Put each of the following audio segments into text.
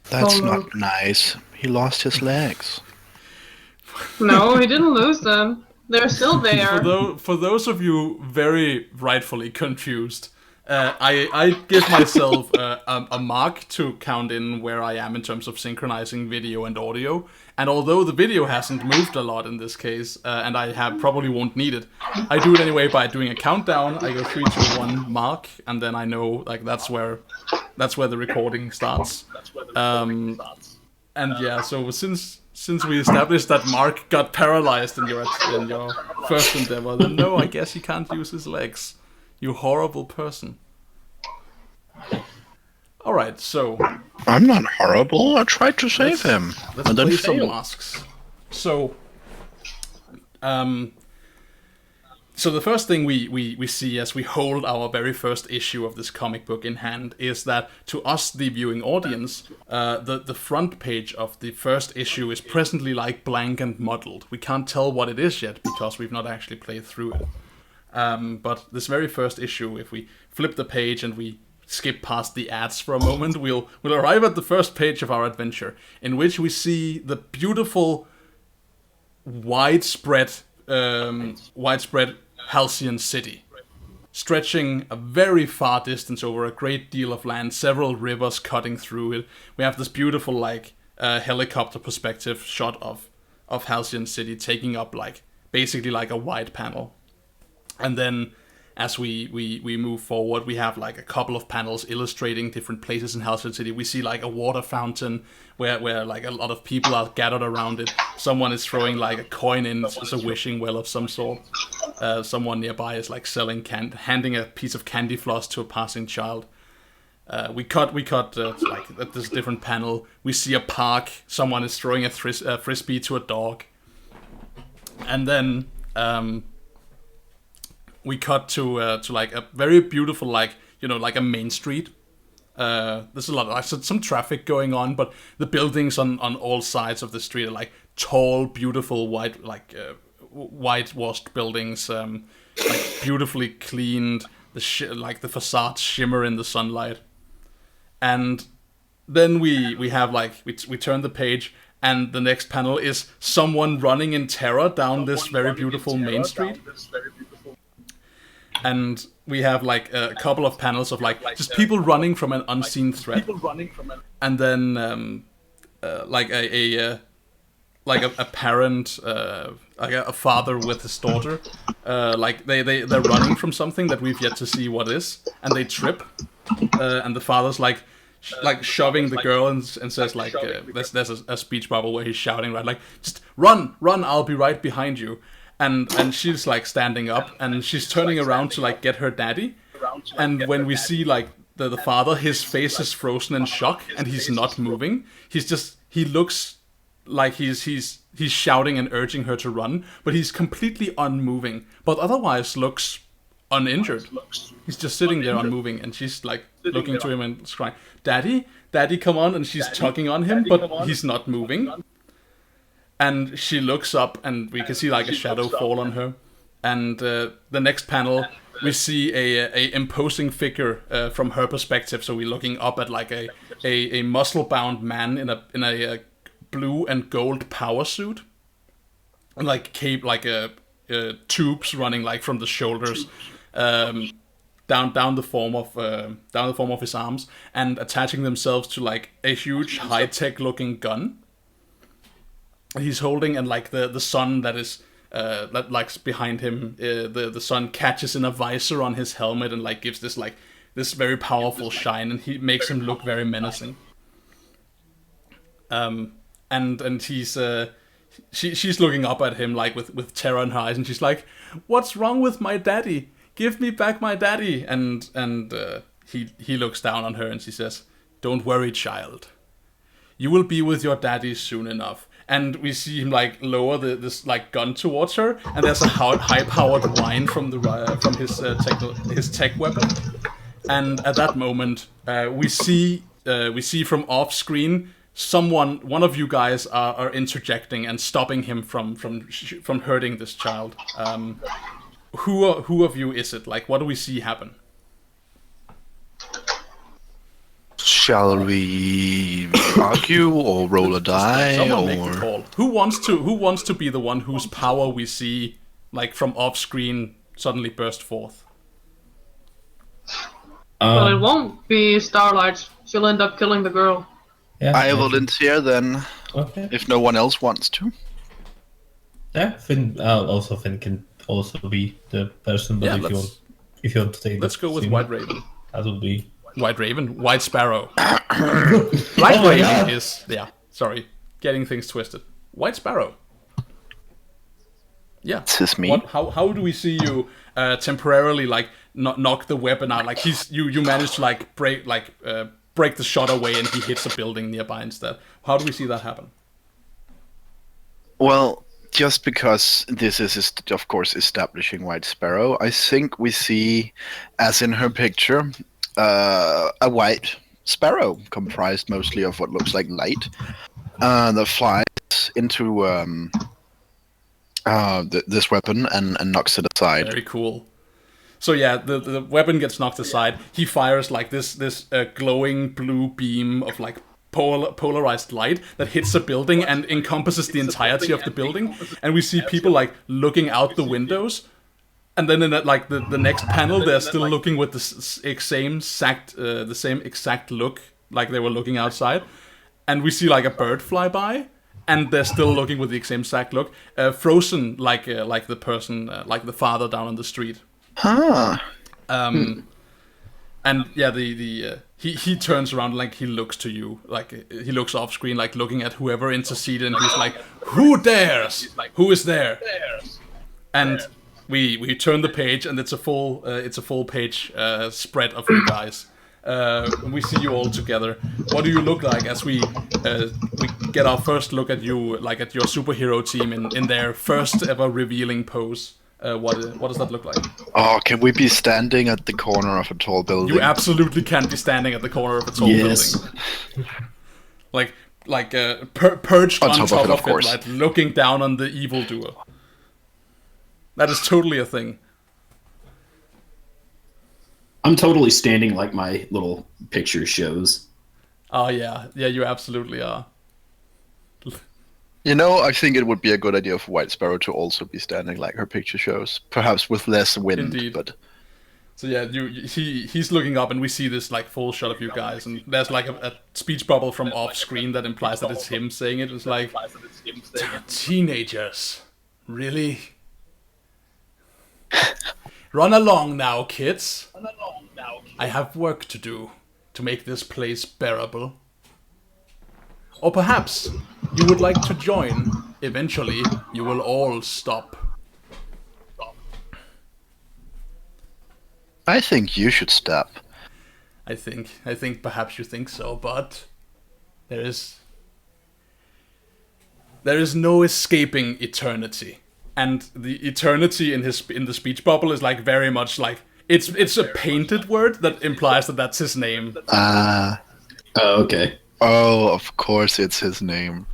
That's not nice. He lost his legs. No, he didn't lose them. They're still there. For those of you very rightfully confused, I give myself a mark to count in where I am in terms of synchronizing video and audio. And although the video hasn't moved a lot in this case, and I probably won't need it, I do it anyway by doing a countdown. I go 3, 2, 1 mark, and then I know like that's where the recording starts. And yeah, so since we established that Mark got paralyzed in your first endeavor, then no, I guess he can't use his legs. You horrible person. Alright, so... I'm not horrible. I tried to save him. Let's play some masks. So... So the first thing we see as we hold our very first issue of this comic book in hand is that to us, the viewing audience, the front page of the first issue is presently like blank and muddled. We can't tell what it is yet because we've not actually played through it. But this very first issue, if we flip the page and we skip past the ads for a moment, we'll arrive at the first page of our adventure, in which we see the beautiful widespread halcyon city, stretching a very far distance over a great deal of land, several rivers cutting through it. We have this beautiful like helicopter perspective shot of Halcyon City taking up like basically like a wide panel. And then as we move forward, we have like a couple of panels illustrating different places in Halcyon City. We see like a water fountain where like a lot of people are gathered around it. Someone is throwing like a coin in as a wishing well of some sort. Someone nearby is like handing a piece of candy floss to a passing child. We cut like at this different panel. We see a park. Someone is throwing a frisbee to a dog. And then we cut to like a very beautiful, like, you know, like a main street. There's a lot of some traffic going on, but the buildings on all sides of the street are like tall, beautiful, whitewashed buildings, like beautifully cleaned. Like the facades shimmer in the sunlight. And then we have like we turn the page, and the next panel is someone running in terror down this very beautiful main street. And we have like a couple of panels of like just people running from an unseen threat, and then like a parent, like a father with his daughter, like they're running from something that we've yet to see what is, and they trip, and the father's like shoving the girl and says like there's a speech bubble where he's shouting, right, like just run, I'll be right behind you. And she's like standing up, and she's turning around to like get her daddy. And when we see like the father, his face is frozen in shock, and he's not moving. He looks like he's shouting and urging her to run, but he's completely unmoving, but otherwise looks uninjured. He's just sitting there unmoving, and she's like looking to him and crying, Daddy, come on, and she's tugging on him, but he's not moving. And she looks up, and we can see like a shadow fall on her. And the next panel, we see a imposing figure from her perspective. So we're looking up at like a muscle-bound man in a blue and gold power suit, and like cape, like tubes running like from the shoulders down the form of his arms, and attaching themselves to like a huge high-tech looking gun. He's holding, and like the sun that is that like behind him, the sun catches in a visor on his helmet and like gives this very powerful shine, and he makes him look very menacing. And he's she's looking up at him like with terror in her eyes, and she's like, "What's wrong with my daddy? Give me back my daddy!" And he looks down on her, and she says, "Don't worry, child. You will be with your daddy soon enough." And we see him like lower this like gun towards her, and there's a high-powered whine from his tech weapon. And at that moment, we see from off screen one of you guys are interjecting and stopping him from hurting this child. Who of you is it? Like, what do we see happen? Shall we argue or roll a die? Someone make the Or call. Who wants to be the one whose power we see, like from off screen, suddenly burst forth? Well, it won't be Starlight. She'll end up killing the girl. Yeah, I volunteer then, Okay. if no one else wants to. Yeah, Finn. Finn can also be the person, but Yeah, if you want to take. Let's go with White Raven. That would be. White Raven, White Sparrow. Black Oh my Raven God. is sorry, getting things twisted. White Sparrow. Yeah. This is me. How do we see you temporarily like knock the weapon out? Like you manage to like break the shot away and he hits a building nearby instead. How do we see that happen? Well, just because this is, of course, establishing White Sparrow, I think we see, as in her picture, a white sparrow comprised mostly of what looks like light that flies into this weapon and knocks it aside. Very cool. So yeah, the weapon gets knocked aside. He fires like this glowing blue beam of like polarized light that hits a building and encompasses the entirety of the building. And we see people like looking out the windows. And then in that, like the next panel, they're still looking with the same exact look like they were looking outside. And we see like a bird fly by. And they're still looking with the same exact look, frozen like the person, like the father down on the street. Huh. And yeah, he turns around like he looks to you, like he looks off screen, like looking at whoever interceded, and he's like, "Who dares? Who is there?" And we turn the page, and it's a full page spread of you guys. We see you all together. What do you look like as we get our first look at you, like at your superhero team in their first ever revealing pose? What does that look like? Oh, can we be standing at the corner of a tall building? You absolutely can be standing at the corner of a tall Yes. building, perched on top of of it, course. like looking down on the evildoer. That is totally a thing. I'm totally standing like my little picture shows. Oh yeah, you absolutely are. You know, I think it would be a good idea for White Sparrow to also be standing like her picture shows, perhaps with less wind. Indeed. But So yeah, he's looking up, and we see this like full shot of you guys, and there's like a speech bubble from off screen that implies that it's him saying it. It's like, teenagers, really? Run along now, kids. I have work to do to make this place bearable. Or perhaps you would like to join. Eventually, you will all stop. I think you should stop. I think perhaps you think so, but there is no escaping eternity. And the eternity in the speech bubble is like very much like it's a painted word that implies that that's his name. Oh, okay. Oh, of course it's his name.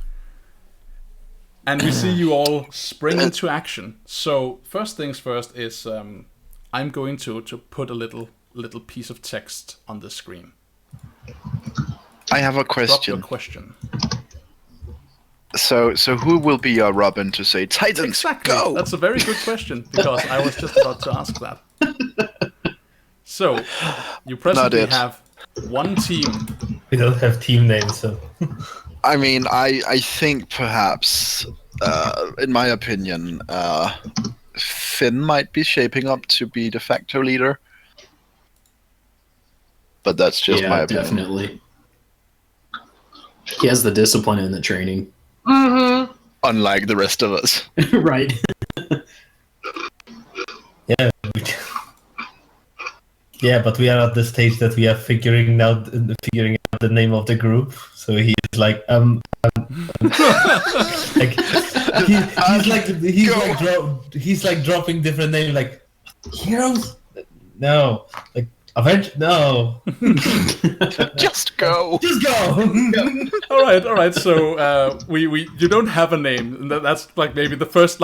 And we see you all spring into action. So first things first is I'm going to put a little piece of text on the screen. I have a Drop question. your question. So who will be your Robin to say, Titans, Exactly. go! That's a very good question, because I was just about to ask that. So, you presently it. have one team. We don't have team names, so. I mean, I think perhaps, in my opinion, Finn might be shaping up to be de facto leader. But that's just my Yeah, opinion. definitely. He has the discipline and the training. Mm-hmm. Unlike the rest of us. Right. Yeah. Yeah, but we are at the stage that we are figuring out the name of the group. So he's like like he's like dropping different names like heroes. No, like No. Just go. Just go. All right. So you don't have a name. And that's like maybe the first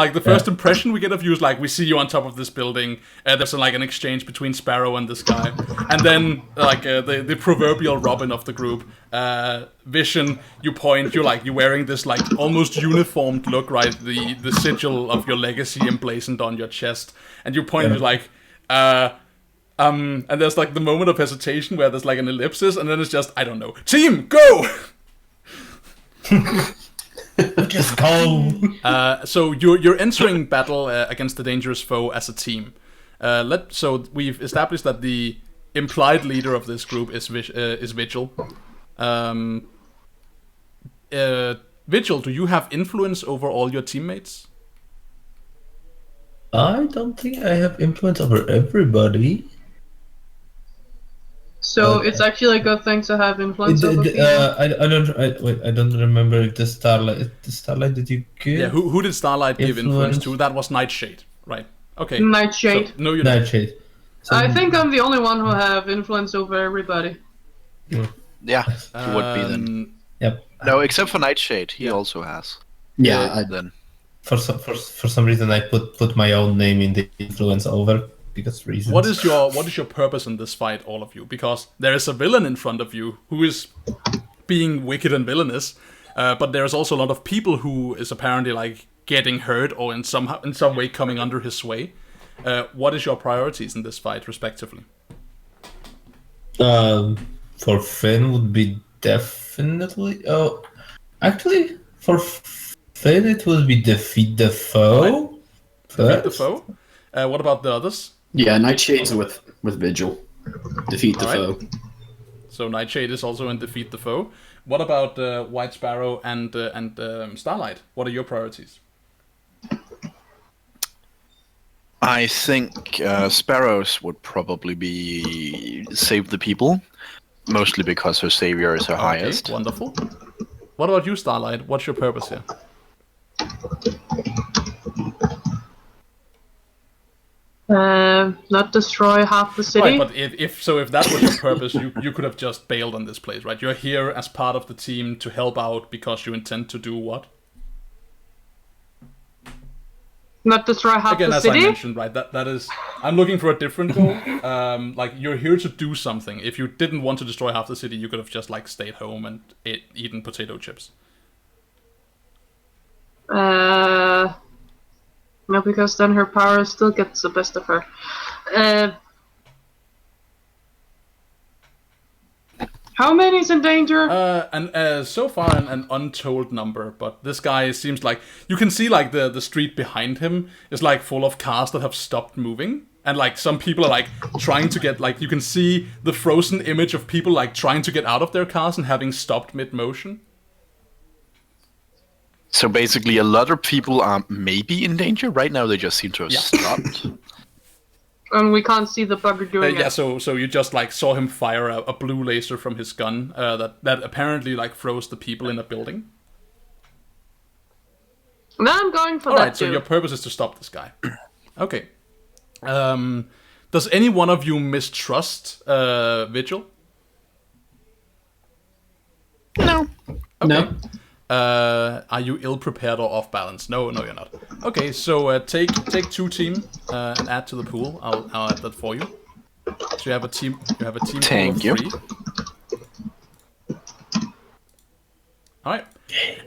impression we get of you is like we see you on top of this building. There's like an exchange between Sparrow and this guy, and then like the proverbial Robin of the group, Vision. You point. You're wearing this like almost uniformed look, right? The sigil of your legacy emblazoned on your chest, and you point. You're like. And there's like the moment of hesitation where there's like an ellipsis, and then it's just, I don't know. Team, go! Just go. So you're entering battle against the dangerous foe as a team. So we've established that the implied leader of this group is Vigil. Vigil, do you have influence over all your teammates? I don't think I have influence over everybody. So it's actually a good thing to have influence over people. I don't remember if the Starlight did you give? Yeah, who did Starlight give influence to? That was Nightshade, right? Okay. Nightshade. So, no, you Nightshade. So, I think I'm the only one who have influence over everybody. Yeah, he would be then. Yep. No, except for Nightshade, he also has. Yeah, Then. For some reason, I put my own name in the influence over because reasons. What is your purpose in this fight, all of you? Because there is a villain in front of you who is being wicked and villainous, but there's also a lot of people who is apparently like getting hurt or in some way coming under his sway. What is your priorities in this fight, respectively? For Finn would be definitely. Oh, actually, for Finn it would be defeat the foe. Defeat the foe. What about the others? Yeah, Nightshade's with Vigil. Defeat the foe. So Nightshade is also in defeat the foe. What about White Sparrow and Starlight? What are your priorities? I think Sparrow's would probably be save the people, mostly because her savior is her highest. Wonderful. What about you, Starlight? What's your purpose here? Not destroy half the city. Right, but if that was your purpose, you could have just bailed on this place, right? You're here as part of the team to help out because you intend to do what? Not destroy half Again, the as city? I mentioned, right, that is... I'm looking for a different goal. Like, you're here to do something. If you didn't want to destroy half the city, you could have just, like, stayed home and eaten potato chips. No, because then her power still gets the best of her. How many is in danger? And so far an untold number, but this guy seems like... You can see, like, the street behind him is, like, full of cars that have stopped moving. And, like, some people are, like, trying to get... Like, you can see the frozen image of people, like, trying to get out of their cars and having stopped mid-motion. So basically, a lot of people are maybe in danger. Right now, they just seem to have stopped. And we can't see the bugger doing Yeah, it. so you just, like, saw him fire a blue laser from his gun that apparently, like, froze the people in a building. Now I'm going for Alright, that so dude. your purpose is to stop this guy. Okay. Does any one of you mistrust Vigil? No. Okay. No. Are you ill-prepared or off-balance? No, you're not. Okay, so take 2 team and add to the pool. I'll add that for you. So you have a team. You have a team. Thank you. 3. All right,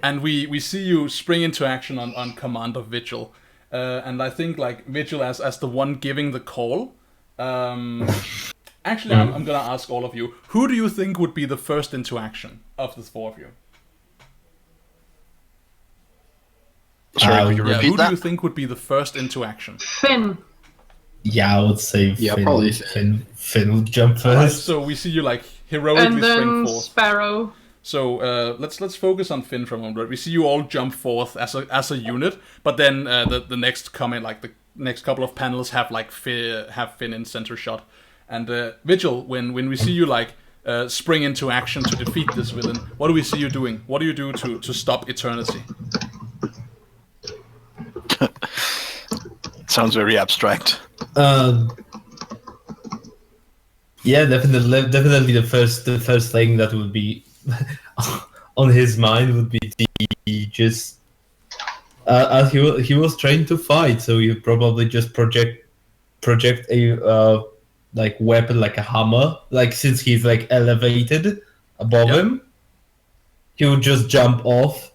and we see you spring into action on command of Vigil, and I think like Vigil as the one giving the call. Actually, I'm gonna ask all of you: who do you think would be the first into action of the 4 of you? Sorry, could you Yeah, repeat who do that? you think would be the first into action? Finn. Yeah, I would say Yeah, Finn, probably Finn would jump Alright, first. so we see you like heroically And spring then forth. Sparrow. So let's focus on Finn for a moment. Right? We see you all jump forth as a unit, but then the next comment, like the next couple of panels, have like Finn in center shot. And Vigil, when we see you like spring into action to defeat this villain, what do we see you doing? What do you do to stop eternity? Sounds very abstract. Yeah, definitely the first thing that would be on his mind would be to just as he was trained to fight, so you probably just project a like weapon like a hammer, like since he's like elevated above him, he would just jump off,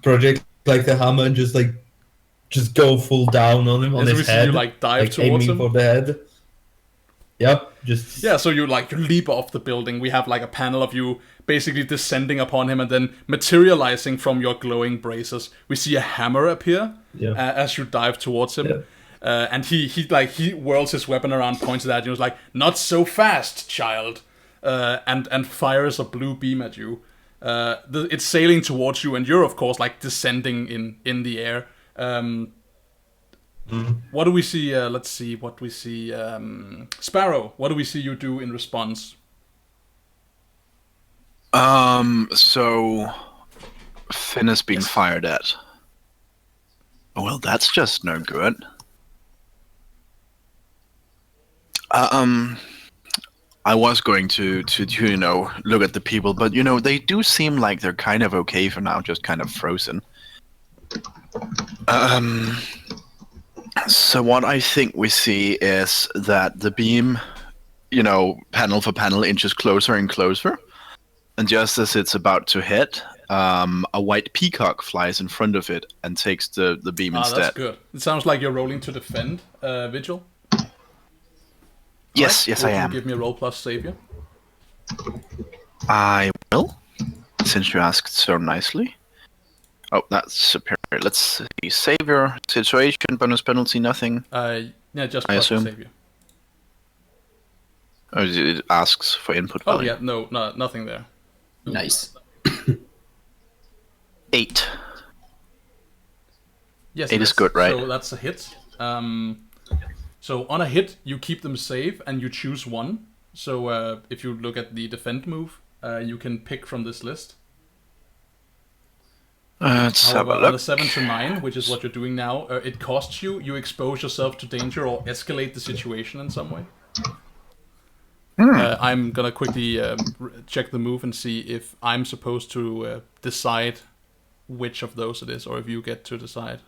project like the hammer, and just go full down on him on So we his see head, you like dive towards aiming him. for the head. Yep, just Yeah, so you leap off the building. We have like a panel of you basically descending upon him and then materializing from your glowing braces. We see a hammer appear as you dive towards him. Yeah. And he whirls his weapon around, points it at you, and is like, "Not so fast, child!" And fires a blue beam at you. It's sailing towards you, and you're of course like descending in the air. What do we see? Let's see what we see. Sparrow, what do we see you do in response? So Finn is being fired at. Well, that's just no good. I was going to look at the people, but they do seem like they're kind of okay for now, just kind of frozen. So what I think we see is that the beam, panel for panel, inches closer and closer, and just as it's about to hit, a white peacock flies in front of it and takes the beam instead. That's good. It sounds like you're rolling to defend, Vigil. Yes, right. yes, Would I you am. Give me a roll plus savior. I will, since you asked so nicely. Oh, that's superior. Let's see. Savior, situation, bonus penalty, nothing. Yeah, just I plus assume. savior. Oh, it asks for input Oh value. yeah, no, nothing there. Nice. 8. Yes, It is good, right? So that's a hit. So on a hit, you keep them safe and you choose one. So if you look at the defend move, you can pick from this list. Let's have However, a on a look. 7 to 9, which is what you're doing now, it costs you. You expose yourself to danger or escalate the situation in some way. I'm gonna quickly check the move and see if I'm supposed to decide which of those it is, or if you get to decide.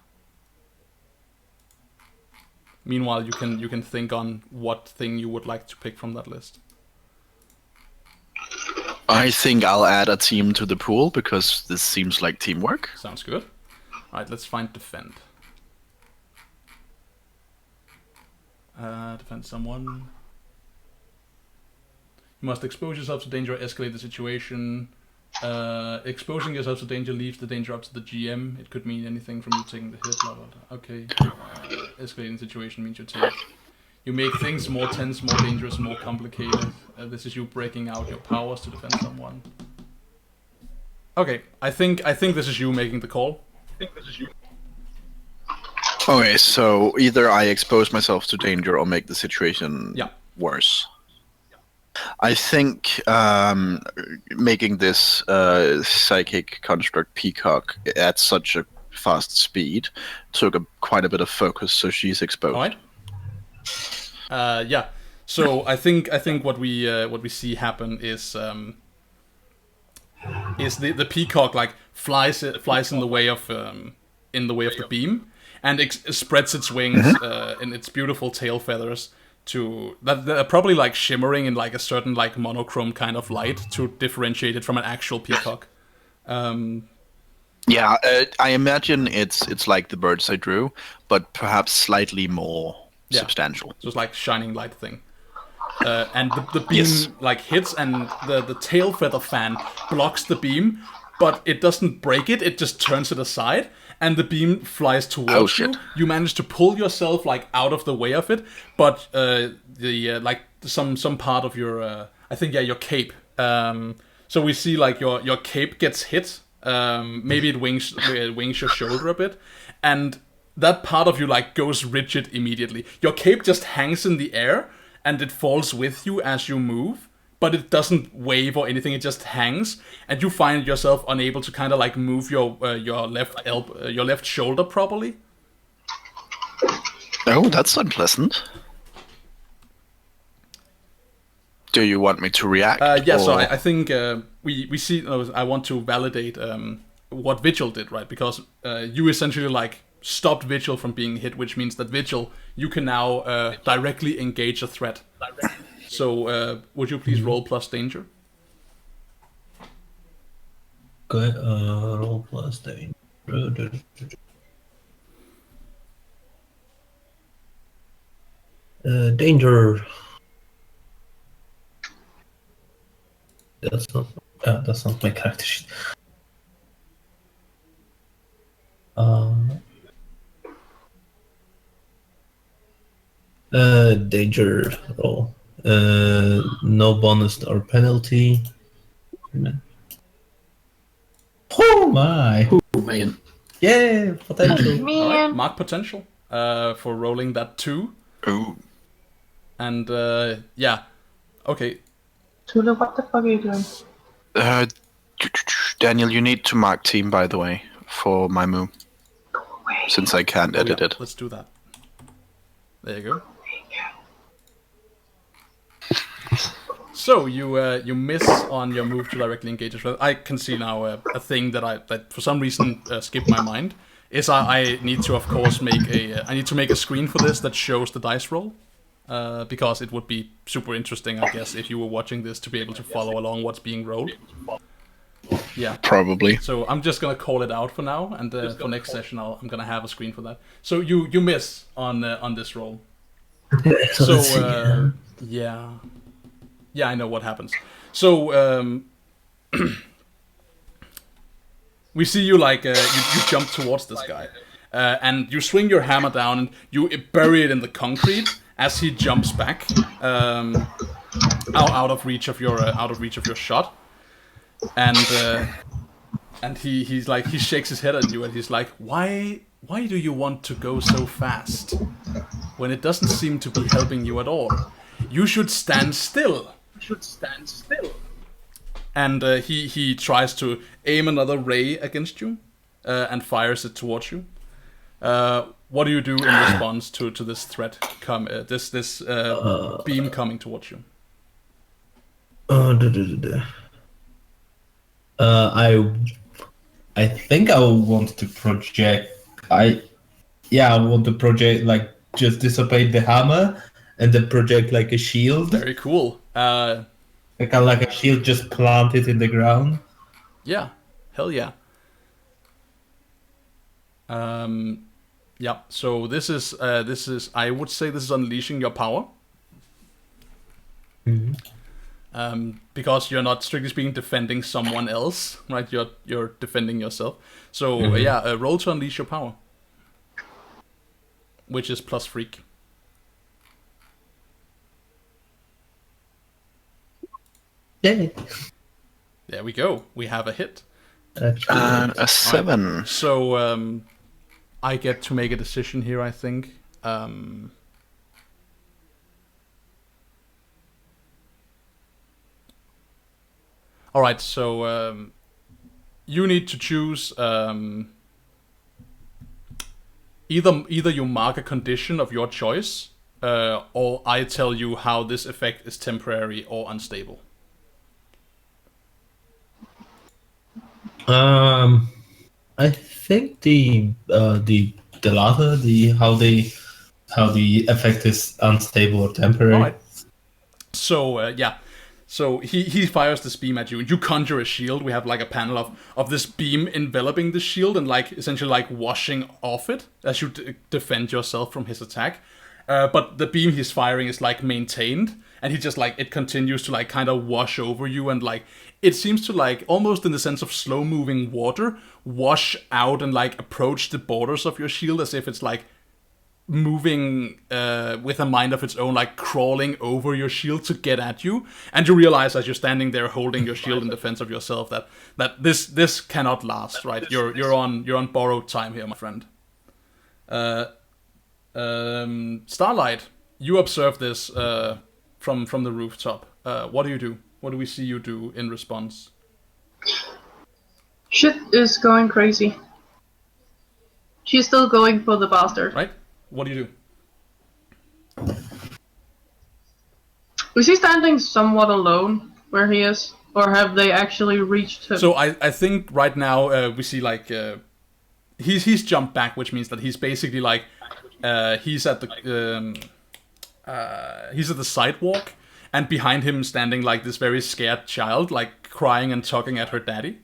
Meanwhile, you can think on what thing you would like to pick from that list. I think I'll add a team to the pool because this seems like teamwork. Sounds good. Alright, let's find defend. Defend someone. You must expose yourself to danger or escalate the situation. Exposing yourself to danger leaves the danger up to the GM. It could mean anything from you taking the hit, blah, blah, blah. Okay. Escalating the situation means you make things more tense, more dangerous, more complicated. This is you breaking out your powers to defend someone. Okay, I think this is you making the call. Okay, so either I expose myself to danger or make the situation worse. I think making this psychic construct Peacock at such a fast speed took quite a bit of focus, so she's exposed. All right. Yeah. So I think what we see happen is the peacock like flies in the way of the beam and spreads its wings in its beautiful tail feathers to that are probably like shimmering in like a certain like monochrome kind of light to differentiate it from an actual peacock. Yeah, I imagine it's like the birds I drew, but perhaps slightly more substantial. So it's like shining light thing. And the beam like hits, and the tail feather fan blocks the beam, but it doesn't break it. It just turns it aside, and the beam flies towards you. You manage to pull yourself like out of the way of it, but like some part of your I think your cape. So we see like your cape gets hit. Maybe it wings your shoulder a bit, and that part of you like goes rigid immediately. Your cape just hangs in the air, and it falls with you as you move, but it doesn't wave or anything. It just hangs, and you find yourself unable to kind of like move your left shoulder properly. Oh, that's unpleasant. Do you want me to react? Yeah, so or- I think we see. I want to validate what Vigil did, right? Because you essentially like stopped Vigil from being hit, which means that Vigil, you can now directly engage a threat. So would you please roll plus danger? Okay, roll plus danger. Danger. That's not my character sheet. Danger roll. No bonus or penalty. Oh my! Oh, man. Yeah, potential. All right, Man. mark potential for rolling that 2. Ooh. And yeah, okay. Tula, what the fuck are you doing? Daniel, you need to mark team, by the way, for my move, since I can't edit Yeah, it. let's do that. There you go. So you miss on your move to directly engage a threat. I can see now a thing that for some reason skipped my mind is I need to of course make a screen for this that shows the dice roll because it would be super interesting, I guess, if you were watching this to be able to follow along what's being rolled. Yeah. Probably. So I'm just gonna call it out for now, and for next session I'm gonna have a screen for that. So you miss on this roll. So yeah, I know what happens. So we see you like you jump towards this guy, and you swing your hammer down and you bury it in the concrete as he jumps back out of reach of your shot, and he's like he shakes his head at you and he's like, why do you want to go so fast when it doesn't seem to be helping you at all? You should stand still. And he tries to aim another ray against you and fires it towards you. What do you do in response to this threat? This beam coming towards you. I think I want to project. I want to project, like, just dissipate the hammer and then project like a shield. Very cool. Like a shield just planted in the ground. Yeah, hell yeah. Yeah. So this is I would say this is unleashing your power. Because you're not strictly speaking defending someone else, right? You're defending yourself. So roll to unleash your power, which is plus freak. Yeah. There we go. We have a hit. And a 7. So I get to make a decision here, I think. All right, so you need to choose either you mark a condition of your choice, or I tell you how this effect is temporary or unstable. I think the latter, how the effect is unstable or temporary. All right. So so he fires this beam at you, and you conjure a shield. We have like a panel of this beam enveloping the shield and like essentially like washing off it as you defend yourself from his attack. But the beam he's firing is like maintained, and he just like it continues to like kind of wash over you, and like it seems to like almost in the sense of slow moving water wash out and like approach the borders of your shield as if it's like moving with a mind of its own, like crawling over your shield to get at you. And you realize as you're standing there holding your shield in defense of yourself that this cannot last, right? You're on borrowed time here, my friend. Starlight, you observe this from the rooftop. What do you do? What do we see you do in response? Shit is going crazy. She's still going for the bastard. Right? What do you do? Is he standing somewhat alone where he is? Or have they actually reached him? So I think right now we see like he's jumped back, which means that he's basically like he's at the sidewalk, and behind him standing like this very scared child, like crying and tugging at her daddy.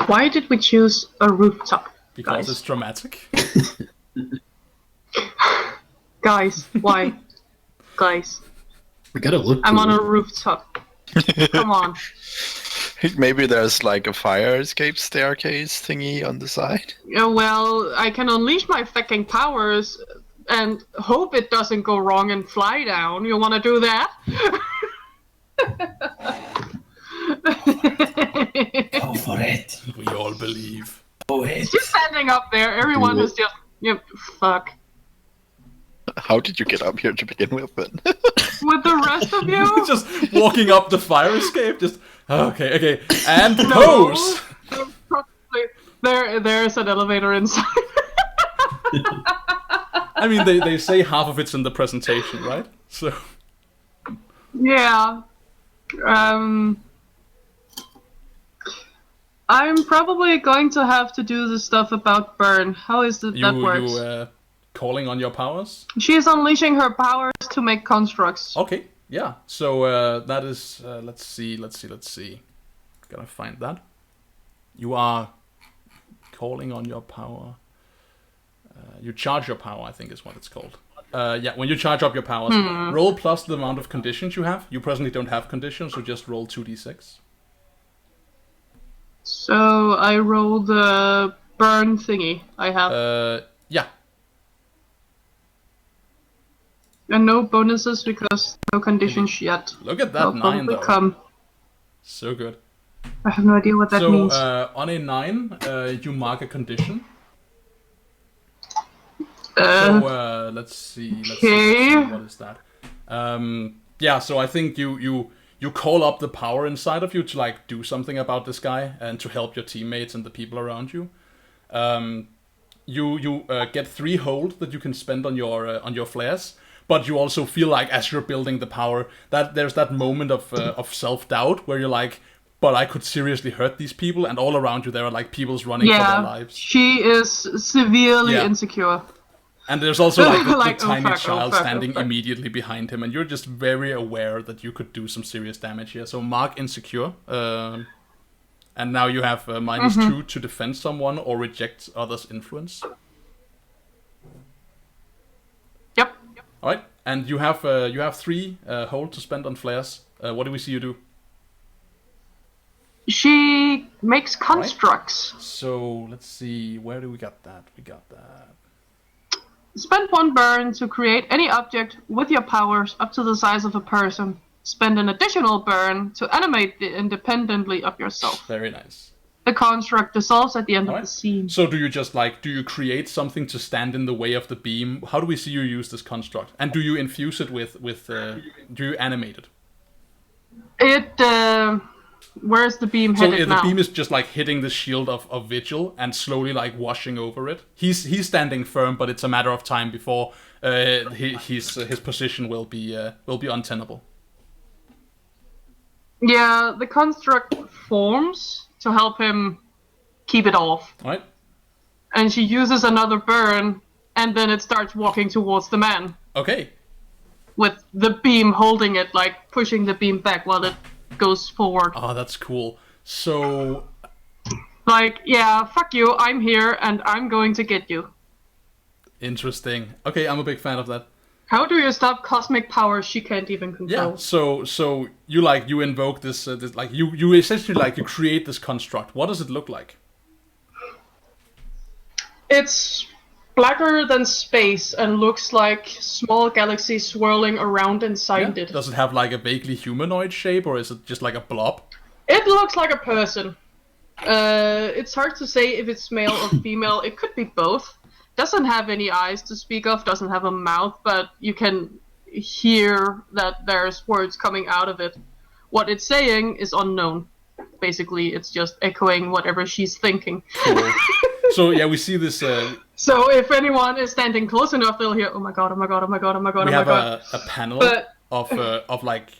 Why did we choose a rooftop? Because guys? it's dramatic. Guys, why? Guys, We gotta look. I'm on cool. a rooftop. Come on. Maybe there's like a fire escape staircase thingy on the side. Yeah, well, I can unleash my fucking powers and hope it doesn't go wrong and fly down. You want to do that? Go for it. We all believe. Go ahead. Just standing up there, everyone Do is just, fuck. How did you get up here to begin with then? With the rest of you? Just walking up the fire escape. Just okay, and pose. There's an elevator inside. I mean, they say half of it's in the presentation, right? So Yeah. I'm probably going to have to do the stuff about burn. How is it that works? you calling on your powers? She is unleashing her powers to make constructs. Okay, yeah. So that is let's see. Gotta find that. You are calling on your power. You charge your power, I think is what it's called. Yeah, when you charge up your powers, roll plus the amount of conditions you have. You presently don't have conditions, so just roll 2d6. So I roll the burn thingy I have. Yeah. And no bonuses because no conditions yet. Look at They'll that 9 probably though. come. So good. I have no idea what that So means. on a 9, you mark a condition. Uh, So let's see. okay. What is that? Yeah. So I think you call up the power inside of you to like do something about this guy and to help your teammates and the people around you. You get 3 hold that you can spend on your flares, but you also feel like as you're building the power that there's that moment of self-doubt where you're like, but I could seriously hurt these people, and all around you there are like people's running for their yeah, lives. she is severely Yeah. insecure. And there's also like the Like, oh, tiny fuck, oh, child fuck, oh, standing fuck. immediately behind him, and you're just very aware that you could do some serious damage here. So mark insecure, and now you have -2 to defend someone or reject others' influence. Yep. All right, and you have 3 hold to spend on flares. What do we see you do? She makes constructs. So let's see, where do we got that? We got that. Spend 1 burn to create any object with your powers up to the size of a person. Spend an additional burn to animate it independently of yourself. Very nice. The construct dissolves at the end of Alright. the scene. So do you just do you create something to stand in the way of the beam? How do we see you use this construct? And do you infuse it with do you animate it? Where's the beam So headed the now? beam is just like hitting the shield of Vigil and slowly like washing over it. He's standing firm, but it's a matter of time before his position will be untenable. Yeah, the construct forms to help him keep it off. All right. And she uses another burn, and then it starts walking towards the man. Okay. With the beam holding it, like pushing the beam back while it goes forward. Oh, that's cool. So Like, yeah, fuck you, I'm here, and I'm going to get you. interesting. Okay, I'm a big fan of that. How do you stop cosmic powers she can't even control? Yeah. So you invoke this you essentially you create this construct. What does it look like? It's blacker than space and looks like small galaxies swirling around inside it. Does it have like a vaguely humanoid shape, or is it just like a blob? It looks like a person. It's hard to say if it's male or female. It could be both. Doesn't have any eyes to speak of, doesn't have a mouth, but you can hear that there's words coming out of it. What it's saying is unknown. basically it's just echoing whatever she's thinking. Cool. So yeah, we see this. So if anyone is standing close enough, they'll hear, "Oh my god! Oh my god! Oh my god! Oh my god! We Oh my have god!" a panel But- of like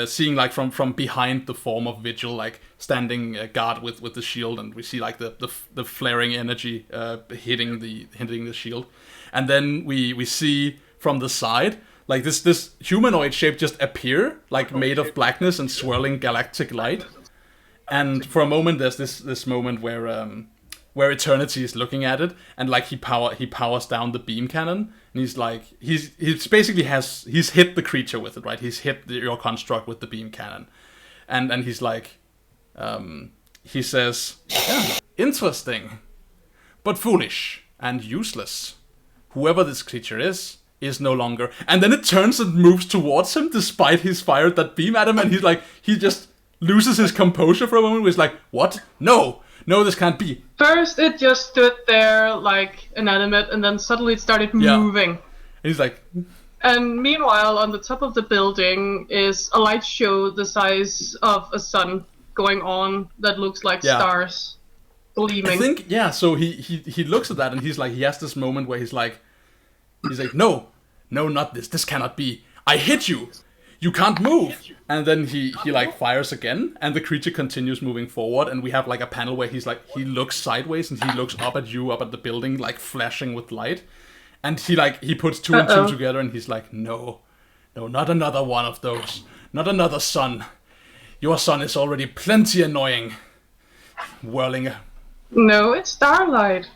seeing like from behind the form of Vigil, like standing guard with the shield, and we see like the flaring energy hitting the shield, and then we see from the side like this humanoid shape just appear, like made of blackness and swirling galactic light, and for a moment there's this moment where Eternity is looking at it, and like he powers down the beam cannon, and he's like he's basically he's hit the creature with it, right? He's hit your construct with the beam cannon, and he's like he says, yeah, interesting, but foolish and useless. Whoever this creature is no longer. And then it turns and moves towards him, despite he's fired that beam at him, and he just loses his composure for a moment. Where he's like, what? No, this can't be. First, it just stood there like inanimate, and then suddenly it started moving. And he's like, and meanwhile, on the top of the building is a light show the size of a sun going on that looks like stars gleaming. I think, yeah, so he looks at that, and he's like, he has this moment where he's like, no, not this. This cannot be. I hit you. You can't move. And then he like fires again, and the creature continues moving forward, and we have like a panel where he's like, he looks sideways and he looks up at you, up at the building, like flashing with light, and he puts two and two together, and he's like, no, not another one of those, not another sun. Your sun is already plenty annoying. No, it's starlight.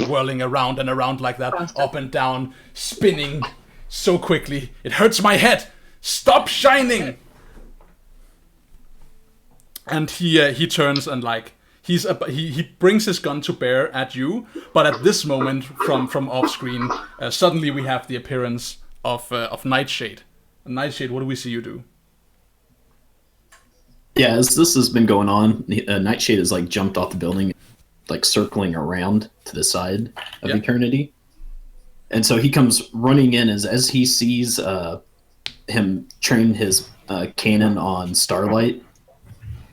Whirling around and around like that, up and down, spinning so quickly, it hurts my head. Stop shining! And he turns and like he brings his gun to bear at you, but at this moment from off screen, suddenly we have the appearance of Nightshade. Nightshade, what do we see you do? Yeah, as this has been going on, Nightshade has like jumped off the building, like circling around to the side of Eternity, and so he comes running in as he sees him train his cannon on Starlight.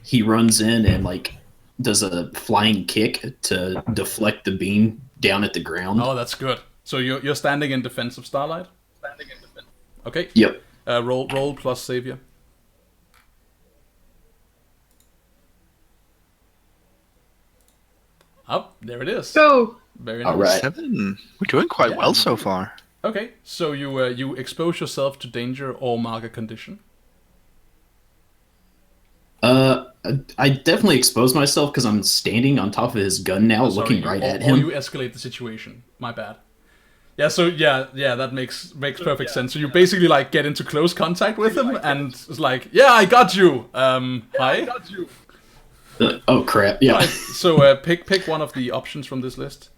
He runs in and like does a flying kick to deflect the beam down at the ground. Oh, that's good. So you're standing in defense of Starlight? Okay. Yep. Roll plus Savior. Oh, there it is. Go. Very nice. All right. 7. We're doing quite well so far. Okay, so you expose yourself to danger or mark a condition. I definitely expose myself because I'm standing on top of his gun now, looking right at him. Or you escalate the situation. My bad. Yeah, so yeah, that makes perfect sense. So you basically like get into close contact with him, and it's like, yeah, I got you. Hi. Oh crap! Yeah. Right, so pick one of the options from this list.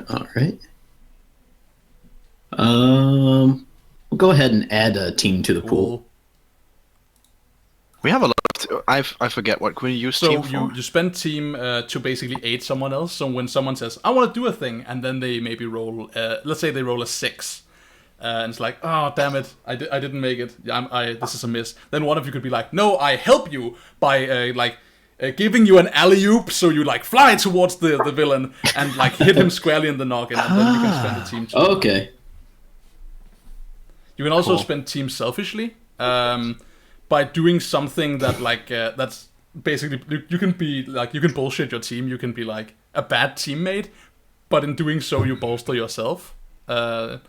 All right. We'll go ahead and add a team to the pool. We have a lot of... I forget what can we use team for? So you spend team to basically aid someone else. So when someone says, I want to do a thing, and then they maybe roll... let's say they roll a 6. And it's like, oh, damn it, I didn't make it. This is a miss. Then one of you could be like, no, I help you by, giving you an alley-oop, so you, like, fly towards the villain and, like, hit him squarely in the noggin, and then you can spend the team too. Okay. You can also spend team selfishly, by doing something that, like, that's basically... You can be, like, you can bullshit your team, you can be, like, a bad teammate, but in doing so, you bolster yourself. The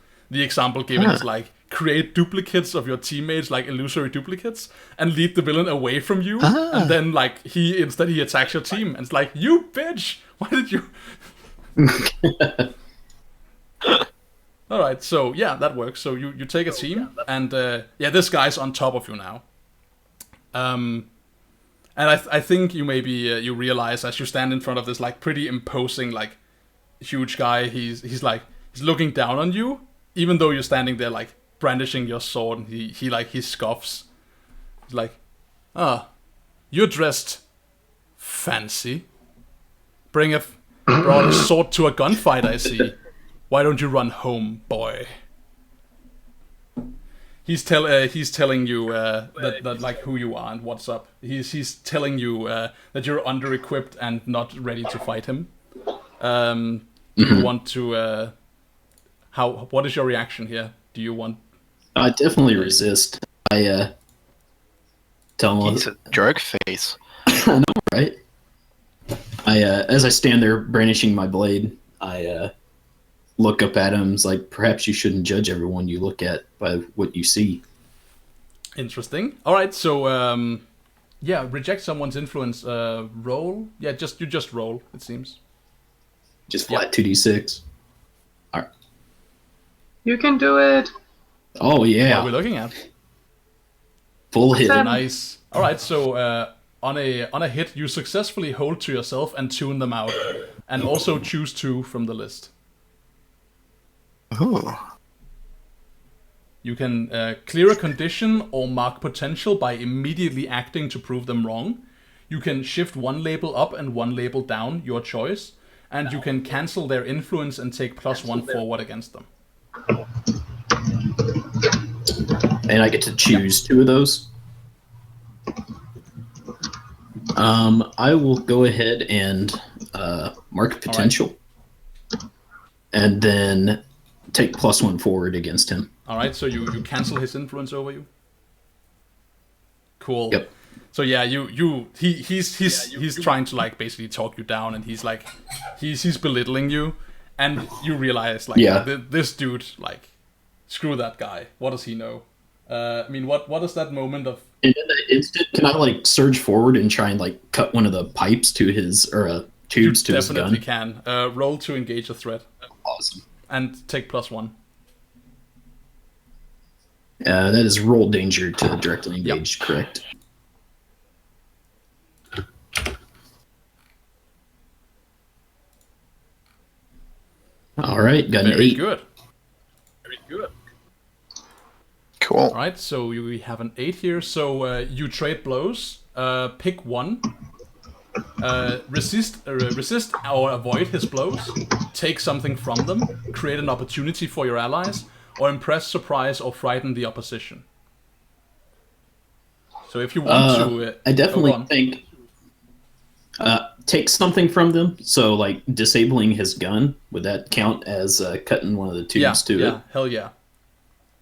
example given is like, create duplicates of your teammates, like illusory duplicates, and lead the villain away from you, and then like he attacks your team, and it's like, you bitch, why did you... Alright, so yeah, that works. So you take a team, and this guy's on top of you now. And I think you maybe you realize as you stand in front of this like pretty imposing like huge guy, he's looking down on you. Even though you're standing there, like, brandishing your sword, and he scoffs. He's like, you're dressed fancy. Brought a sword to a gunfight, I see. Why don't you run home, boy? He's telling you that like who you are and what's up. He's telling you that you're under-equipped and not ready to fight him. Do you want to? What is your reaction here? Do you want? I definitely resist. I tell him He's a jerk face. I know, right? As I stand there brandishing my blade, I look up at him. It's like, perhaps you shouldn't judge everyone you look at by what you see. Interesting. All right, so reject someone's influence. Roll. Yeah, you just roll. It seems. Just flat 2d6. All right. You can do it. Oh yeah. What are we looking at? Full hit. Nice. All right, so on a hit, you successfully hold to yourself and tune them out, and also choose 2 from the list. Ooh. You can clear a condition or mark potential by immediately acting to prove them wrong. You can shift 1 label up and 1 label down, your choice, and you can cancel their influence and take +1 forward against them. And I get to choose 2 of those. I will go ahead and mark potential, and then take +1 forward against him. All right, so you cancel his influence over you. Cool. Yep. So yeah, he's trying to like basically talk you down, and he's like he's belittling you, and you realize like this dude, like, screw that guy. What does he know? I mean, what is that moment of? And in that instant, can I like surge forward and try and like cut one of the pipes to his tubes to his gun? You definitely can. Roll to engage a threat. Awesome. And take +1. That is roll danger to directly engage. Yep. Correct. All right, got an 8. Very good. Cool. All right, so we have an 8 here. So you trade blows. Pick 1. Resist or avoid his blows. Take something from them. Create an opportunity for your allies, or impress, surprise, or frighten the opposition. So if you want to, I definitely think take something from them. So like disabling his gun, would that count as cutting one of the tubes to it? Yeah, hell yeah.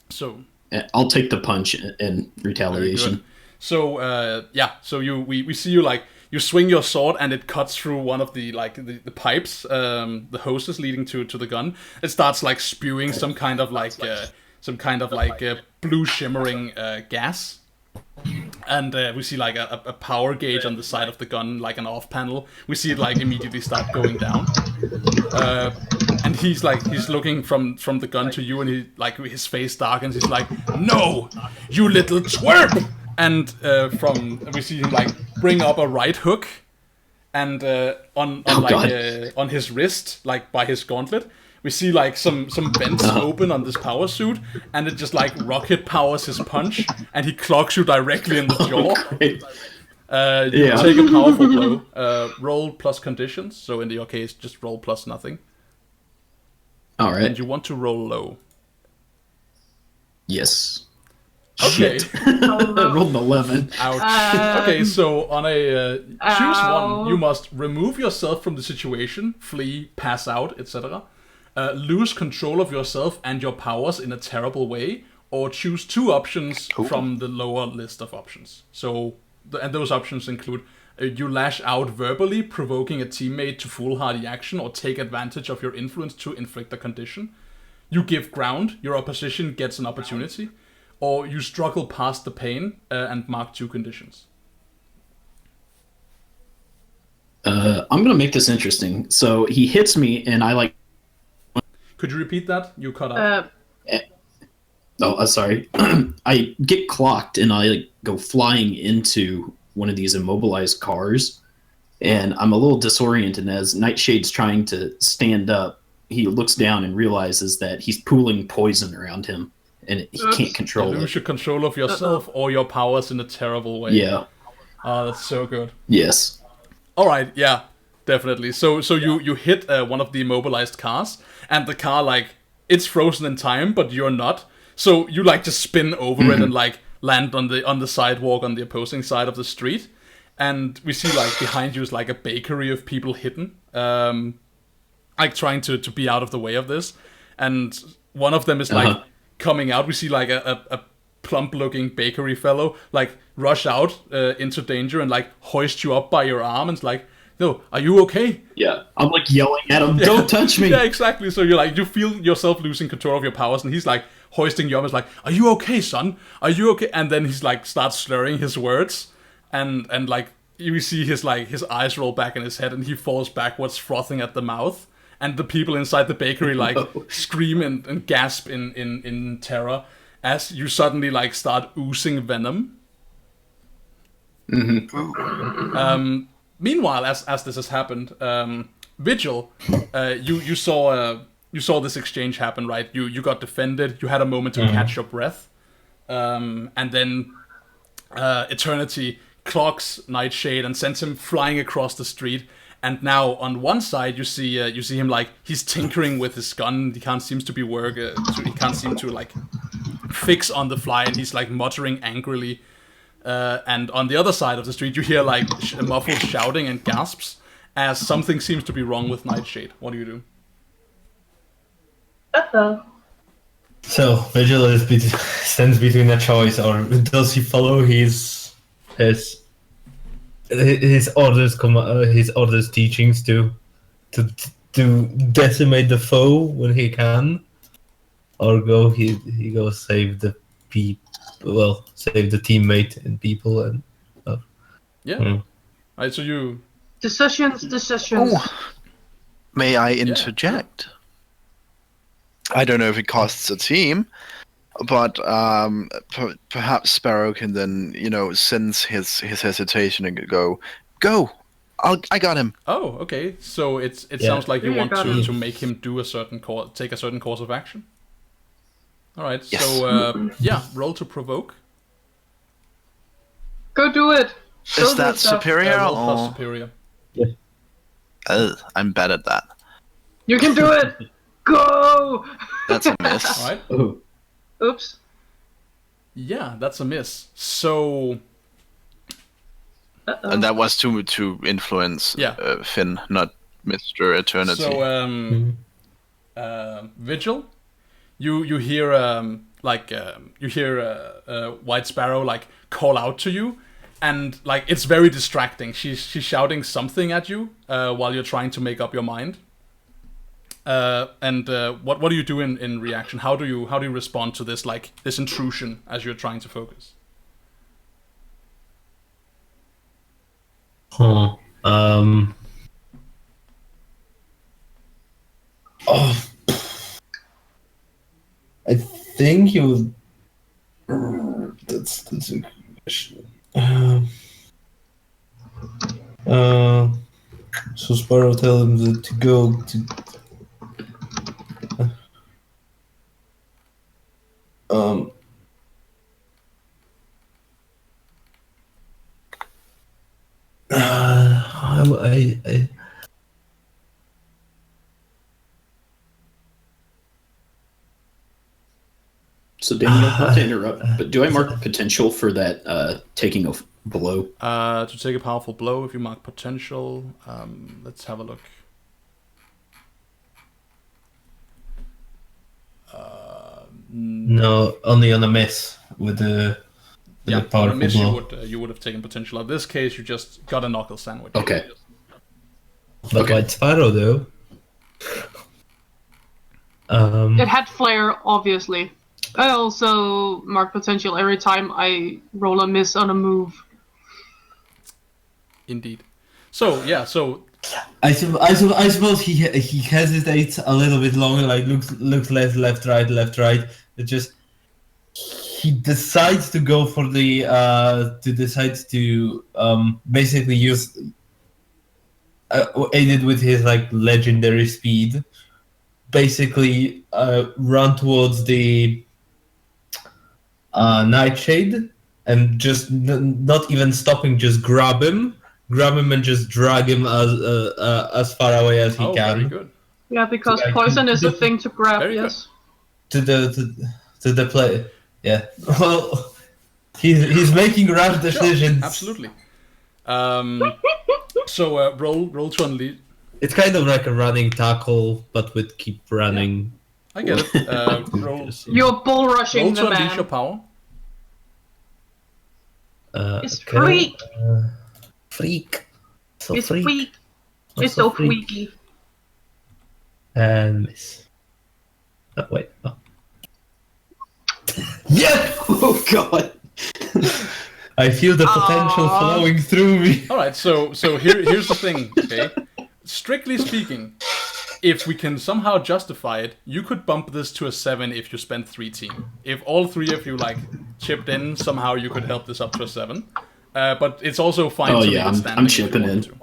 So I'll take the punch in retaliation. So so we see you like you swing your sword and it cuts through one of the like the pipes, the hoses leading to the gun. It starts like spewing some kind of blue shimmering gas. And we see like a power gauge on the side of the gun, like an off panel. We see it like immediately start going down. And he's looking from the gun to you, and he like his face darkens. He's like, "No, you little twerp!" And we see him like bring up a right hook, and on his wrist, like by his gauntlet, we see like some vents open on this power suit, and it just like rocket powers his punch, and he clocks you directly in the jaw. You take a powerful blow. Roll plus conditions. So in your case, just roll plus nothing. All right. And you want to roll low. Yes. Okay. I rolled an 11. Ouch. Okay, so on a choose one, you must remove yourself from the situation, flee, pass out, etc. Lose control of yourself and your powers in a terrible way, or choose 2 options from the lower list of options. So, and those options include you lash out verbally, provoking a teammate to foolhardy action, or take advantage of your influence to inflict a condition. You give ground, your opposition gets an opportunity, or you struggle past the pain and mark 2 conditions. I'm gonna make this interesting. So he hits me, and I like. Could you repeat that? You cut out. Sorry. I get clocked, and I go flying into one of these immobilized cars, and I'm a little disoriented. And as Nightshade's trying to stand up, he looks down and realizes that he's pooling poison around him, and he can't control it. Lose your control of yourself or your powers in a terrible way. Yeah. Oh, that's so good. Yes. All right. Yeah. Definitely. So you hit one of the immobilized cars, and the car, like, it's frozen in time, but you're not. So you like just spin over it and like land on the sidewalk on the opposing side of the street, and we see like behind you is like a bakery of people hidden, like trying to be out of the way of this, and one of them is like coming out. We see like a plump-looking bakery fellow like rush out into danger and like hoist you up by your arm and it's like, no, are you okay? Yeah, I'm like yelling at him, don't touch me! Yeah, exactly. So you're like, you feel yourself losing control of your powers, and he's like hoisting you up. It's like, are you okay, son? Are you okay? And then he's like starts slurring his words, and like you see his eyes roll back in his head, and he falls backwards, frothing at the mouth. And the people inside the bakery like scream and gasp in terror as you suddenly like start oozing venom. Meanwhile, as this has happened, Vigil, you saw this exchange happen, right? You got defended. You had a moment to catch your breath, and then Eternity clocks Nightshade and sends him flying across the street. And now on one side you see him like he's tinkering with his gun. He can't seem to like fix on the fly, and he's like muttering angrily. And on the other side of the street, you hear like muffled shouting and gasps as something seems to be wrong with Nightshade. What do you do? So Vigil stands between a choice, or does he follow his orders, his orders teachings to decimate the foe when he can, or he goes save the save the teammate and people and stuff. Yeah. Right, so you Decisions. Oh, may I interject? I don't know if it costs a team, but perhaps Sparrow can then, sense his hesitation and go, I got him. Oh, okay. So it sounds like you want to make him do take a certain course of action. All right. Yes. So roll to provoke. Go do it. Is that superior Roll plus or? superior. Yeah. I'm bad at that. You can do it. Go. That's a miss. All right. Oops. Yeah, that's a miss. So. And that was to influence Finn, not Mr. Eternity. So, Vigil, you hear White Sparrow like call out to you, and like it's very distracting. She's shouting something at you while you're trying to make up your mind. And what do you do in reaction? How do you respond to this this intrusion as you're trying to focus? I think you. That's a good question. So Sparrow tell him to go to. I So Daniel, not to interrupt, but do I mark potential for that taking a blow? To take a powerful blow, if you mark potential, let's have a look. No, only on a miss with the powerful on a miss blow. you would have taken potential. In this case, you just got a knuckle sandwich. Okay. But White Sparrow though. It had flair, obviously. I also mark potential every time I roll a miss on a move. Indeed. So I suppose he hesitates a little bit longer, like looks left, right. It just he decides to go for the basically use aided with his legendary speed, basically run towards the Nightshade and just not even stopping, just grab him and just drag him as far away as he can. Very good. Yeah, because poison is a thing to grab. Very yes. good. To to the play. Yeah. Well, he's making rash decisions. Sure, absolutely. So roll to unleash. It's kind of like a running tackle, but with keep running. I get it. Roll You're bull rushing to the unleash your man. power. It's freak. Freak. So It's freak. freak. Not It's so freak. freaky. And miss. Oh, wait. Oh. Yeah! Oh god. I feel the potential flowing through me. All right. So here's the thing. Okay. Strictly speaking, if we can somehow justify it, you could bump this to a 7 if you spent 3 team. If all 3 of you like chipped in, somehow you could help this up to a 7. But it's also fine Oh to yeah, leave it I'm standing if you chipping wanted in. to.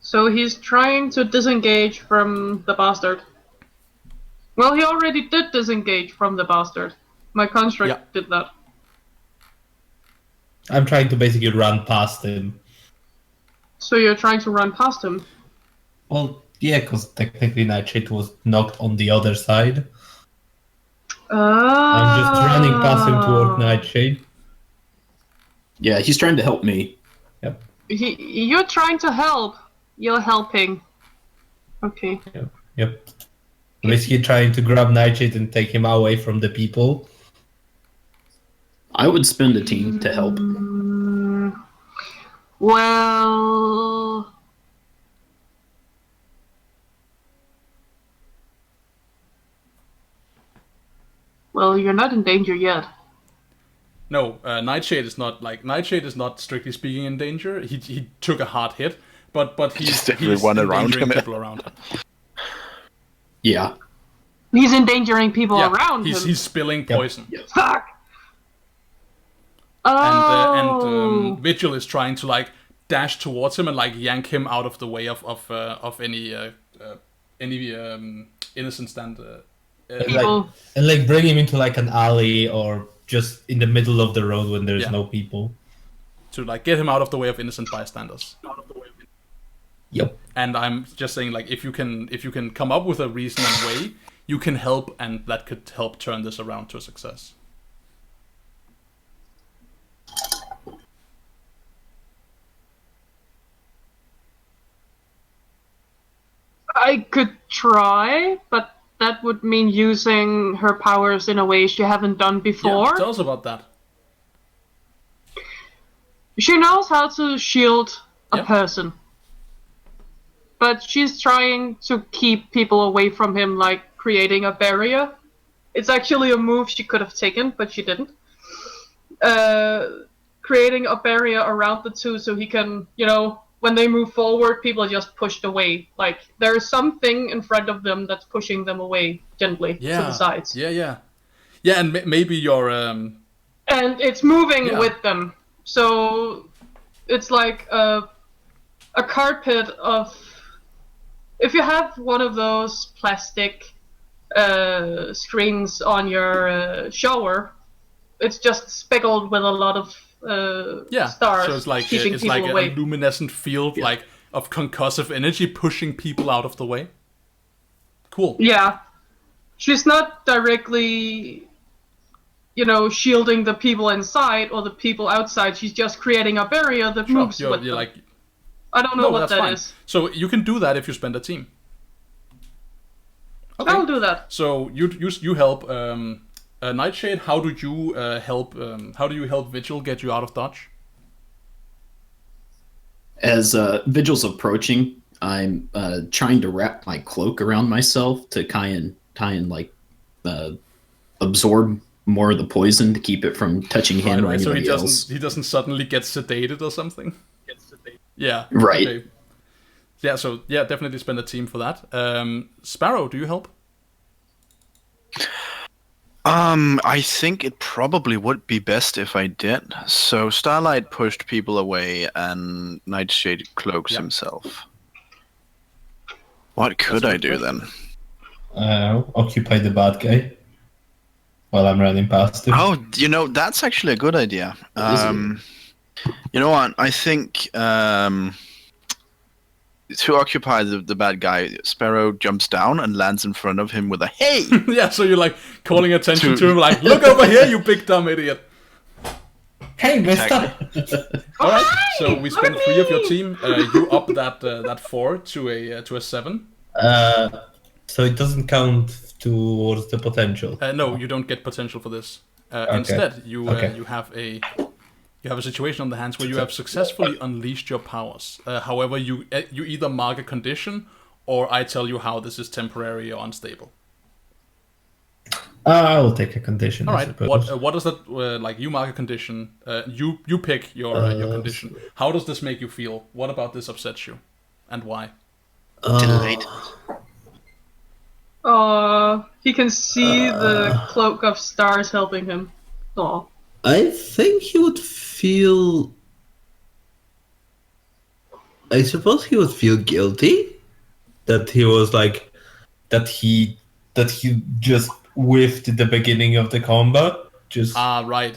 So he's trying to disengage from the bastard. Well, he already did disengage from the bastard. My construct did that. I'm trying to basically run past him. So you're trying to run past him? Well, yeah, because technically Nightshade was knocked on the other side. I'm just running past him toward Nightshade. Yeah, he's trying to help me. Yep. You're trying to help. You're helping. Okay. Yep. Basically trying to grab Nightshade and take him away from the people. I would spend a team to help. Well... Well, you're not in danger yet. No, Nightshade is not strictly speaking in danger. He took a hard hit, but he's Just everyone around endangering him. people around him. Yeah. He's endangering people Yeah, around him. he's spilling poison. Fuck! And Oh! Vigil is trying to like dash towards him and like yank him out of the way of any innocent stand. People. And like bring him into like an alley or just in the middle of the road when there's no people. To like get him out of the way of innocent bystanders. Yep. And I'm just saying, like, if you can come up with a reason and way, you can help, and that could help turn this around to a success. I could try, but that would mean using her powers in a way she haven't done before. Yeah, tell us about that. She knows how to shield a person. But she's trying to keep people away from him, like creating a barrier. It's actually a move she could have taken, but she didn't. Creating a barrier around the two so he can, when they move forward, people are just pushed away. Like, there's something in front of them that's pushing them away gently to the sides. Yeah, and maybe your... And it's moving with them. So it's like a carpet of... If you have one of those plastic screens on your shower, it's just speckled with a lot of stars, so it's like keeping it's people like away. a luminescent field like of concussive energy pushing people out of the way. Cool. Yeah. She's not directly, shielding the people inside or the people outside. She's just creating a barrier that moves with them. Like, I don't know what that's that fine. is. So you can do that if you spend a team. Okay. I'll do that. So you help Nightshade. How do you help? How do you help Vigil get you out of dodge? As Vigil's approaching, I'm trying to wrap my cloak around myself to try and like absorb more of the poison to keep it from touching him or Right. So anybody else. he doesn't suddenly get sedated or something. Yeah. Right. Okay. Yeah. So yeah, definitely spend a team for that. Sparrow, do you help? I think it probably would be best if I did. So Starlight pushed people away and Nightshade cloaks himself. What could I do then? Occupy the bad guy while I'm running past him. Oh, that's actually a good idea. You know what? I think to occupy the bad guy, Sparrow jumps down and lands in front of him with a "Hey!" Yeah, so you're like calling attention to him, like, look over here, you big dumb idiot. Hey, mister! Alright, so we spent 3 of your team. You up that 4 to a 7. So it doesn't count towards the potential. No, you don't get potential for this. Okay. Instead, you Okay. you have a situation on the hands where you have successfully unleashed your powers. However, you either mark a condition, or I tell you how this is temporary or unstable. I'll take a condition. All I right. suppose. What does that like? You mark a condition. You pick your condition. How does this make you feel? What about this upsets you, and why? Delighted. He can see the cloak of stars helping him. Aw. I think he would feel. I suppose he would feel guilty that he was like that he just whiffed the beginning of the combat. Just Right.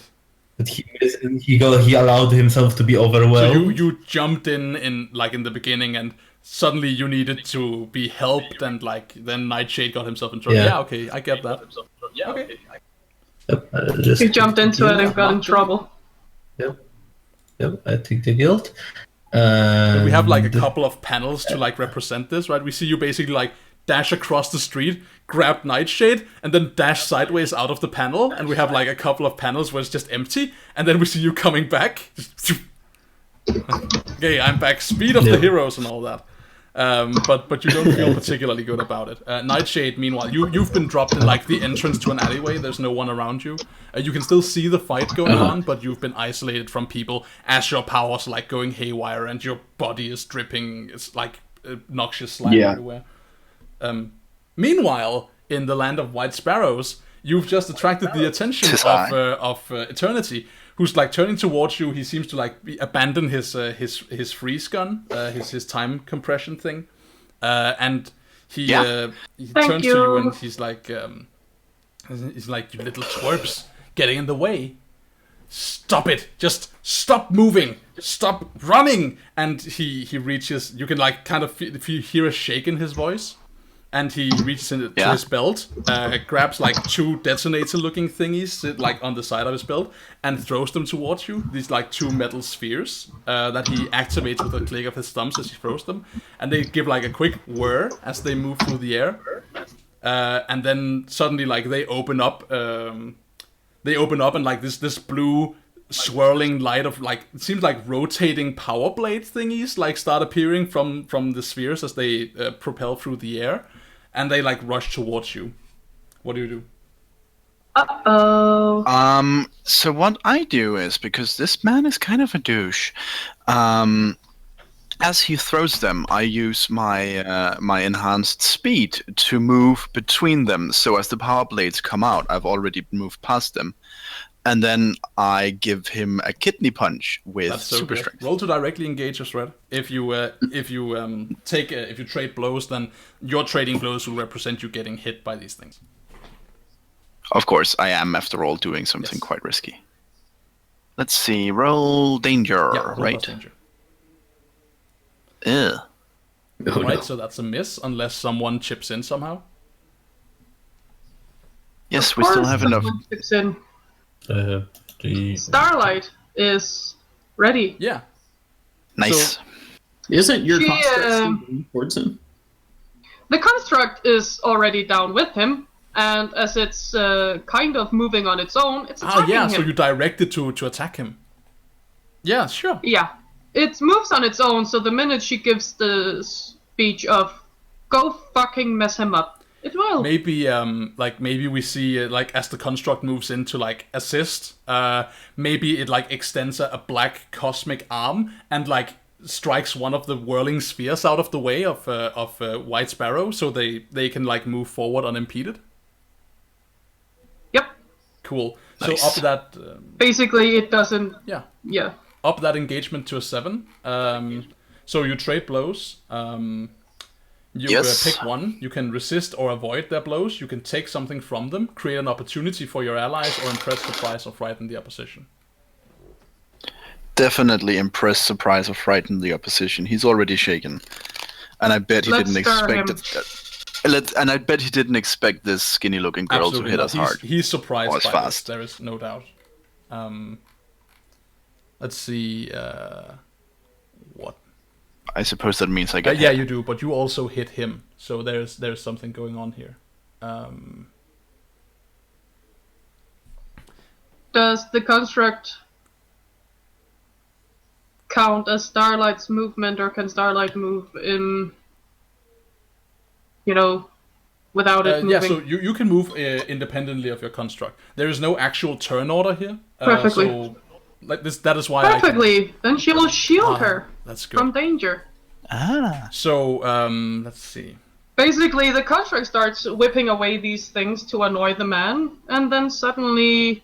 that he allowed himself to be So overwhelmed. you jumped in the beginning, and suddenly you needed to be helped, and like then Nightshade got himself in trouble. Yeah. Yeah, okay, I get that. Okay. Just He jumped into it and got in trouble. Yep, I take the guilt. We have like a couple of panels to like represent this, right? We see you basically like dash across the street, grab Nightshade, and then dash sideways out of the panel, and we have like a couple of panels where it's just empty, and then we see you coming back. Okay, I'm back. Speed of the heroes and all that. But you don't feel particularly good about it. Nightshade, meanwhile, you've been dropped in like the entrance to an alleyway. There's no one around you. You can still see the fight going on, but you've been isolated from people as your powers like going haywire and your body is dripping. It's like noxious slime everywhere. Meanwhile, in the land of White Sparrows, you've just attracted the attention of Eternity, who's like turning towards you. He seems to like abandon his freeze gun, his time compression thing, and he turns to you and he's like, you little twerps, getting in the way. Stop it! Just stop moving! Stop running! And he reaches. You can like kind of if you hear a shake in his voice. And he reaches into his belt, grabs like 2 detonator-looking thingies like on the side of his belt, and throws them towards you. These like 2 metal spheres that he activates with a click of his thumbs as he throws them, and they give like a quick whir as they move through the air. And then suddenly like they open up, and like this blue swirling light of like it seems like rotating power blade thingies like start appearing from the spheres as they propel through the air. And they like rush towards you. What do you do? Uh-oh. So what I do is, because this man is kind of a douche, as he throws them, I use my my enhanced speed to move between them. So as the power blades come out, I've already moved past them. And then I give him a kidney punch with super strength. Roll to directly engage a threat. If you trade blows, then your trading blows will represent you getting hit by these things. Of course, I am after all doing something quite risky. Let's see. Roll danger, roll right? Danger. Ew. Oh, Right, no. so that's a miss unless someone chips in somehow. Yes, we still have enough. Chips in. The Starlight is ready. Yeah. Nice. So- Isn't your She, construct still moving towards him? The construct is already down with him, and as it's kind of moving on its own, it's attacking him. So you direct it to attack him. Yeah, sure. Yeah. It moves on its own, so the minute she gives the speech of "go fucking mess him up," it will. Maybe maybe we see like as the construct moves in to like assist, maybe it like extends a black cosmic arm and like strikes one of the whirling spheres out of the way of White Sparrow, so they can like move forward unimpeded. Yep. Cool. Nice. So up that Basically, it doesn't. yeah Yeah. up that engagement to a 7. So you trade blows. You Yes. pick one. You can resist or avoid their blows. You can take something from them, create an opportunity for your allies, or impress, surprise, or frighten the opposition. Definitely impress, surprise, or frighten the opposition. He's already shaken. And I bet he Let's didn't stir expect him. it. And I bet he didn't expect this skinny-looking girl Absolutely to hit not. us hard. He's surprised Or as by fast. this. There is no doubt. Let's see. What? I suppose that means I get Yeah, hit. you do, but you also hit him. So there's something going on here. Does the construct count as Starlight's movement, or can Starlight move in, without it moving? Yeah, so you can move independently of your construct. There is no actual turn order here. Perfectly. So, like this, that is why Perfectly. Then she will shield her that's good. from danger. So let's see. Basically, the construct starts whipping away these things to annoy the man, and then suddenly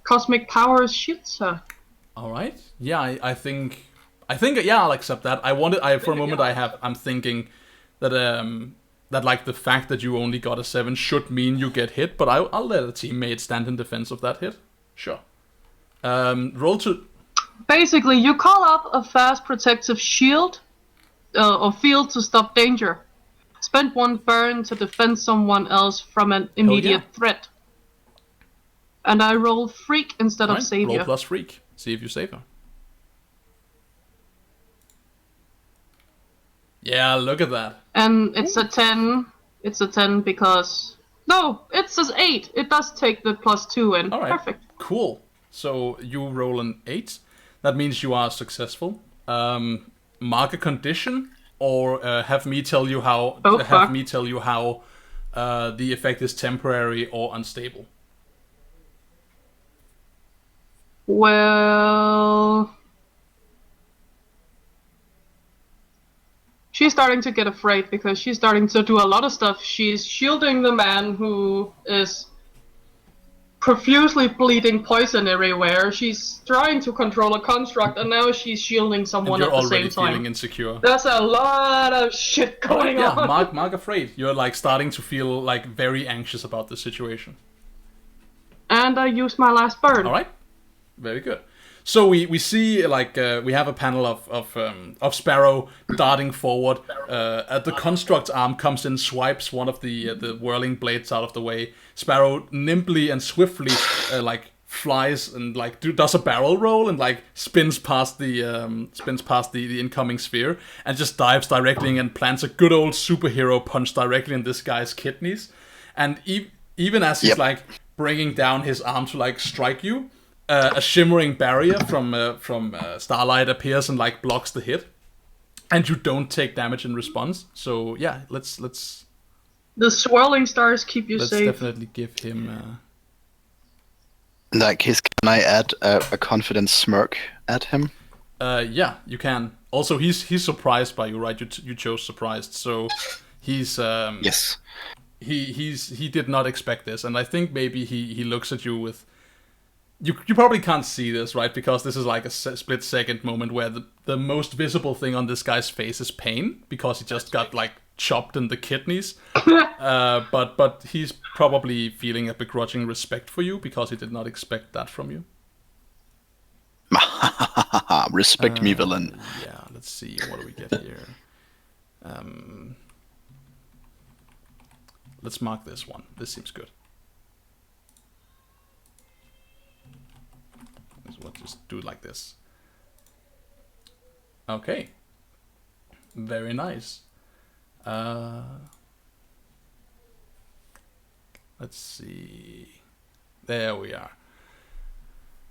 cosmic power shoots her. All right. Yeah, I think yeah, I'll accept that. For a moment I'm thinking that that like the fact that you only got a 7 should mean you get hit, but I'll let a teammate stand in defense of that hit. Sure. Roll to. Basically, you call up a fast protective shield or field to stop danger. Spend 1 burn to defend someone else from an immediate threat. And I roll freak instead of savior. Roll plus freak. See if you save her. Yeah, look at that. And it's a 10. It's a 10 because... No, it says 8. It does take the +2 in. All right. Perfect. Cool. So you roll an 8. That means you are successful. Mark a condition, or have me tell you how. The effect is temporary or unstable. Well... She's starting to get afraid because she's starting to do a lot of stuff. She's shielding the man who is profusely bleeding poison everywhere. She's trying to control a construct, and now she's shielding someone at the same time. You're already feeling insecure. There's a lot of shit going on. Yeah, mark afraid. You're like starting to feel like very anxious about the situation. And I use my last burn. All right, very good. So we see like we have a panel of Sparrow darting forward. The construct's arm comes in, swipes one of the whirling blades out of the way. Sparrow nimbly and swiftly like flies and like does a barrel roll and like spins past the incoming sphere and just dives directly and plants a good old superhero punch directly in this guy's kidneys. And even as he's like bringing down his arm to like strike you. A shimmering barrier from Starlight appears and like blocks the hit, and you don't take damage in response. So yeah, let's. The swirling stars keep you safe. Let's definitely give him. Can I add a confident smirk at him? Yeah, you can. Also, he's surprised by you, right? You chose surprised, so he's yes. He did not expect this, and I think maybe he looks at you with. You probably can't see this, right? Because this is like a split-second moment where the most visible thing on this guy's face is pain, because he just got like chopped in the kidneys. But he's probably feeling a begrudging respect for you because he did not expect that from you. Respect me, villain. Yeah, let's see. What do we get here? Let's mark this one. This seems good. We'll just do it like this. Okay. Very nice. Let's see. There we are.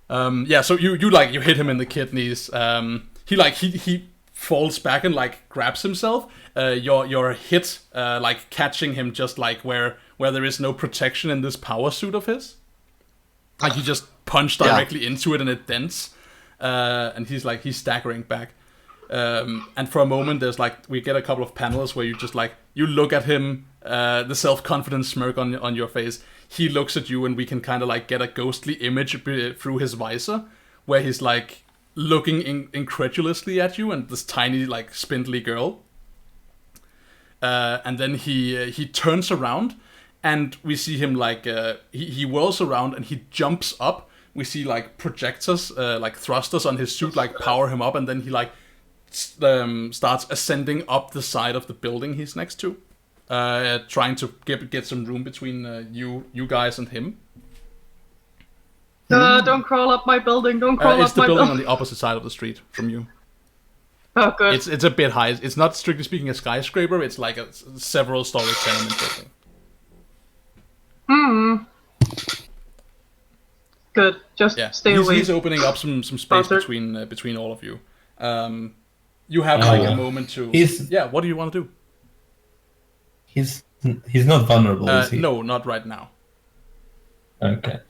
Yeah, so you hit him in the kidneys. He falls back and like grabs himself. Your hit like catching him just like where there is no protection in this power suit of his. Like you just punch directly into it and it dents, and he's staggering back. And for a moment, we get a couple of panels where you just you look at him, the self-confident smirk on your face. He looks at you, and we can kind of get a ghostly image through his visor, where he's looking incredulously at you and this tiny spindly girl. And then he turns around. And we see him he whirls around and he jumps up. We see projectors, thrusters on his suit, power him up, and then he starts ascending up the side of the building he's next to, trying to get some room between you guys and him. Don't crawl up my building. Don't crawl up my building. It's the building on the opposite side of the street from you. Oh, good. It's a bit high. It's not strictly speaking a skyscraper. It's like a several-story tenement building. Good. Just stay away. He's opening up some space between all of you. You have like a moment to. What do you want to do? He's not vulnerable, is he? No, not right now. Okay.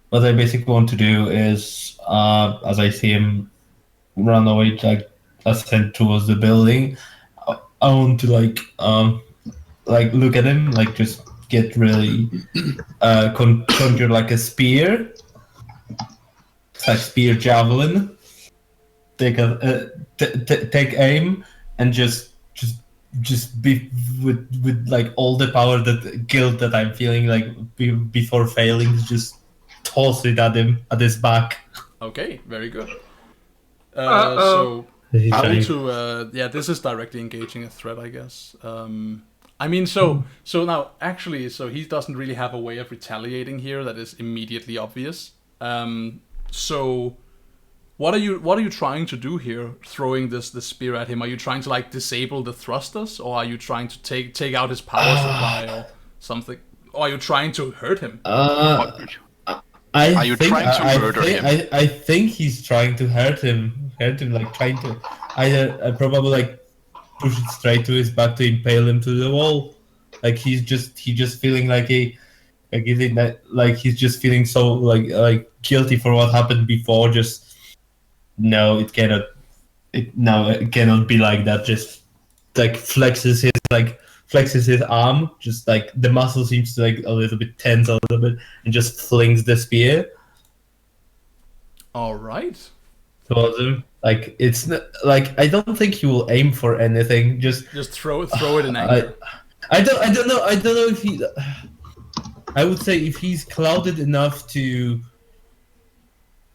What I basically want to do is, as I see him run away, like ascend towards the building, I want to like look at him, like just get really conjure like a spear. It's like spear javelin. Take aim and just be with like all the power, that guilt that I'm feeling, like before failing, just toss it at him, at his back. Okay, very good. So this is directly engaging a threat, I guess. I mean, so now actually, so he doesn't really have a way of retaliating here that is immediately obvious. So what are you trying to do here? Throwing this spear at him? Are you trying to like disable the thrusters, or are you trying to take out his power supply or something? Or are you trying to hurt him? Are you trying to murder him? I think he's trying to hurt him, like trying to either probably like push it straight to his back to impale him to the wall. Like he's just feeling like he's just feeling so like guilty for what happened before. Just no, it cannot be like that. Just like flexes his arm, just like the muscle seems to like a little bit tense a little bit, and just flings the spear. All right. Towards him. Like it's not, like I don't think he will aim for anything. Just throw it in anger. I don't know if he. I would say if he's clouded enough to.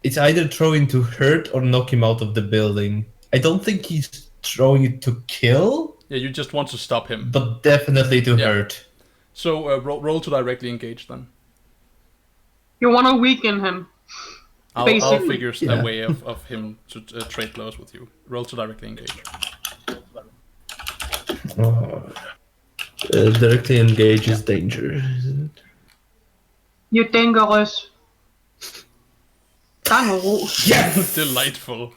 It's either throwing to hurt or knock him out of the building. I don't think he's throwing it to kill. Yeah, you just want to stop him. But definitely to hurt. So roll to directly engage then. You want to weaken him. I'll figure a way of him to trade blows with you. Roll to directly engage. Directly engage is danger, isn't it? You're dangerous. Yes! Delightful.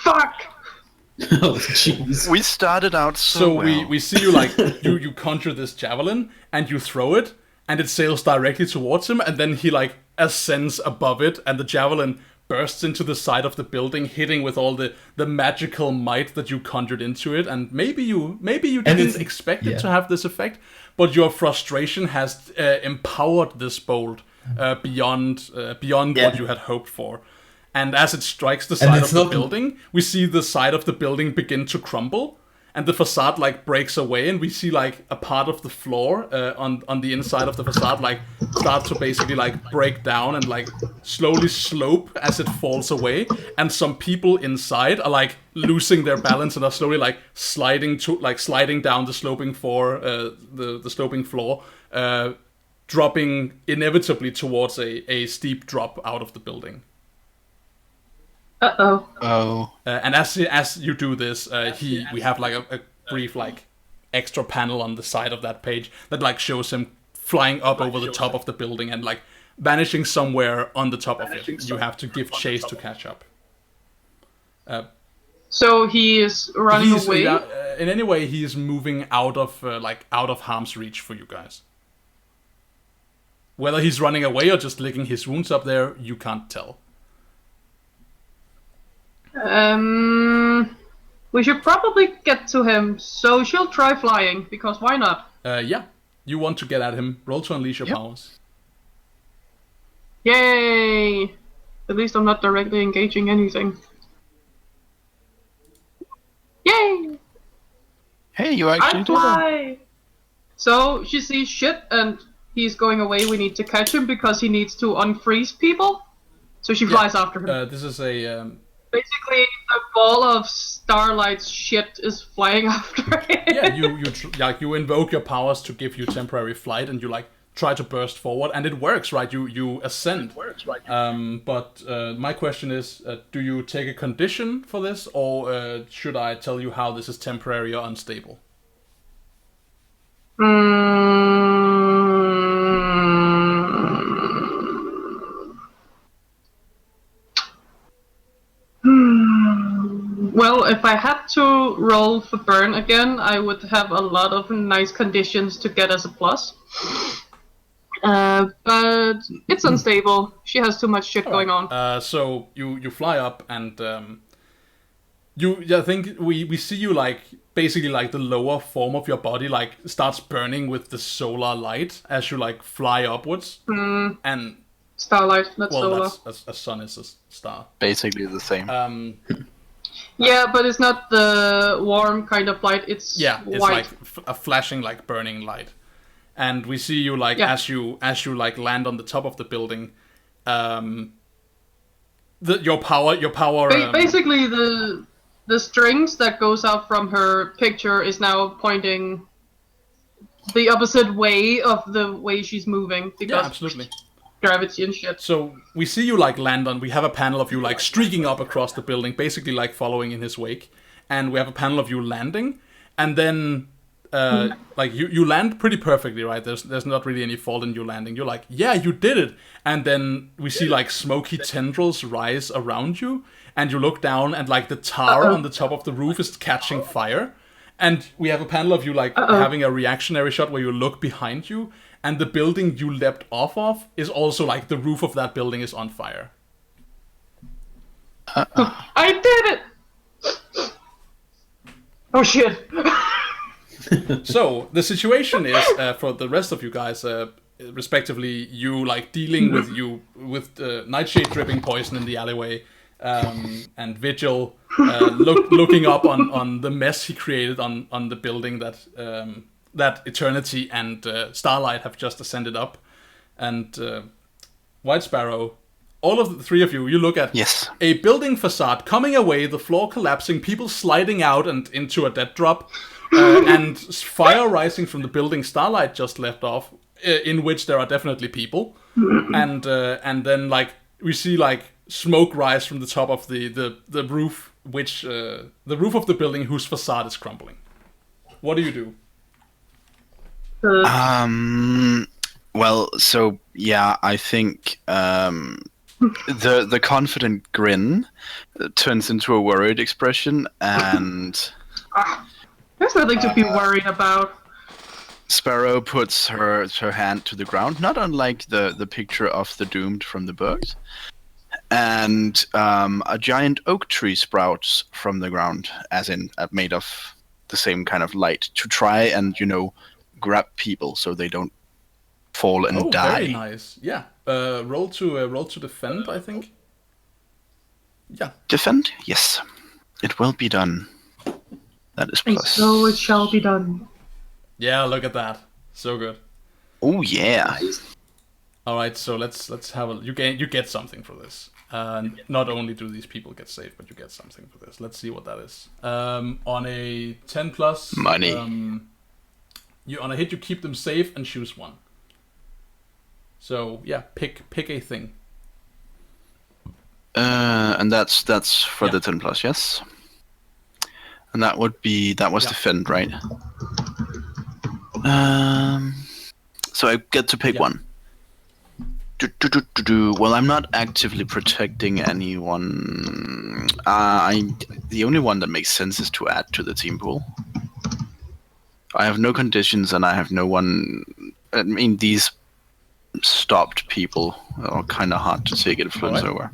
Fuck! Oh, jeez. We started out so well. we see you like you conjure this javelin and you throw it and it sails directly towards him, and then he like ascends above it and the javelin bursts into the side of the building, hitting with all the magical might that you conjured into it. And maybe you didn't expect it to have this effect, but your frustration has empowered this bolt beyond what you had hoped for. And as it strikes the side of the building, we see the side of the building begin to crumble, and the facade like breaks away, and we see like a part of the floor on the inside of the facade like start to basically like break down and like slowly slope as it falls away, and some people inside are like losing their balance and are slowly like sliding down the sloping floor, the sloping floor, dropping inevitably towards a steep drop out of the building. And as you do this, we have like a brief like extra panel on the side of that page that like shows him flying up over the top of the building and like vanishing somewhere on the top of it. You have to give chase to catch up. So he is running away. In any way, he is moving out of harm's reach for you guys. Whether he's running away or just licking his wounds up there, you can't tell. We should probably get to him, so she'll try flying, because why not? Yeah. You want to get at him. Roll to unleash your powers. Yay! At least I'm not directly engaging anything. Yay! Hey, you actually did fly! So, she sees shit, and he's going away. We need to catch him, because he needs to unfreeze people. So she flies after him. This is a... Basically, the ball of starlight shit is flying after it. Yeah, you invoke your powers to give you temporary flight, and you like try to burst forward, and it works, right? You ascend. But my question is, do you take a condition for this, or should I tell you how this is temporary or unstable? Well, if I had to roll for burn again, I would have a lot of nice conditions to get as a plus. But it's unstable. She has too much shit going on. So you fly up, and I think we see you like basically like the lower form of your body like starts burning with the solar light as you like fly upwards, and Starlight, not solar. That's a sun is a star. Basically the same. Yeah, but it's not the warm kind of light. It's it's white. like a flashing like burning light, and we see you like as you like land on the top of the building. Your power. Basically, the strings that goes out from her picture is now pointing the opposite way of the way she's moving because absolutely. Gravity and shit. So we see you like land on. We have a panel of you like streaking up across the building, basically like following in his wake, and we have a panel of you landing, and then like you land pretty perfectly, right? There's not really any fault in you landing. You're like, yeah, you did it, and then we see like smoky tendrils rise around you, and you look down, and like the tar on the top of the roof is catching fire, and we have a panel of you like having a reactionary shot where you look behind you. And the building you leapt off of is also like the roof of that building is on fire. I did it! Oh shit. So the situation is for the rest of you guys, respectively, you like dealing with nightshade dripping poison in the alleyway, and Vigil looking up on the mess he created on the building that Eternity and Starlight have just ascended up. And White Sparrow, all of the three of you look at a building facade coming away, the floor collapsing, people sliding out and into a dead drop, and fire rising from the building Starlight just left off, in which there are definitely people. And then like we see like smoke rise from the top of the roof, which the roof of the building whose facade is crumbling. What do you do? Well, so yeah, I think the confident grin turns into a worried expression, and there's nothing to be worried about. Sparrow puts her hand to the ground, not unlike the picture of the doomed from the books, and a giant oak tree sprouts from the ground, as in made of the same kind of light, to try and grab people so they don't fall and die. Very nice. Yeah. Roll to defend, I think. Yeah. Defend? Yes. It will be done. That is plus. So it shall be done. Yeah, look at that. So good. Oh yeah. All right, so let's have a you get something for this. Not only do these people get saved, but you get something for this. Let's see what that is. On a 10 plus money. On a hit, you keep them safe and choose one. So yeah, pick a thing. And that's for the 10 plus, yes. And that was defend, right? So I get to pick one. Well, I'm not actively protecting anyone. The only one that makes sense is to add to the team pool. I have no conditions, and I have no one. I mean, these stopped people are kind of hard to take influence over.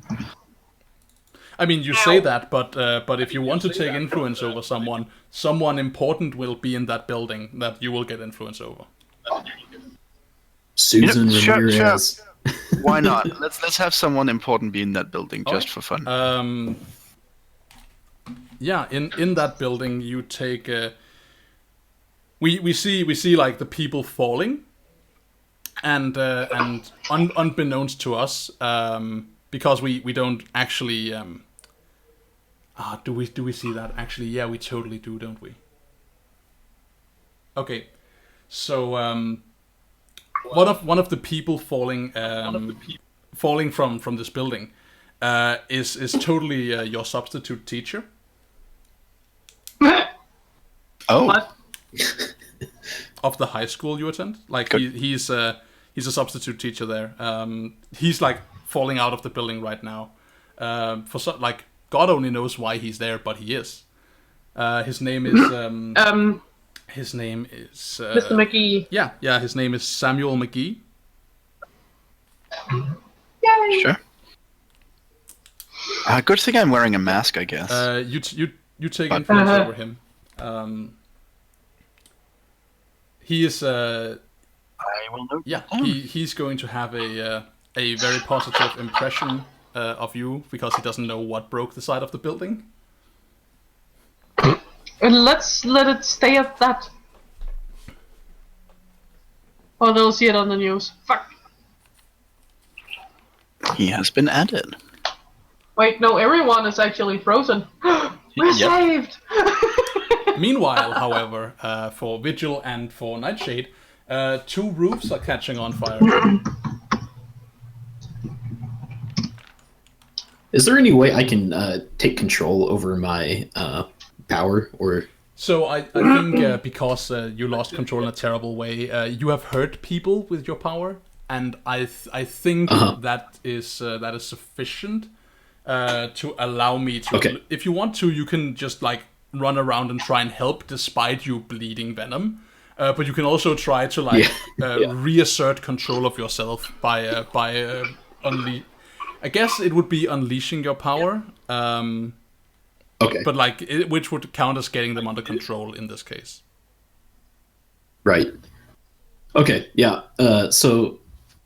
I mean, you say that, but if you want to take influence over someone important will be in that building that you will get influence over. Susan Ramirez. Sure. Why not? Let's have someone important be in that building just for fun. Yeah, in that building you take. We see like the people falling, and unbeknownst to us, because we don't actually Do we see that? Actually, yeah, we totally do, don't we? Okay, so one of the people falling from this building is totally your substitute teacher. Oh, What? Of the high school you attend. Like he's a substitute teacher there. He's like falling out of the building right now. Like God only knows why he's there, but he is. His name is Mr. McGee. Yeah. His name is Samuel McGee. Yay! sure. Good thing I'm wearing a mask, I guess. You take influence over him. He is. I will note. Yeah, he's going to have a very positive impression of you because he doesn't know what broke the side of the building. And let's let it stay at that. Or they'll see it on the news. Fuck. He has been added. Wait, no, everyone is actually frozen. We're Yep. saved! Meanwhile, however, for Vigil and for Nightshade, 2 roofs are catching on fire. Is there any way I can take control over my power, or? So I think because you lost control in a terrible way, you have hurt people with your power, and I think that is sufficient to allow me to. Okay. If you want to, you can just like run around and try and help despite you bleeding venom. But you can also try to like reassert control of yourself by I guess it would be unleashing your power. Okay. But like, which would count as getting them under control in this case. Right. Okay. Yeah. So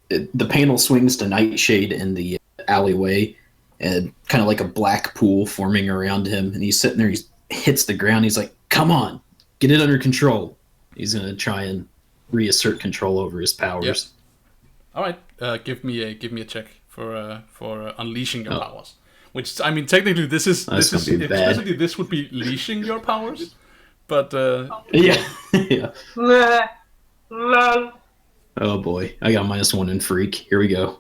the panel swings to Nightshade in the alleyway, and kind of like a black pool forming around him, and he's sitting there. He hits the ground. He's like, "Come on, get it under control." He's gonna try and reassert control over his powers. Yep. All right. Give me a check for unleashing your powers. Which, I mean, technically, this is explicitly this would be leashing your powers, but Yeah. Yeah. Lol. Oh boy, I got -1 in freak. Here we go.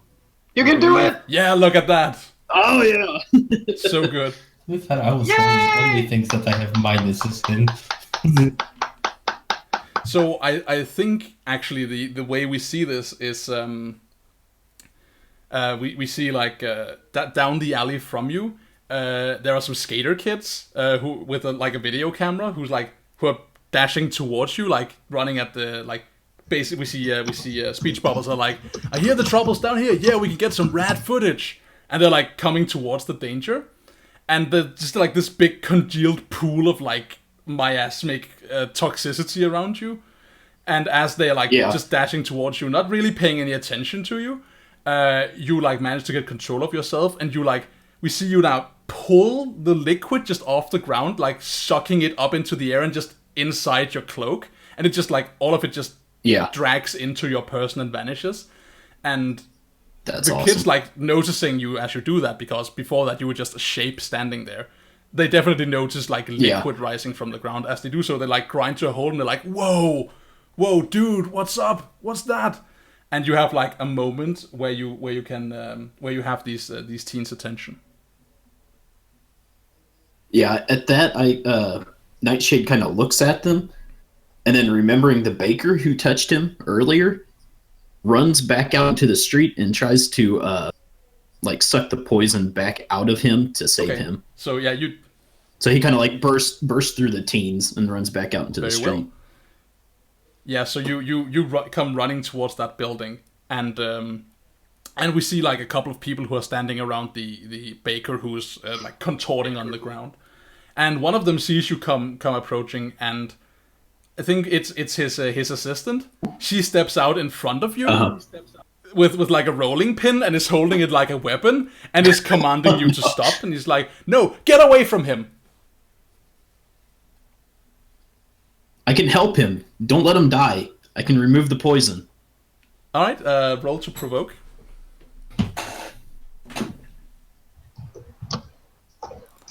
You can do it! yeah, look at that, Oh yeah. so good. I thought I was only things that I have minuses in. So I think actually the way we see this is we see like that down the alley from you, there are some skater kids who with a video camera who are dashing towards you, like running at the like. Basically, we see speech bubbles are like, I hear the troubles down here. Yeah, we can get some rad footage, and they're like coming towards the danger, and there's just like this big congealed pool of like miasmic toxicity around you, and as they're like just dashing towards you, not really paying any attention to you, you like manage to get control of yourself, and you like we see you now pull the liquid just off the ground, like sucking it up into the air and just inside your cloak, and it just like all of it just drags into your person and vanishes. And That's the awesome. kids like noticing you as you do that, because before that you were just a shape standing there. They definitely notice like liquid rising from the ground. As they do so, they like grind to a hold and they're like, whoa, dude, what's up? What's that? And you have like a moment where you can where you have these teens' attention. Yeah, at that, Nightshade kind of looks at them, and then remembering the baker who touched him earlier, runs back out into the street and tries to like suck the poison back out of him to save him. So yeah, So he kind of like bursts through the teens and runs back out into the street. Well. Yeah, so you come running towards that building, and we see like a couple of people who are standing around the baker who's like contorting on the ground, and one of them sees you come approaching, and I think it's his assistant. She steps out in front of you with like a rolling pin and is holding it like a weapon and is commanding you to stop, and he's like, "No, get away from him." I can help him. Don't let him die. I can remove the poison. All right, roll to provoke.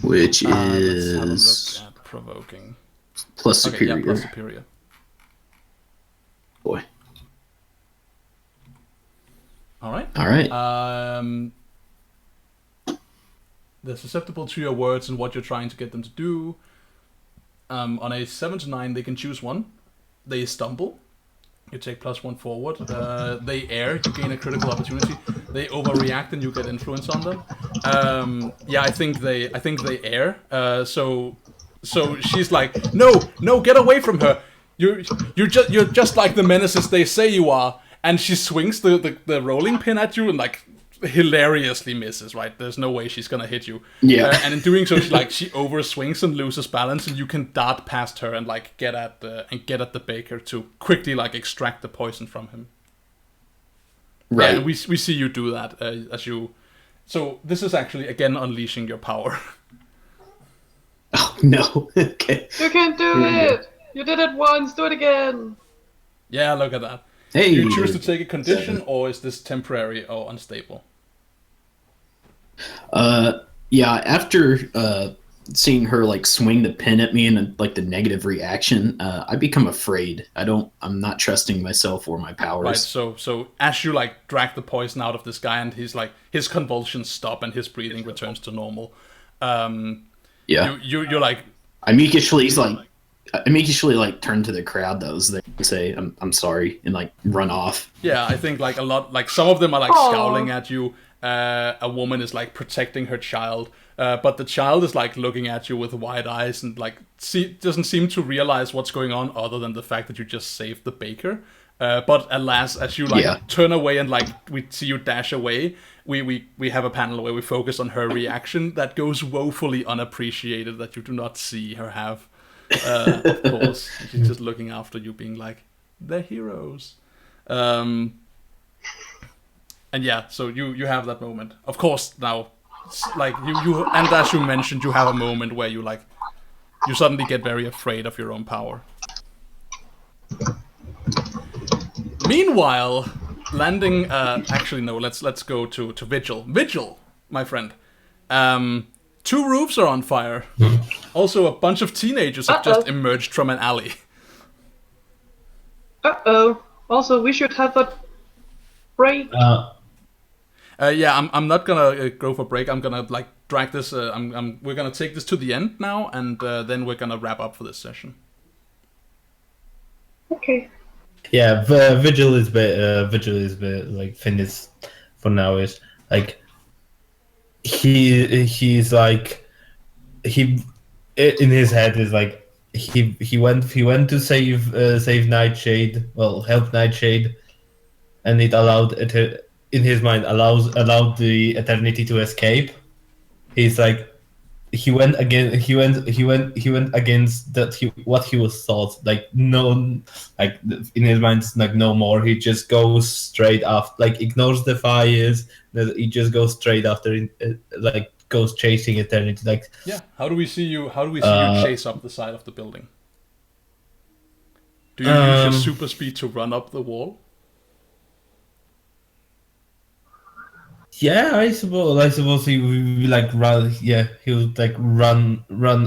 which Let's have a is look at provoking. plus Okay, superior. yeah, plus superior. Boy. All right. All right. They're susceptible to your words and what you're trying to get them to do. On a 7 to 9, they can choose one. They stumble. You take +1 forward. They err. You gain a critical opportunity. They overreact and you get influence on them. Yeah, I think they err. So she's like, no, get away from her. You're just like the menaces they say you are. And she swings the rolling pin at you and like hilariously misses. Right, there's no way she's gonna hit you. Yeah. And in doing so, she overswings and loses balance, and you can dart past her and like get at the baker to quickly like extract the poison from him. Right. Yeah, and we see you do that as you. So this is actually again unleashing your power. Oh no. Okay. You can do Here we go. it! You did it once, do it again! Yeah, look at that. Hey. Do you choose to take a condition, or is this temporary or unstable? Yeah. After seeing her like swing the pin at me and like the negative reaction, I become afraid. I'm not trusting myself or my powers. Right. So as you like drag the poison out of this guy, and he's like his convulsions stop and his breathing returns to normal. Yeah. You're like. I immediately like turn to the crowd those that say I'm sorry and like run off. Yeah, I think like a lot, like some of them are like Aww. scowling at you. A woman is like protecting her child, but the child is like looking at you with wide eyes and like doesn't seem to realize what's going on other than the fact that you just saved the baker. But alas, as you like turn away and like we see you dash away, we have a panel where we focus on her reaction that goes woefully unappreciated that you do not see her have. Of course, she's just looking after you, being like, "They're heroes." And yeah, so you have that moment. Of course, now, like you and as you mentioned, you have a moment where you like you suddenly get very afraid of your own power. Meanwhile, landing. Actually, no. Let's go to Vigil. Vigil, my friend. 2 roofs are on fire. Also, a bunch of teenagers have just emerged from an alley. Uh-oh. Also, we should have a break. Yeah, I'm not gonna go for break. I'm gonna like drag this. We're gonna take this to the end now, and then we're gonna wrap up for this session. Okay. Yeah, Vigil is bit like finished for now. Is like he's like he in his head is like he went to save Nightshade, well, help Nightshade, and it allowed it in his mind allowed the Eternity to escape. He's like he went against that what he was taught, like no, like in his mind it's like no more. He just goes straight after, like ignores the fires. He just goes straight after, like goes chasing Eternity. Like Yeah. How do we see you chase up the side of the building? Do you use your super speed to run up the wall? yeah, I suppose he would like run. Yeah, he would like run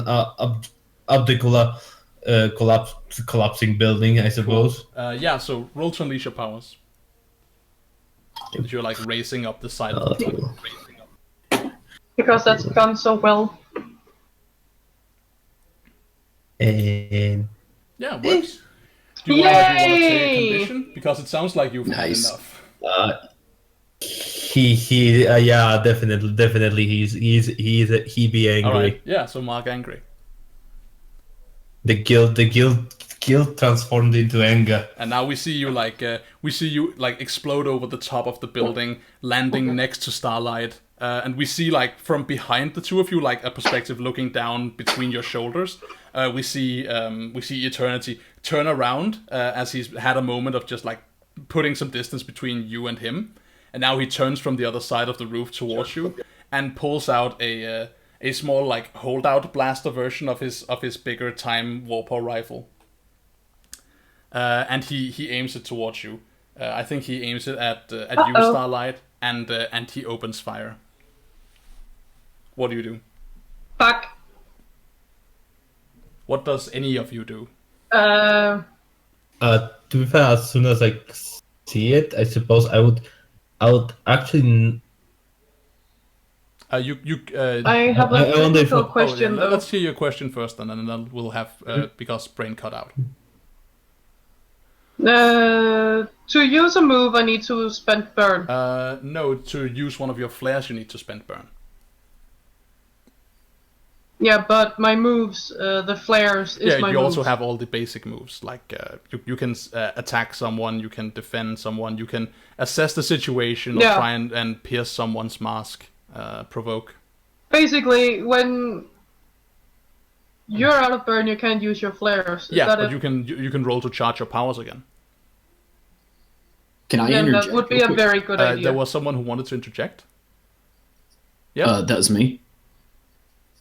up the collapsing building, I suppose. Yeah. So roll to unleash your powers. You're like racing up the side of the building. Because that's gone so well. And Yeah, it works. Do you want to take a Yay! condition? Because it sounds like you've had Nice. enough. yeah, definitely he be angry. All right. Yeah. So mark angry. The guilt transformed into anger. And now we see you like explode over the top of the building, landing next to Starlight. And we see like from behind the two of you, like a perspective looking down between your shoulders. We see Eternity turn around as he's had a moment of just like putting some distance between you and him. And now he turns from the other side of the roof towards you and pulls out a small like holdout blaster version of his bigger time warpor rifle. And he aims it towards you. I think he aims it at you, Starlight, and he opens fire. What do you do? Fuck. What does any of you do? To be fair, as soon as I see it, I suppose I would actually. I have a I wonder if- technical question though. Let's hear your question first, and then we'll have because brain cut out. To use a move, I need to spend burn. No, to use one of your flares, you need to spend burn. Yeah, but my moves, the flares, is my you moves. also have all the basic moves, like you can attack someone, you can defend someone, you can assess the situation, or try and pierce someone's mask, provoke. Basically, when you're out of burn, you can't use your flares. But you can roll to charge your powers again. Can I Then interject? that would be a very good idea. There was someone who wanted to interject. Yeah, that was me.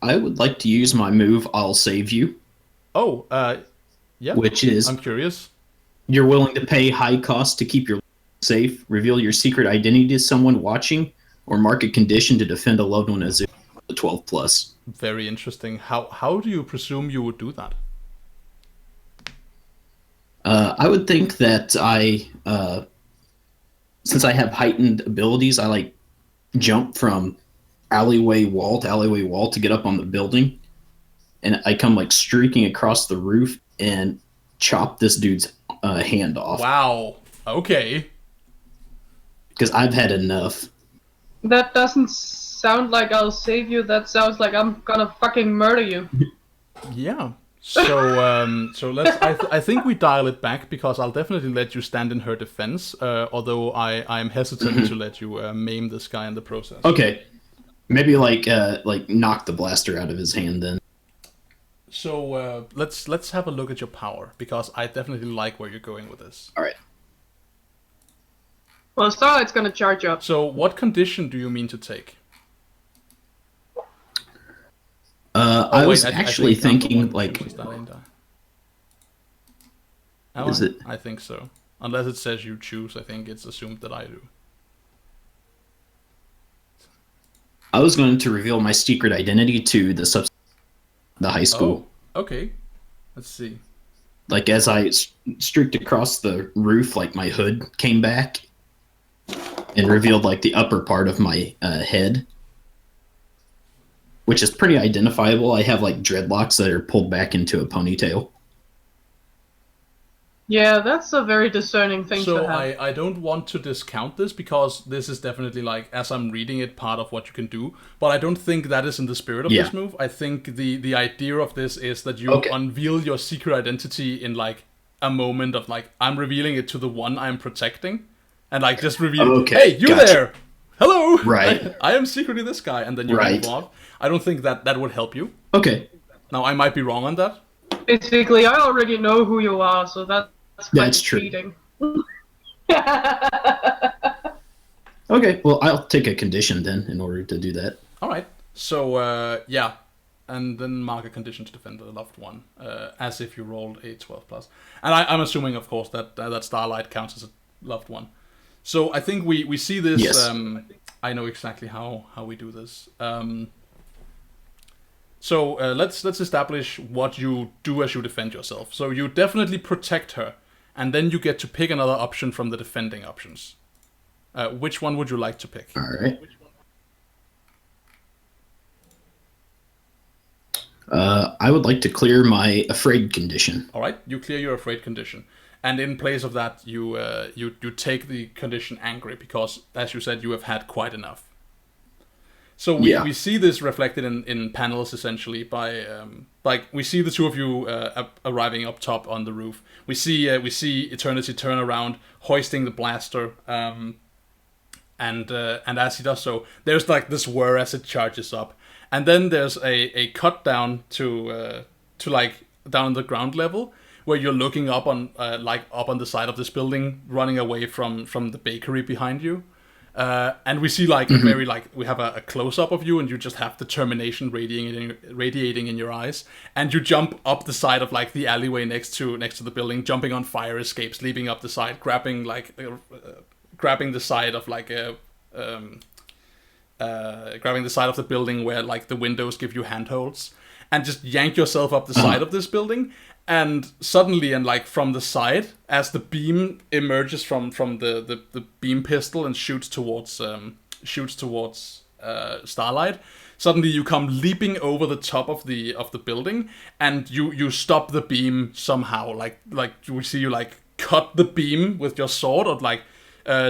I would like to use my move, I'll save you. Oh, yeah. Which is, I'm curious. You're willing to pay high cost to keep your safe, reveal your secret identity to someone watching, or mark a condition to defend a loved one as a 12 plus. Very interesting. How do you presume you would do that? I would think that since I have heightened abilities, I like jump from alleyway wall to alleyway wall to get up on the building, and I come like streaking across the roof and chop this dude's hand off. Wow. Okay. Because I've had enough. That doesn't sound like I'll save you. That sounds like I'm gonna fucking murder you. Yeah. So let's. I think we dial it back, because I'll definitely let you stand in her defense. Although I'm hesitant to let you maim this guy in the process. Okay. Maybe like knock the blaster out of his hand then. So let's have a look at your power, because I definitely like where you're going with this. All right. Well, Starlight's gonna charge up. So what condition do you mean to take? I was actually thinking like. Is it? I think so. Unless it says you choose, I think it's assumed that I do. I was going to reveal my secret identity to the high school. Oh, okay. Let's see. Like as I streaked across the roof, like my hood came back and revealed like the upper part of my head, which is pretty identifiable. I have like dreadlocks that are pulled back into a ponytail. Yeah, that's a very discerning thing So to have. I don't want to discount this, because this is definitely, like, as I'm reading it, part of what you can do. But I don't think that is in the spirit of this move. I think the idea of this is that you unveil your secret identity in, like, a moment of, like, I'm revealing it to the one I'm protecting. And, like, just reveal, hey, you there! Hello! Right. I am secretly this guy. And then you move off. I don't think that would help you. Okay. Now, I might be wrong on that. Basically, I already know who you are, so that's true. cheating. Okay, well, I'll take a condition then in order to do that. All right. So, yeah. And then mark a condition to defend the loved one, as if you rolled a 12 plus. And I'm assuming, of course, that Starlight counts as a loved one. So I think we see this. Yes. I know exactly how we do this. So let's establish what you do as you defend yourself. So you definitely protect her, and then you get to pick another option from the defending options. Which one would you like to pick? All right. I would like to clear my afraid condition. All right, you clear your afraid condition, and in place of that, you take the condition angry, because, as you said, you have had quite enough. So we see this reflected in panels, essentially, by like we see the two of you arriving up top on the roof. We see Eternity turn around, hoisting the blaster, and as he does so, there's like this whir as it charges up, and then there's a cut down to like down on the ground level, where you're looking up on up on the side of this building, running away from the bakery behind you. And we see like very like we have a close up of you, and you just have determination radiating in your eyes, and you jump up the side of like the alleyway next to the building, jumping on fire escapes, leaping up the side, grabbing the side of like grabbing the side of the building where like the windows give you handholds, and just yank yourself up the side of this building. And suddenly, and like from the side, as the beam emerges from the beam pistol and shoots towards Starlight, suddenly you come leaping over the top of the building, and you stop the beam somehow. Like we see you like cut the beam with your sword, or like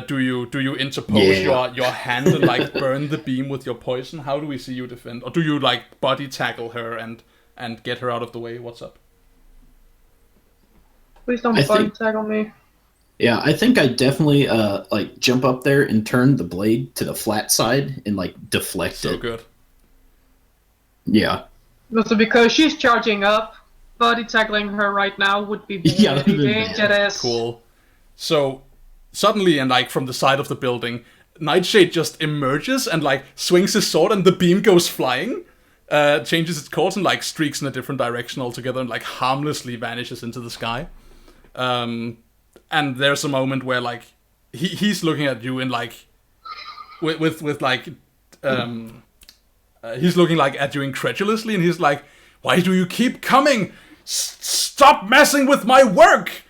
do you interpose your hand and like burn the beam with your poison? How do we see you defend, or do you like body tackle her and get her out of the way? What's up? Please don't body tackle me. Yeah, I think I definitely like jump up there and turn the blade to the flat side and like deflect it. So good. Yeah. Also, because she's charging up, body tackling her right now would be very dangerous. Cool. So suddenly, and like from the side of the building, Nightshade just emerges and like swings his sword, and the beam goes flying, changes its course and like streaks in a different direction altogether, and like harmlessly vanishes into the sky. And there's a moment where like he's looking at you and like with like he's looking like at you incredulously, and he's like, "Why do you keep coming? Stop messing with my work!"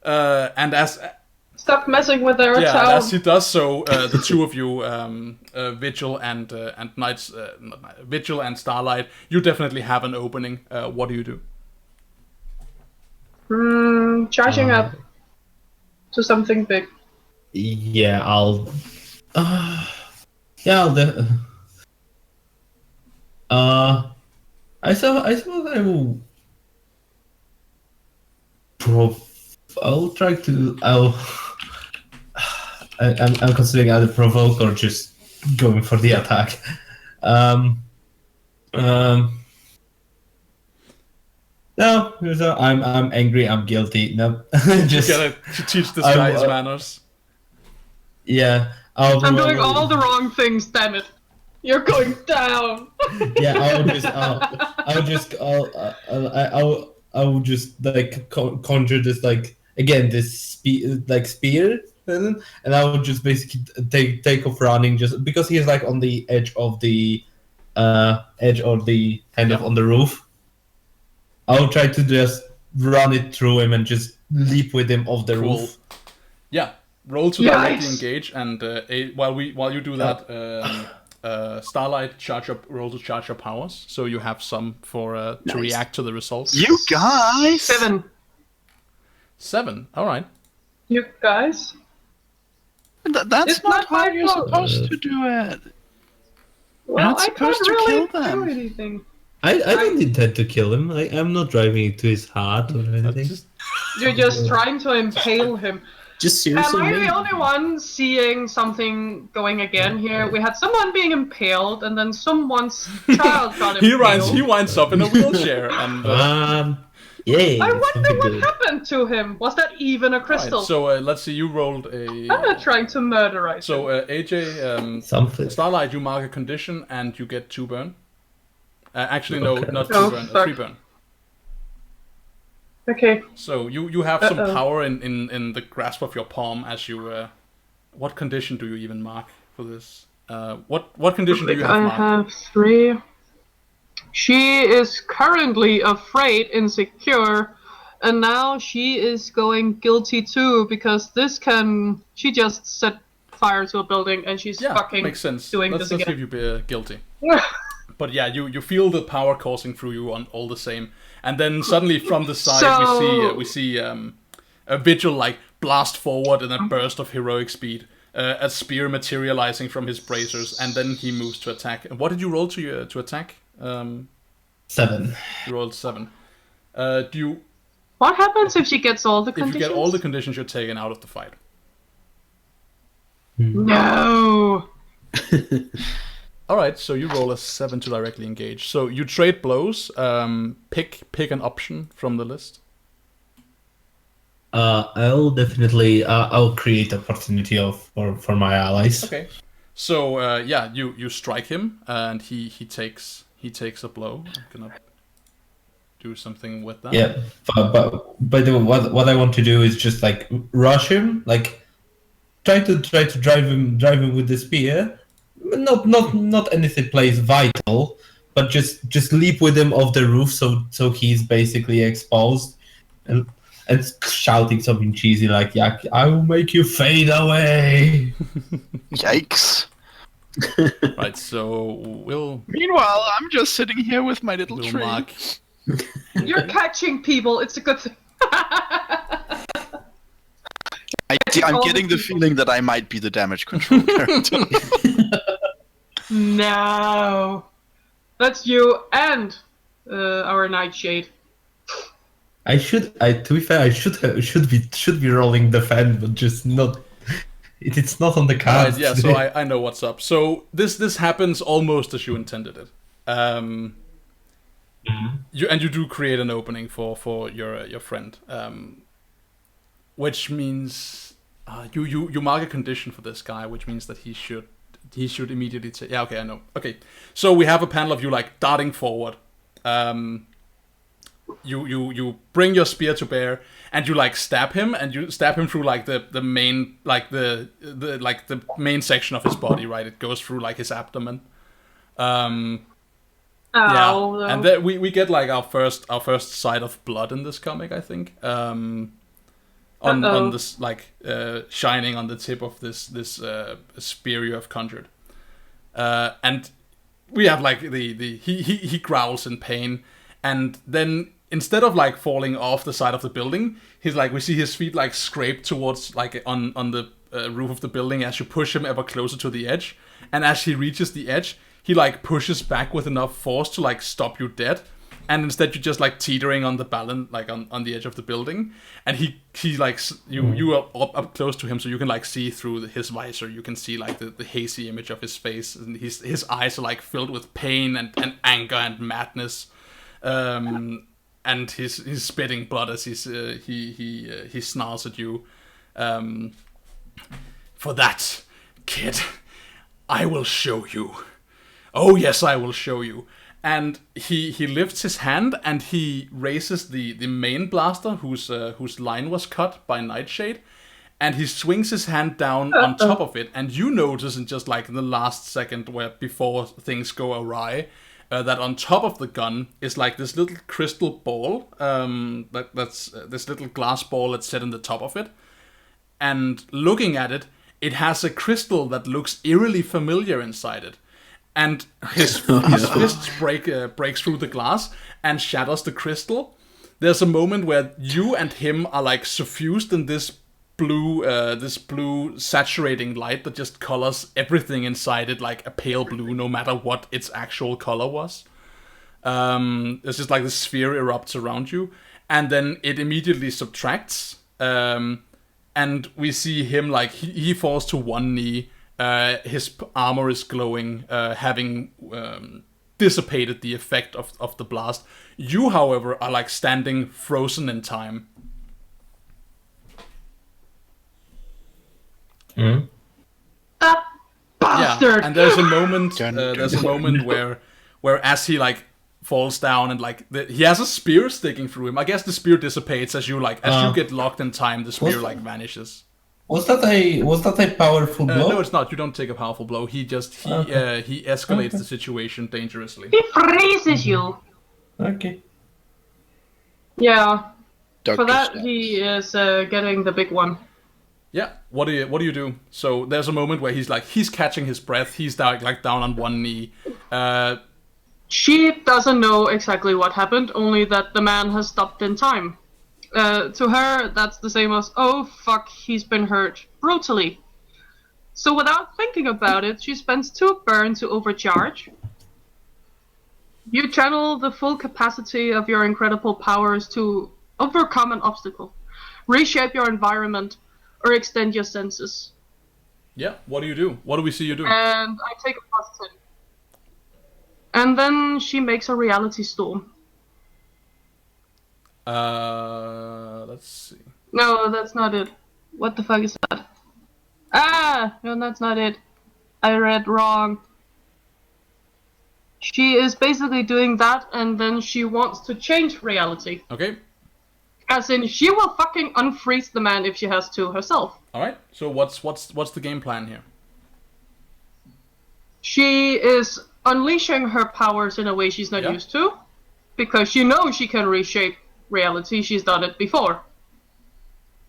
And as stop messing with our town. And as he does so, the two of you, Vigil and Vigil and Starlight, you definitely have an opening. What do you do? Charging up to something big. Yeah, I'll. I suppose I will. I'll try to. I'm considering either provoke or just going for the attack. No, I'm angry. I'm guilty. No, just you gotta teach this guy his manners. Yeah, I'm doing all the wrong things. Damn it! You're going down. Yeah, I'll just like conjure this like again this spear, and I would just basically take off running just because he's like on the edge of the kind of on the roof. I'll try to just run it through him and just leap with him off the roof. Yeah, roll to directly engage, and while you do that, Starlight roll to charge your powers, so you have some for to react to the results. You guys! 7. All right. You guys? That's not how you're supposed to do it. Well, You're not supposed to kill them. Do anything. I don't intend to kill him. I'm not driving it to his heart or anything. You're just trying to impale him. Just seriously. Am I the only one seeing something going again here? We had someone being impaled, and then someone's child got impaled. He winds up in a wheelchair, and yeah. I wonder what happened to him. Was that even a crystal? Right, so let's see. You rolled a. I'm not trying to murderize. So AJ, something. Starlight, you mark a condition, and you get 2 burn. Actually, no, Okay. not 2 burn, 3 burn. Okay. So you have some power in the grasp of your palm as you. What condition do you even mark for this? What condition do you have marked? I have 3. She is currently afraid, insecure, and now she is going guilty too because she just set fire to a building and she's fucking makes sense. doing Let's this again. give you guilty. But yeah, you feel the power coursing through you on all the same, and then suddenly from the side we see a Vigil like blast forward in a burst of heroic speed, a spear materializing from his bracers, and then he moves to attack. And what did you roll to attack? 7. You rolled 7. What happens if she gets all the conditions? If you get all the conditions, you're taken out of the fight. No. All right, so you roll a 7 to directly engage. So you trade blows. Pick an option from the list. I'll definitely I'll create opportunity for my allies. Okay. So you strike him, and he takes a blow. I'm gonna do something with that. Yeah, but by the way, what I want to do is just like rush him, like try to drive him with the spear, not anything plays vital, but just leap with him off the roof, so he's basically exposed, and shouting something cheesy like, "Yeah, I will make you fade away." Yikes. Right, so we'll Meanwhile, I'm just sitting here with my little tree. mark. You're catching people. It's a good thing. I'm getting the feeling that I might be the damage control character. No, that's you and our Nightshade. To be fair, I should be rolling defend, but just not. It's not on the cards. Right, yeah, so I know what's up. So this happens almost as you intended it. You do create an opening for your friend, which means you mark a condition for this guy, which means that he should immediately take. Yeah, okay, I know. Okay, so we have a panel of you like darting forward. You bring your spear to bear and you like stab him, and you stab him through like the main like the main section of his body, right? It goes through like his abdomen. Ow, Yeah, and then we get like our first sight of blood in this comic, I think. On this like shining on the tip of this spear you have conjured, and we have like he growls in pain, and then instead of like falling off the side of the building, he's like, we see his feet like scrape towards like on the roof of the building as you push him ever closer to the edge, and as he reaches the edge, he like pushes back with enough force to like stop you dead, and instead you're just like teetering on the balance, like on the edge of the building, and he like you are up close to him, so you can like see through his visor, you can see like the hazy image of his face, and his eyes are like filled with pain and anger and madness, and he's spitting blood as he snarls at you. For that, kid, I will show you. Oh yes, I will show you. And he lifts his hand and he raises the main blaster whose line was cut by Nightshade, and he swings his hand down on top of it, and you notice in just like the last second where before things go awry, that on top of the gun is like this little crystal ball, that's this little glass ball that's set in the top of it, and looking at it, it has a crystal that looks eerily familiar inside it. And his fists breaks through the glass and shatters the crystal. There's a moment where you and him are like suffused in this blue saturating light that just colors everything inside it like a pale blue, no matter what its actual color was. It's just like the sphere erupts around you, and then it immediately subtracts. And we see him like he falls to one knee. His armor is glowing, having dissipated the effect of the blast. You, however, are like standing frozen in time. That bastard! Yeah, and there's a moment, where as he like falls down and like he has a spear sticking through him. I guess the spear dissipates as you get locked in time. The spear like vanishes. Was that a powerful blow? No, it's not. You don't take a powerful blow. He escalates the situation dangerously. He freezes you. Okay. Yeah. Doctor For that, Stabs. he is getting the big one. Yeah. What do you do? So there's a moment where he's catching his breath. He's down on one knee. She doesn't know exactly what happened, only that the man has stopped in time. To her, that's the same as, oh fuck, he's been hurt brutally. So without thinking about it, she spends 2 burn to overcharge. You channel the full capacity of your incredible powers to overcome an obstacle, reshape your environment, or extend your senses. Yeah, what do you do? What do we see you do? And I take a +10. And then she makes a reality storm. Let's see. No, that's not it. What the fuck is that? Ah! No, that's not it. I read wrong. She is basically doing that, and then she wants to change reality. Okay. As in, she will fucking unfreeze the man if she has to herself. All right. So what's the game plan here? she is unleashing her powers in a way she's not used to, because she knows she can reshape reality. She's done it before.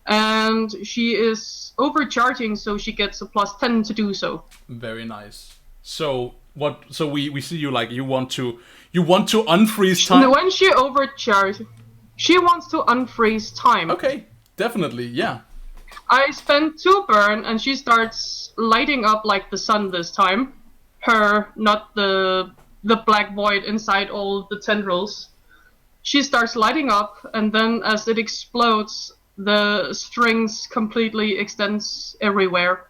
And she is overcharging, so she gets a +10 to do so. Very nice. So what? So we see you like you want to unfreeze time. When she overcharges, she wants to unfreeze time. Okay, definitely, yeah. I spend 2 burn, and she starts lighting up like the sun this time. Her, not the black void inside all the tendrils. She starts lighting up, and then as it explodes, the strings completely extends everywhere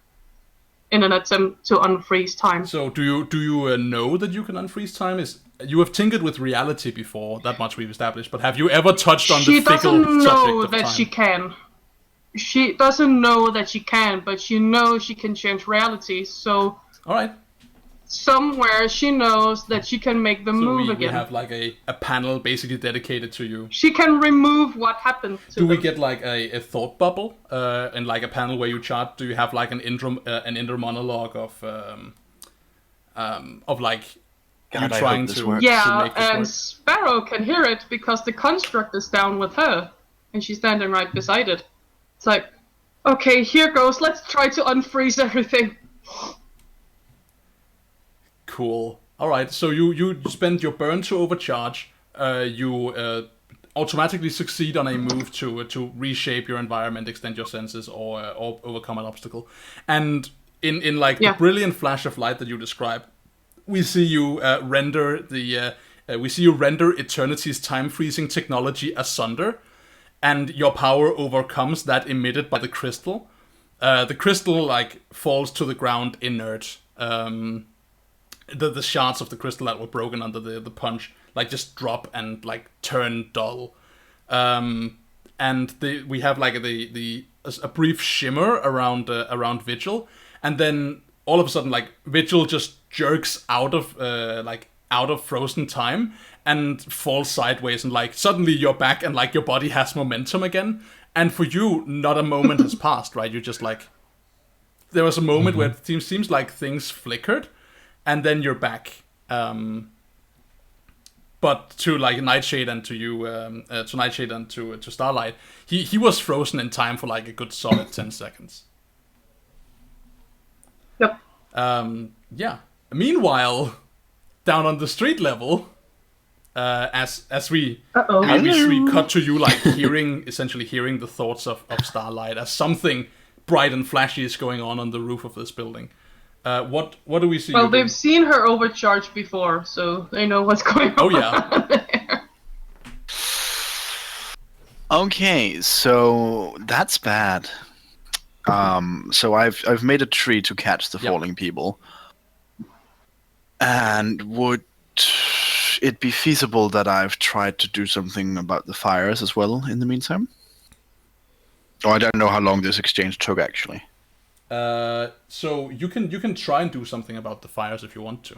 in an attempt to unfreeze time. So do you know that you can unfreeze time? You have tinkered with reality before, that much we've established, but have you ever touched on the fickle subject of time? She doesn't know that she can. She doesn't know that she can, but she knows she can change reality, so... Alright. Somewhere she knows that she can make them move again. We have like a panel basically dedicated to you. She can remove what happened to them. Do we get like a thought bubble and like a panel where you chart? Do you have like an inner monologue of like God, you trying to works. Yeah, make this and work? Sparrow can hear it because the construct is down with her, and she's standing right beside it. It's like, okay, here goes. Let's try to unfreeze everything. Cool. Alright, so you spend your burn to overcharge. You automatically succeed on a move to reshape your environment, extend your senses, or overcome an obstacle. And in like the brilliant flash of light that you describe, we see you render Eternity's time freezing technology asunder, and your power overcomes that emitted by the crystal. The crystal like falls to the ground inert. The shards of the crystal that were broken under the punch like just drop and like turn dull, and we have like a brief shimmer around Vigil, and then all of a sudden like Vigil just jerks out of frozen time and falls sideways, and like suddenly you're back and like your body has momentum again, and for you not a moment has passed, right? You're just like, there was a moment where it seems like things flickered. And then you're back, but to like Nightshade and to you, to Nightshade and to Starlight, he was frozen in time for like a good solid 10 seconds. Yep. Yeah. Meanwhile, down on the street level, as we cut to you like essentially hearing the thoughts of Starlight as something bright and flashy is going on the roof of this building. What do we see? Well, they've seen her overcharge before, so they know what's going on. Oh yeah. There. Okay, so that's bad. So I've made a tree to catch the falling people. And would it be feasible that I've tried to do something about the fires as well in the meantime? Oh, I don't know how long this exchange took actually. So you can try and do something about the fires if you want to.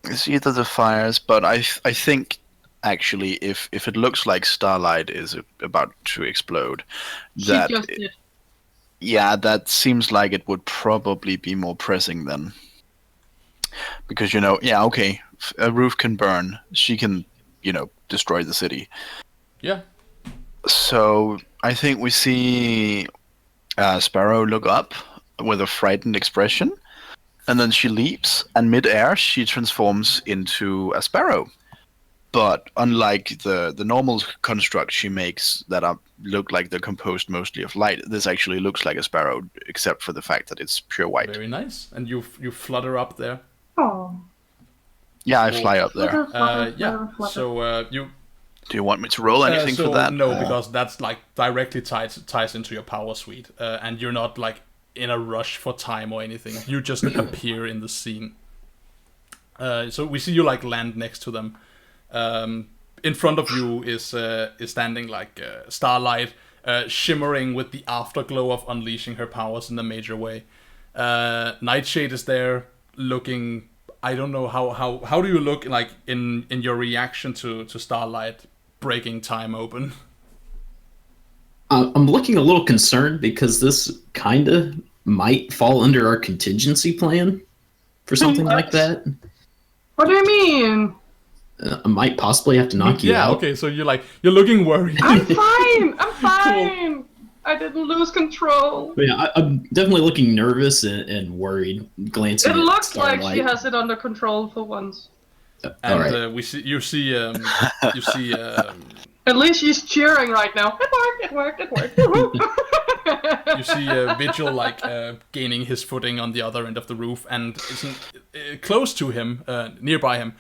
It's either the fires, but I think actually if it looks like Starlight is about to explode, that She just did. Yeah, that seems like it would probably be more pressing then. Because a roof can burn, she can destroy the city. Yeah. So I think we see Sparrow look up with a frightened expression, and then she leaps, and mid-air she transforms into a sparrow. But unlike the normal construct she makes that look like they're composed mostly of light, this actually looks like a sparrow, except for the fact that it's pure white. Very nice. And you flutter up there. Oh. Yeah, I fly up there. Yeah. So you. Do you want me to roll anything for that? No, because that's like directly ties into your power suite, and you're not like in a rush for time or anything. You just appear in the scene. So we see you like land next to them. In front of you is standing like Starlight, shimmering with the afterglow of unleashing her powers in a major way. Nightshade is there, looking. I don't know how do you look like in your reaction to Starlight breaking time open? I'm looking a little concerned because this kind of might fall under our contingency plan for something like that. What do you mean? I might possibly have to knock you out. Okay, so you're looking worried. I'm fine. I'm fine. I didn't lose control. But yeah, I'm definitely looking nervous and worried, glancing It at looks like Starlight. she has it under control for once. And Alright. you see At least she's cheering right now. It worked. you see Vigil gaining his footing on the other end of the roof, and close to him, nearby him,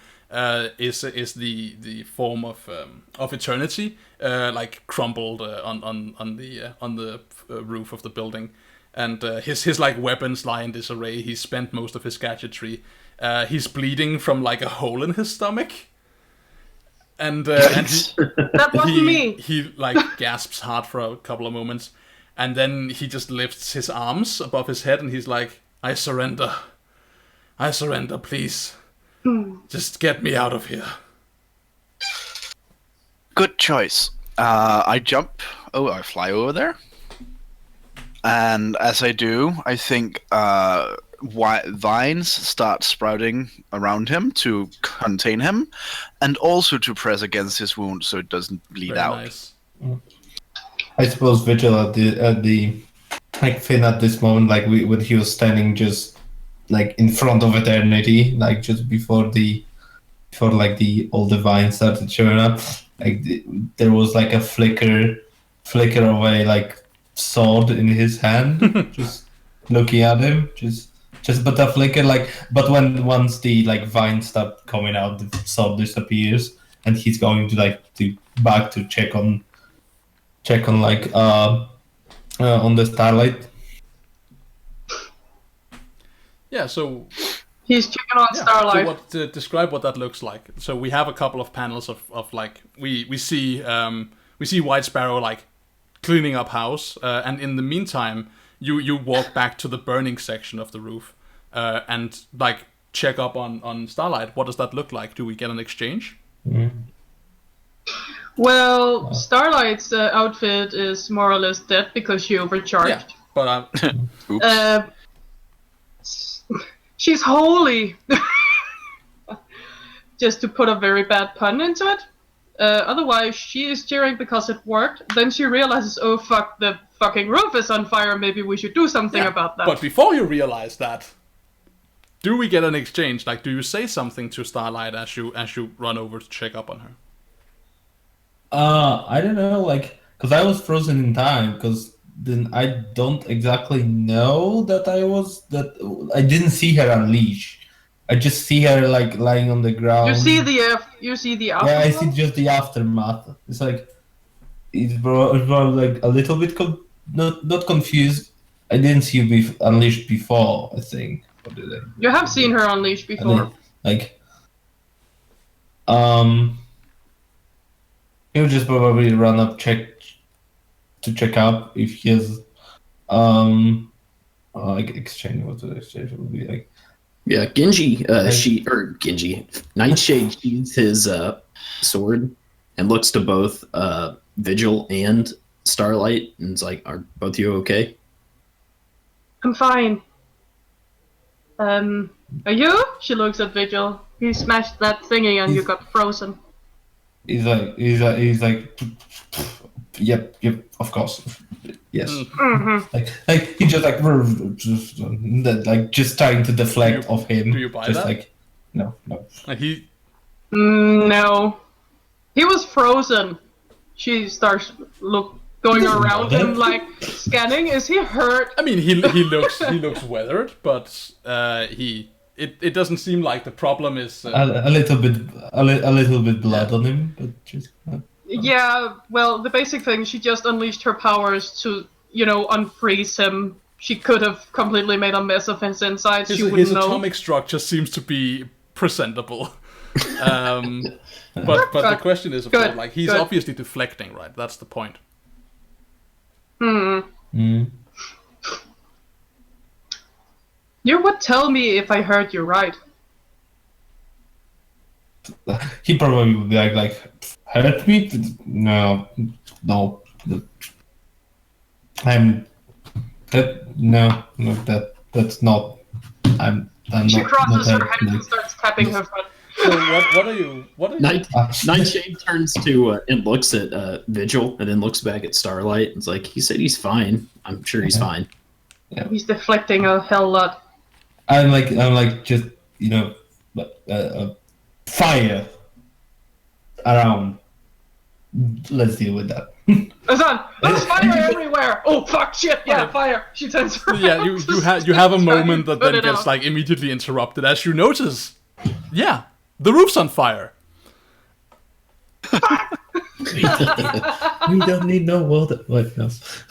is the form of Eternity, crumbled on the roof of the building, and his weapons lie in disarray. He's spent most of his gadgetry. He's bleeding from a hole in his stomach. And That wasn't me. He gasps hard for a couple of moments, and then he just lifts his arms above his head, and he's like, I surrender, please. Just get me out of here. Good choice. I fly over there. And as I do, I think vines start sprouting around him to contain him, and also to press against his wound so it doesn't bleed Very out. nice. I suppose Vigil at the Finn at this moment, when he was standing just in front of Eternity, just before all the vines started showing up, there was a flicker of a sword in his hand, just looking at him, but a flicker, but once the vines start coming out, the sword disappears, and he's going to back to check on the Starlight. Yeah, so He's checking on Starlight. So describe what that looks like. So we have a couple of panels of we see White Sparrow cleaning up house, and in the meantime you walk back to the burning section of the roof, and check up on Starlight. What does that look like? Do we get an exchange? Well, Starlight's outfit is more or less dead because she overcharged. Yeah, but Oops. She's holy. Just to put a very bad pun into it. Otherwise, she is cheering because it worked. Then she realizes, oh fuck, the fucking roof is on fire. Maybe we should do something about that. But before you realize that, do we get an exchange? Do you say something to Starlight as you run over to check up on her? I don't know, because I was frozen in time, because then I don't exactly know that I didn't see her unleash. I just see her lying on the ground. You see the aftermath? Yeah, I see just the aftermath. It's it's probably a little bit not confused. I didn't see you unleashed before, I think. Or did I? You have seen her unleashed before. He'll just probably run up check up if he has exchange. What the exchange would be like? Yeah, Genji, Nightshade sheathes his sword and looks to both Vigil and Starlight and is like, "Are both of you okay?" I'm fine. Are you? She looks at Vigil. You smashed that thingy and you got frozen. He's like, yep, of course, yes. Mm-hmm. He just trying to deflect off him. Do you buy just that? No. No. He was frozen. She starts going around him scanning. Is he hurt? I mean, he looks weathered, but it doesn't seem like the problem is a little bit blood on him, but just. Yeah, well, the basic thing, she just unleashed her powers to, unfreeze him. She could have completely made a mess of his insides. His atomic structure seems to be presentable. But the question is, of course, he's obviously deflecting, right? That's the point. You would tell me if I heard you right. He probably would be hurt me? No. No, that's not. I'm She not. crosses not her hands and starts tapping her foot. So what are you? Nightshade turns to and looks at Vigil, and then looks back at Starlight. And is like, he said he's fine. I'm sure he's fine. He's deflecting a hell lot. I'm like just fire around. Let's deal with that. Azan, there's fire everywhere! Oh fuck, shit, yeah, fire! She turns around. Yeah, you have a moment that then gets like immediately interrupted as you notice. Yeah, the roof's on fire. We don't need no water. What else?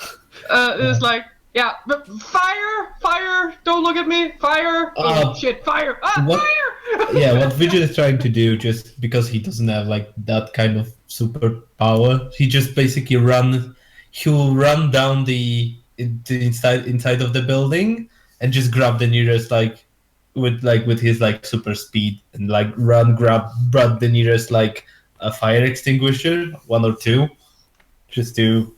It's like, yeah, but fire! Don't look at me! Fire! Oh shit, fire! What- Fire! Yeah, what Vigil is trying to do, just because he doesn't have like that kind of superpower, he just basically he'll run down the inside of the building and just grab the nearest with his super speed and grab the nearest a fire extinguisher, one or two, just to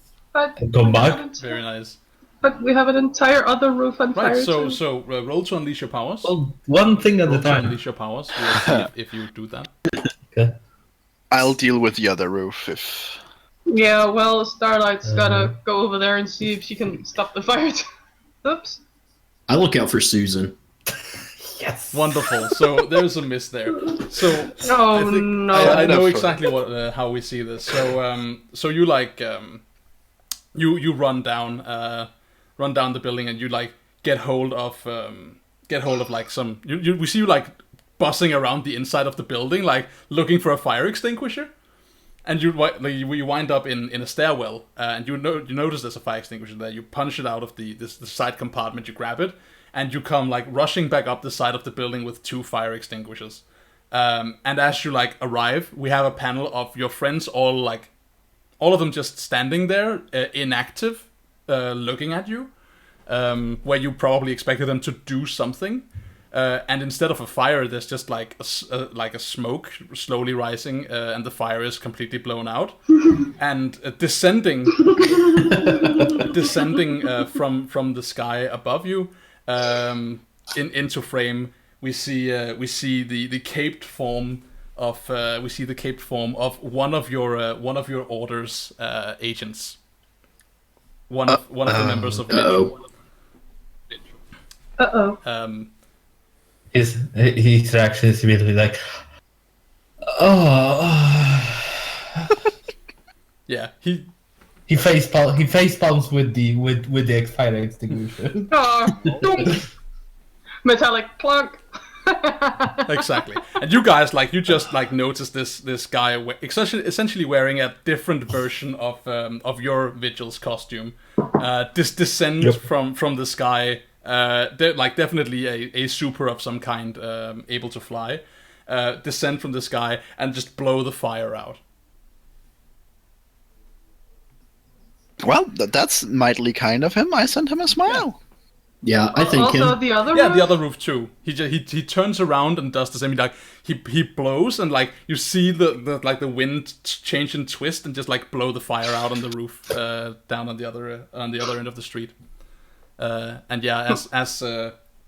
come back. Very nice. But we have an entire other roof on fire. Right, too. so roll to unleash your powers. Well, one thing at a Roll to time. unleash your powers. We'll see if you do that. Okay. I'll deal with the other roof if. Yeah, well, Starlight's gotta go over there and see if she can stop the fire. Oops. I look out for Susan. Yes. Wonderful. So there's a miss there. So Oh I think no. I know exactly what how we see this. So you you run down the building and you get hold of some we see you buzzing around the inside of the building looking for a fire extinguisher, and you wind up in a stairwell and you notice there's a fire extinguisher there. You punch it out of the side compartment, you grab it, and you come rushing back up the side of the building with 2 fire extinguishers. And as you arrive, we have a panel of your friends all of them just standing there, inactive, looking at you, where you probably expected them to do something. And instead of a fire, there's just a smoke slowly rising, and the fire is completely blown out. And descending from the sky above you, into frame, we see the caped form of one of your order's agents. One of the members of Vigil. Uh-oh. His reaction is immediately like, Yeah, he face palms with the fire extinguisher. Metallic clunk. exactly. And you guys you just notice this guy essentially wearing a different version of your Vigil's costume. Descend from the sky. Definitely a super of some kind, able to fly. Descend from the sky and just blow the fire out. Well, that's mightily kind of him. I sent him a smile. Yeah, I think also him. the other Yeah, roof? the other roof too. He turns around and does the same. He blows and you see the wind change and twist and just blow the fire out on the roof, down on the other end of the street. And yeah, as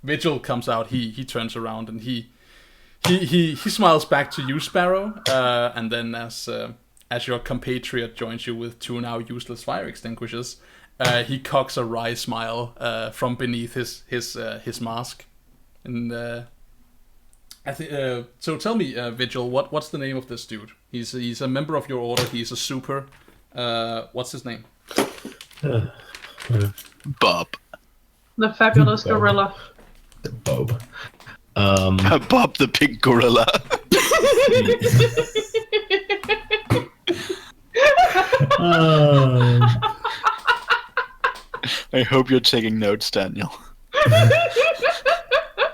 Vigil comes out, he turns around and he smiles back to you, Sparrow. And then as your compatriot joins you with 2 now useless fire extinguishers, he cocks a wry smile from beneath his mask. And I think so. Tell me, Vigil, what's the name of this dude? He's a member of your order. He's a super. What's his name? Bob. The fabulous gorilla. Bob. Bob the pink gorilla. I hope you're taking notes, Daniel.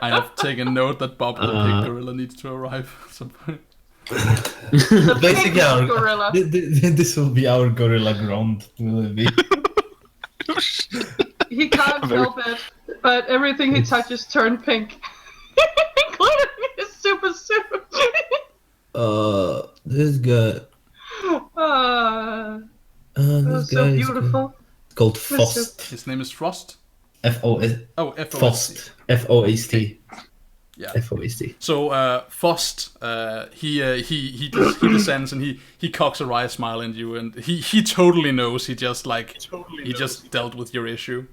I have taken note that Bob the pig gorilla needs to arrive at some point. Basically, gorilla. This will be our gorilla ground. Will it be? He can't help it, but everything he touches turns pink. Including his super suit. This guy. This This so guy beautiful. is called Frost. His name is Frost. F-O-S... Oh, FOST. Fost. F-O-S-T. Yeah. F-O-S-T. So Fost, he descends and he cocks a wry smile at you, and he totally knows. He just dealt with your issue,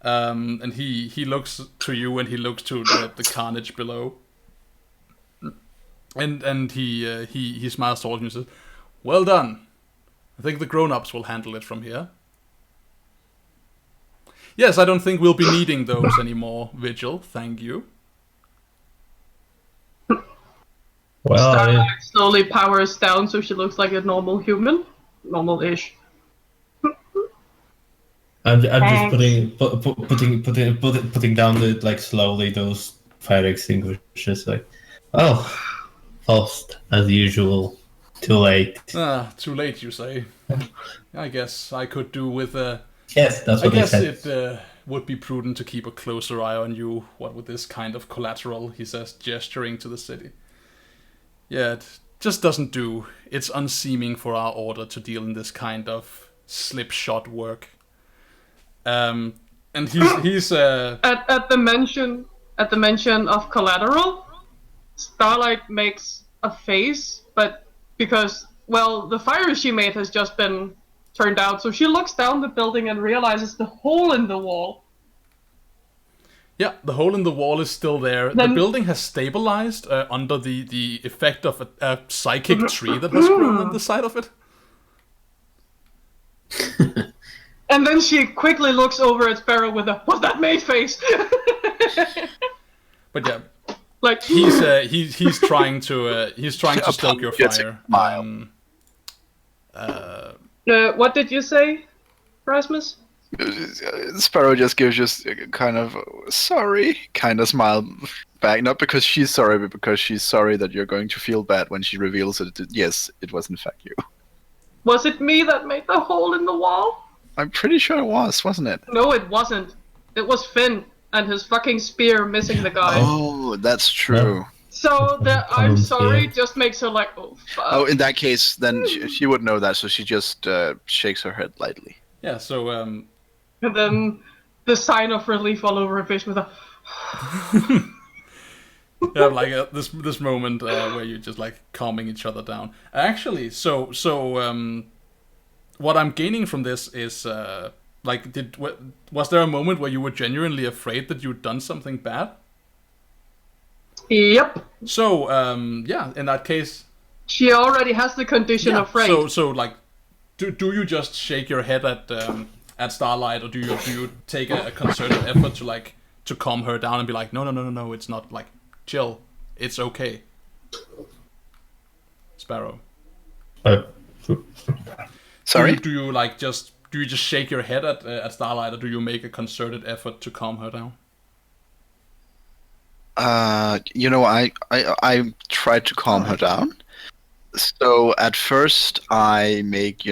and he looks to you and he looks to the carnage below, and he smiles towards you and says, "Well done. I think the grown-ups will handle it from here." Yes, I don't think we'll be needing those anymore, Vigil. Thank you. Well, Starlight slowly powers down so she looks like a normal human. Normal-ish. I'm just putting down the like slowly those fire extinguishers. Like, oh, Fost as usual. Too late. Too late, you say? I guess I could do with Yes, that's what I guess said. it would be prudent to keep a closer eye on you. What with this kind of collateral, he says, gesturing to the city. Yeah, it just doesn't do. It's unseeming for our order to deal in this kind of slipshod work. And he's At the mention of collateral, Starlight makes a face, but because, well, the fire she made has just been turned out, so she looks down the building and realizes the hole in the wall. Yeah, the hole in the wall is still there. The building has stabilized under the effect of a psychic tree that has grown on the side of it. And then she quickly looks over at Sparrow with a "Was that made?" face. But yeah, like he's trying to stoke your fire. What did you say, Rasmus? Sparrow just gives just kind of sorry kind of smile back, not because she's sorry, but because she's sorry that you're going to feel bad when she reveals it. Yes, it was in fact you. Was it me that made the hole in the wall? I'm pretty sure it was, wasn't it? No, it wasn't. It was Finn and his fucking spear missing the guy. Oh, that's true. So the "I'm sorry" just makes her like, oh fuck. Oh, in that case, then she would know that, so she just shakes her head lightly. Yeah, so And then the sign of relief all over her face with a yeah, like this moment where you're just like calming each other down. Actually, so what I'm gaining from this is like, was there a moment where you were genuinely afraid that you'd done something bad? Yep. So yeah, in that case, She already has the condition yeah. afraid. So like, do you just shake your head at Starlight, or do you take a concerted effort to calm her down and be like, no, it's not, like, chill, it's okay, Sparrow? Sorry? Do you just shake your head at Starlight, or do you make a concerted effort to calm her down? I tried to calm her down. So at first I make,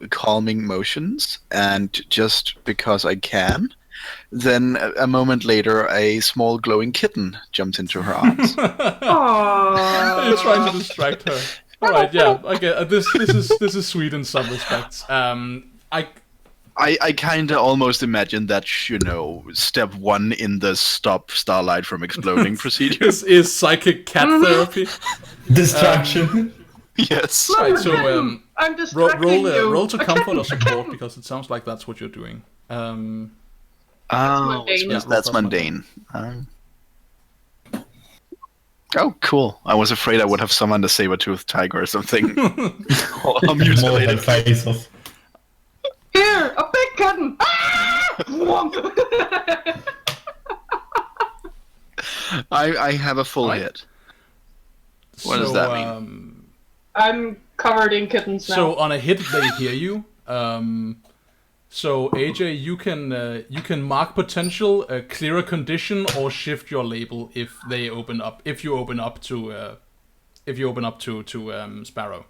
calming motions, and just because I can, then a moment later a small glowing kitten jumped into her arms. Aww. You're trying to distract her. All right, yeah, okay. This is sweet in some respects. I kind of almost imagine that, step one in the stop Starlight from exploding procedure. is psychic cat therapy. Distraction. Yes. Right, so I'm distracting you. roll to comfort or support, because it sounds like that's what you're doing. mundane. That's mundane. Oh, cool. I was afraid I would have summoned a saber-toothed tiger or something. Or a mutilated face off. Here, a big kitten. I have a full Right. hit. What does that mean? I'm covered in kittens now. So on a hit, they hear you. So AJ, you can mark potential, clear a condition, or shift your label if they open up. If you open up to Sparrow.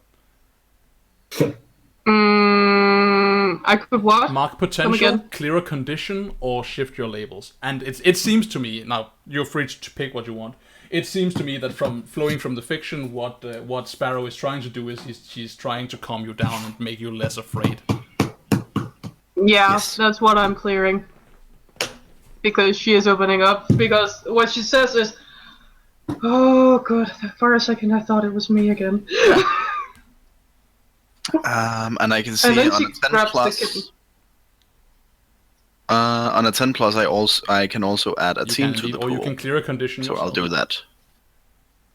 I could what? Mark potential, clear a condition, or shift your labels. And it seems to me, now you're free to pick what you want. It seems to me that flowing from the fiction, what Sparrow is trying to do is she's trying to calm you down and make you less afraid. Yeah, Yes. that's what I'm clearing. because she is opening up. Because what she says is, "Oh God!" For a second, I thought it was me again. And I can see And then on she a 10 grabs plus. the kitten. On a 10 plus, I can also add a You team can to indeed, the or pool. you can clear a condition. So I'll yourself. do that.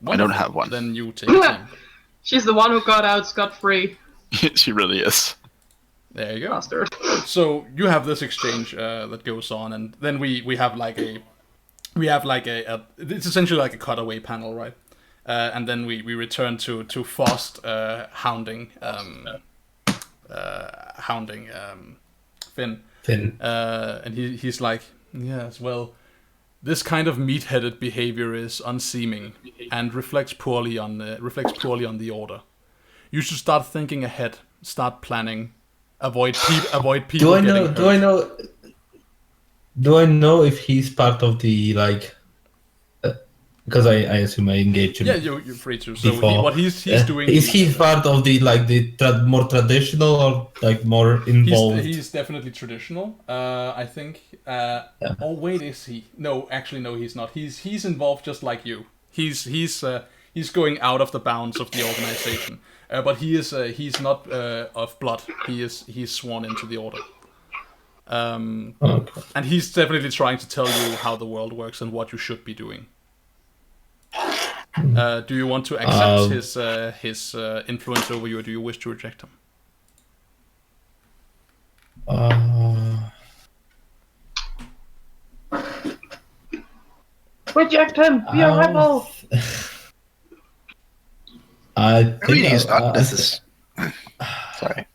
Wonderful. I don't have one. Then you take a team. She's the one who got out scot-free. She really is. There you go. Bastard. So you have this exchange that goes on, and then we have like a it's essentially like a cutaway panel, right? And then we return to Faust hounding Finn. And he's like, yes, well, this kind of meat-headed behavior is unseeming and reflects poorly on the order. You should start thinking ahead, start planning, avoid people getting hurt. Do I know if he's part of the like? Because I assume I engage him. Yeah, you're free to. So before. what he's doing is he part of the like the more traditional or like more involved? He's definitely traditional. I think. Oh wait, is he? No, actually, no, he's not. He's involved just like you. He's going out of the bounds of the organization. But he's not of blood. He's sworn into the order. Okay. And he's definitely trying to tell you how the world works and what you should be doing. Do you want to accept his influence over you, or do you wish to reject him? Reject him! Be a rebel! I think I mean, he's not. This is. Sorry.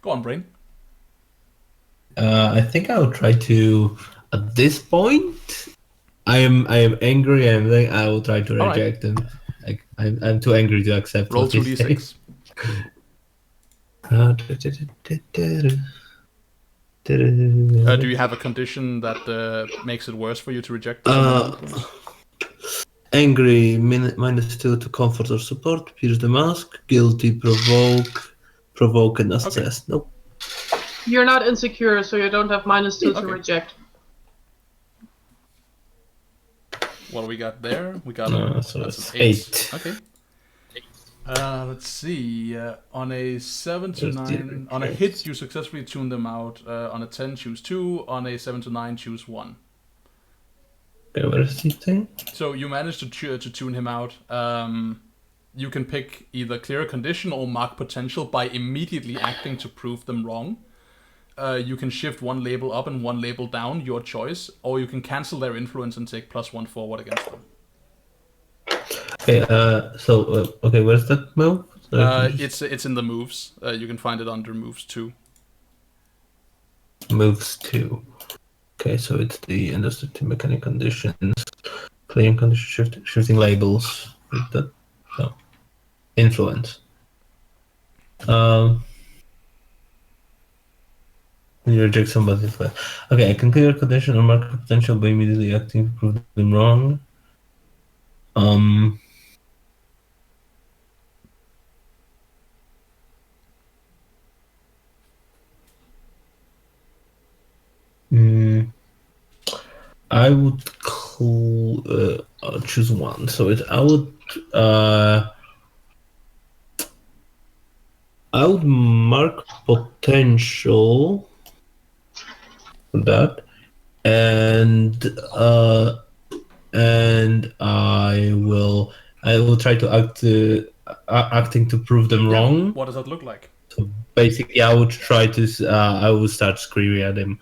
Go on, Brain. I think I will try to. At this point, I am angry. I will try to reject him. Like I'm too angry to accept. Roll what he 2d6. Do you have a condition that makes it worse for you to reject? Angry, -2 to comfort or support, pierce the mask, guilty, provoke and assess. Okay. Nope. You're not insecure, so you don't have -2 to Okay. reject. What do we got there? We got so that's that's an 8. 8. Okay. Let's see. On a 7 to 9, on a hit, you successfully tune them out. On a 10, choose 2. On a 7 to 9, choose 1. Okay, what is the thing? So you managed to tune him out. You can pick either clear a condition or mark potential by immediately acting to prove them wrong. You can shift one label up and one label down, your choice, or you can cancel their influence and take +1 forward against them. Okay, okay, where's that move? It's in the moves. You can find it under moves 2. Moves 2. Okay, so it's the understood mechanic conditions, playing condition, shifting labels with that. No, influence. You reject somebody's play. Okay, I can clear a condition or mark a potential by immediately acting to prove them wrong. I would choose one. So I would mark potential for that, and I will try to acting to prove them wrong. What does that look like? So basically, I would try to I would start screaming at him.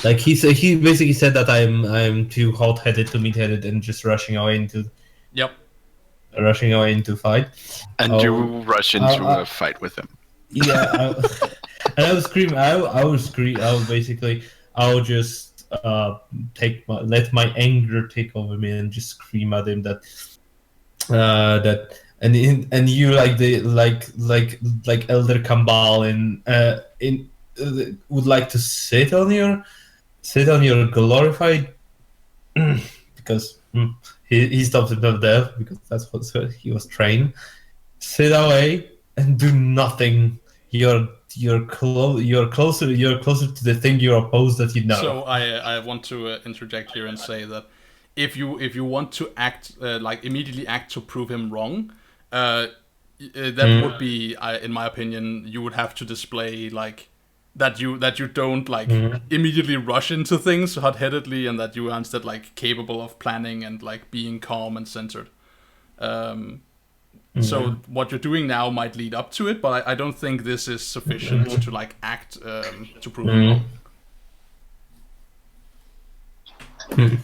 Like he basically said that I'm too hot-headed to meat-headed and just rushing away into fight. And you rush into a fight with him. Yeah, and I would scream. I would scream. I would just let my anger take over me and just scream at him that and you like Elder Kambal in would like to sit on your glorified because he stops himself death because that's what he was trained. Sit away and do nothing. You're you're closer to the thing you're opposed that you know. So I want to interject here and say that if you want to act like immediately act to prove him wrong, that would be, in my opinion, you would have to display like that you don't like immediately rush into things hot-headedly, and that you are instead like capable of planning and like being calm and centered. So what you're doing now might lead up to it, but I don't think this is sufficient to like act to prove it wrong.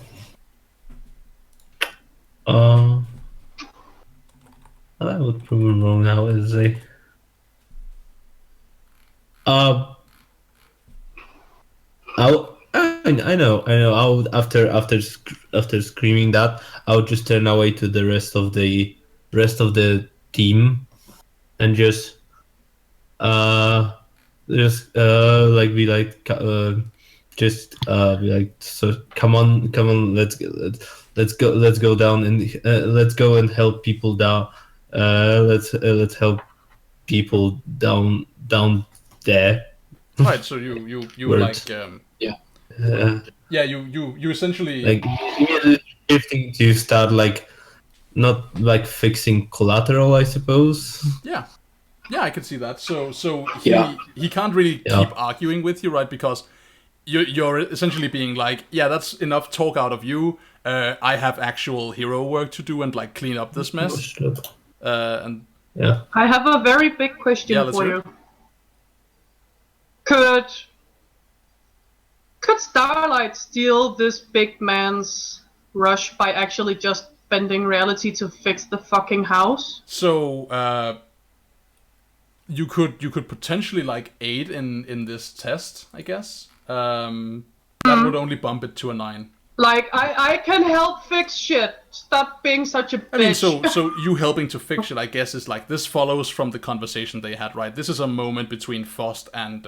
I would prove him wrong now, is he? I know. I would after screaming that, I would just turn away to the rest of the team, and just be like, so come on, let's go down and let's go and help people down. Let's help people down there. Right. So you like you essentially like immediately shifting to start like not like fixing collateral, I suppose. Yeah, I can see that. So he can't really keep arguing with you, right? Because you're essentially being like, yeah, that's enough talk out of you. I have actual hero work to do and like clean up this mess. And yeah, I have a very big question for you. Could Starlight steal this big man's rush by actually just bending reality to fix the fucking house? So you could potentially like aid in this test, I guess. That would only bump it to a 9. Like, I can help fix shit. Stop being such a bitch. I mean, so you helping to fix shit, I guess, is like, this follows from the conversation they had, right? This is a moment between Faust and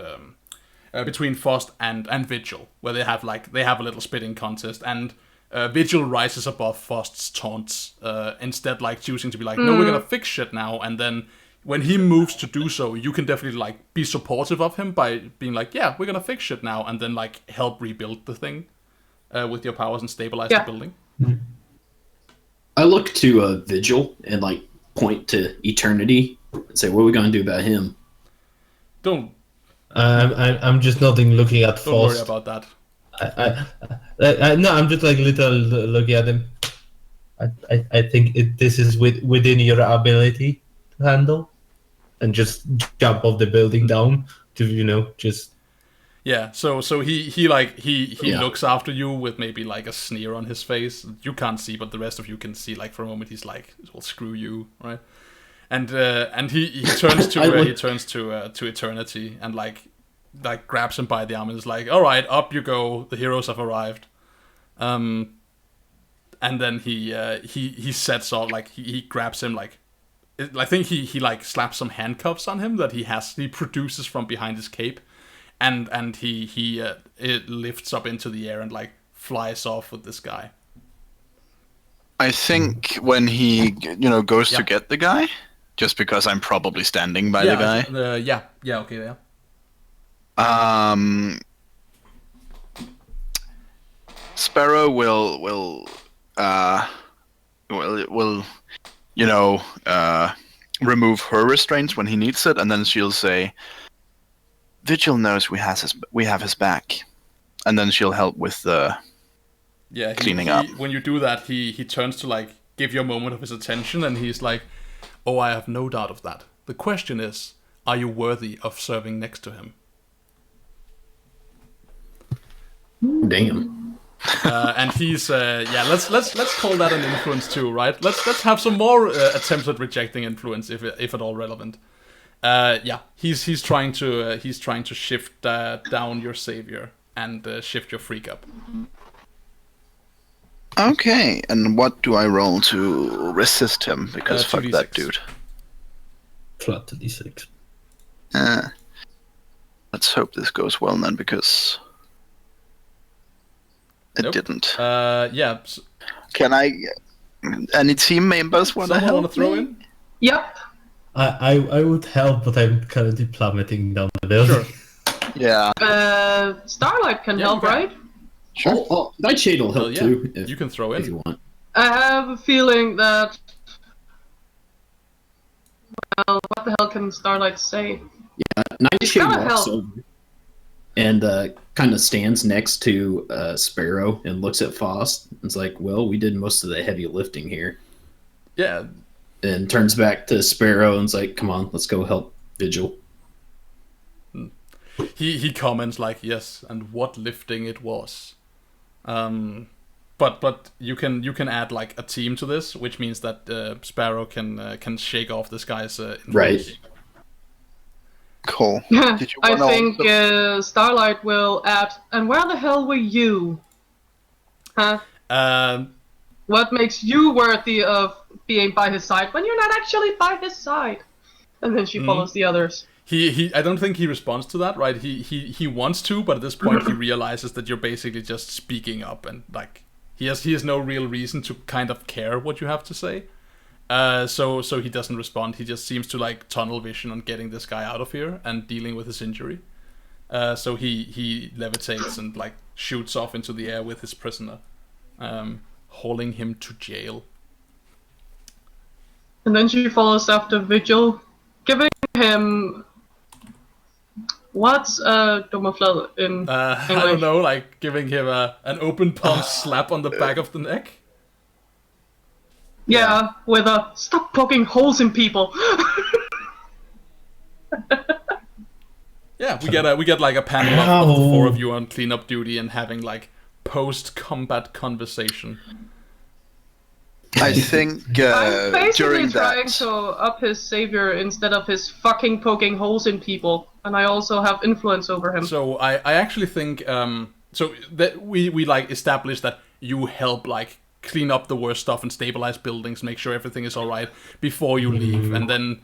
Vigil, where they have a little spitting contest, and Vigil rises above Faust's taunts, instead like choosing to be like, no, we're gonna fix shit now, and then when he moves to do so, you can definitely like be supportive of him by being like, yeah, we're gonna fix shit now, and then like help rebuild the thing with your powers and stabilize the building. I look to Vigil and like point to Eternity and say, what are we gonna do about him? Don't. I'm just nodding, looking at Faust. Don't worry about that. No, I'm just like little looking at him. I think this is within your ability to handle, and just jump off the building down to just. Yeah. So he looks after you with maybe like a sneer on his face. You can't see, but the rest of you can see. Like for a moment, he's like, "Well, screw you," right? And he turns to Eternity and like grabs him by the arm and is like, "All right, up you go. The heroes have arrived." And then he sets off, like he grabs him, like I think he like slaps some handcuffs on him that he produces from behind his cape, and it lifts up into the air and like flies off with this guy. I think when he goes to get the guy. Just because I'm probably standing by the guy. Okay. Sparrow will remove her restraints when he needs it, and then she'll say, "Vigil knows we have his back," and then she'll help with the cleaning up. When you do that, he turns to like give you a moment of his attention, and he's like, "Oh, I have no doubt of that. The question is, are you worthy of serving next to him?" Damn. And he's let's call that an influence too, right? Let's have some more attempts at rejecting influence, if at all relevant. He's trying to shift down your savior and shift your freak up. Okay, and what do I roll to resist him? Because fuck 2d6. that dude. Flat to d6. Let's hope this goes well then, because it didn't. So Can I? Any team members want to someone help want to throw me? in? Yep. I would help, but I'm currently plummeting down the building. Sure. Yeah. Starlight can Yeah, help, you can. right? Sure. Oh, Nightshade will help Well, yeah, too. you can throw in. if you want. I have a feeling that. Well, what the hell can Starlight say? Nightshade gotta walks help. over and kind of stands next to Sparrow and looks at Faust. It's like, well, we did most of the heavy lifting here. Yeah. And turns back to Sparrow and's like, come on, let's go help Vigil. He comments like, yes, and what lifting it was. But you can add like a team to this, which means that Sparrow can shake off this guy's influence. Right. Cool. Did you I wanna think also- Starlight will add. And where the hell were you? Huh? What makes you worthy of being by his side when you're not actually by his side? And then she follows the others. He I don't think he responds to that, right? He wants to, but at this point he realizes that you're basically just speaking up, and like he has no real reason to kind of care what you have to say. So he doesn't respond. He just seems to like tunnel vision on getting this guy out of here and dealing with his injury. So he levitates and like shoots off into the air with his prisoner, hauling him to jail. And then she follows after Vigil, giving him. What's Domoflel in I English? don't know, like giving him an open palm slap on the back of the neck. Yeah, with a stop poking holes in people. Yeah, we get like a panel of the four of you on cleanup duty and having like post-combat conversation. I think I'm basically during trying that. to up his savior instead of his fucking poking holes in people, and I also have influence over him. So I actually think so that we like establish that you help like clean up the worst stuff and stabilize buildings, make sure everything is all right before you leave, and then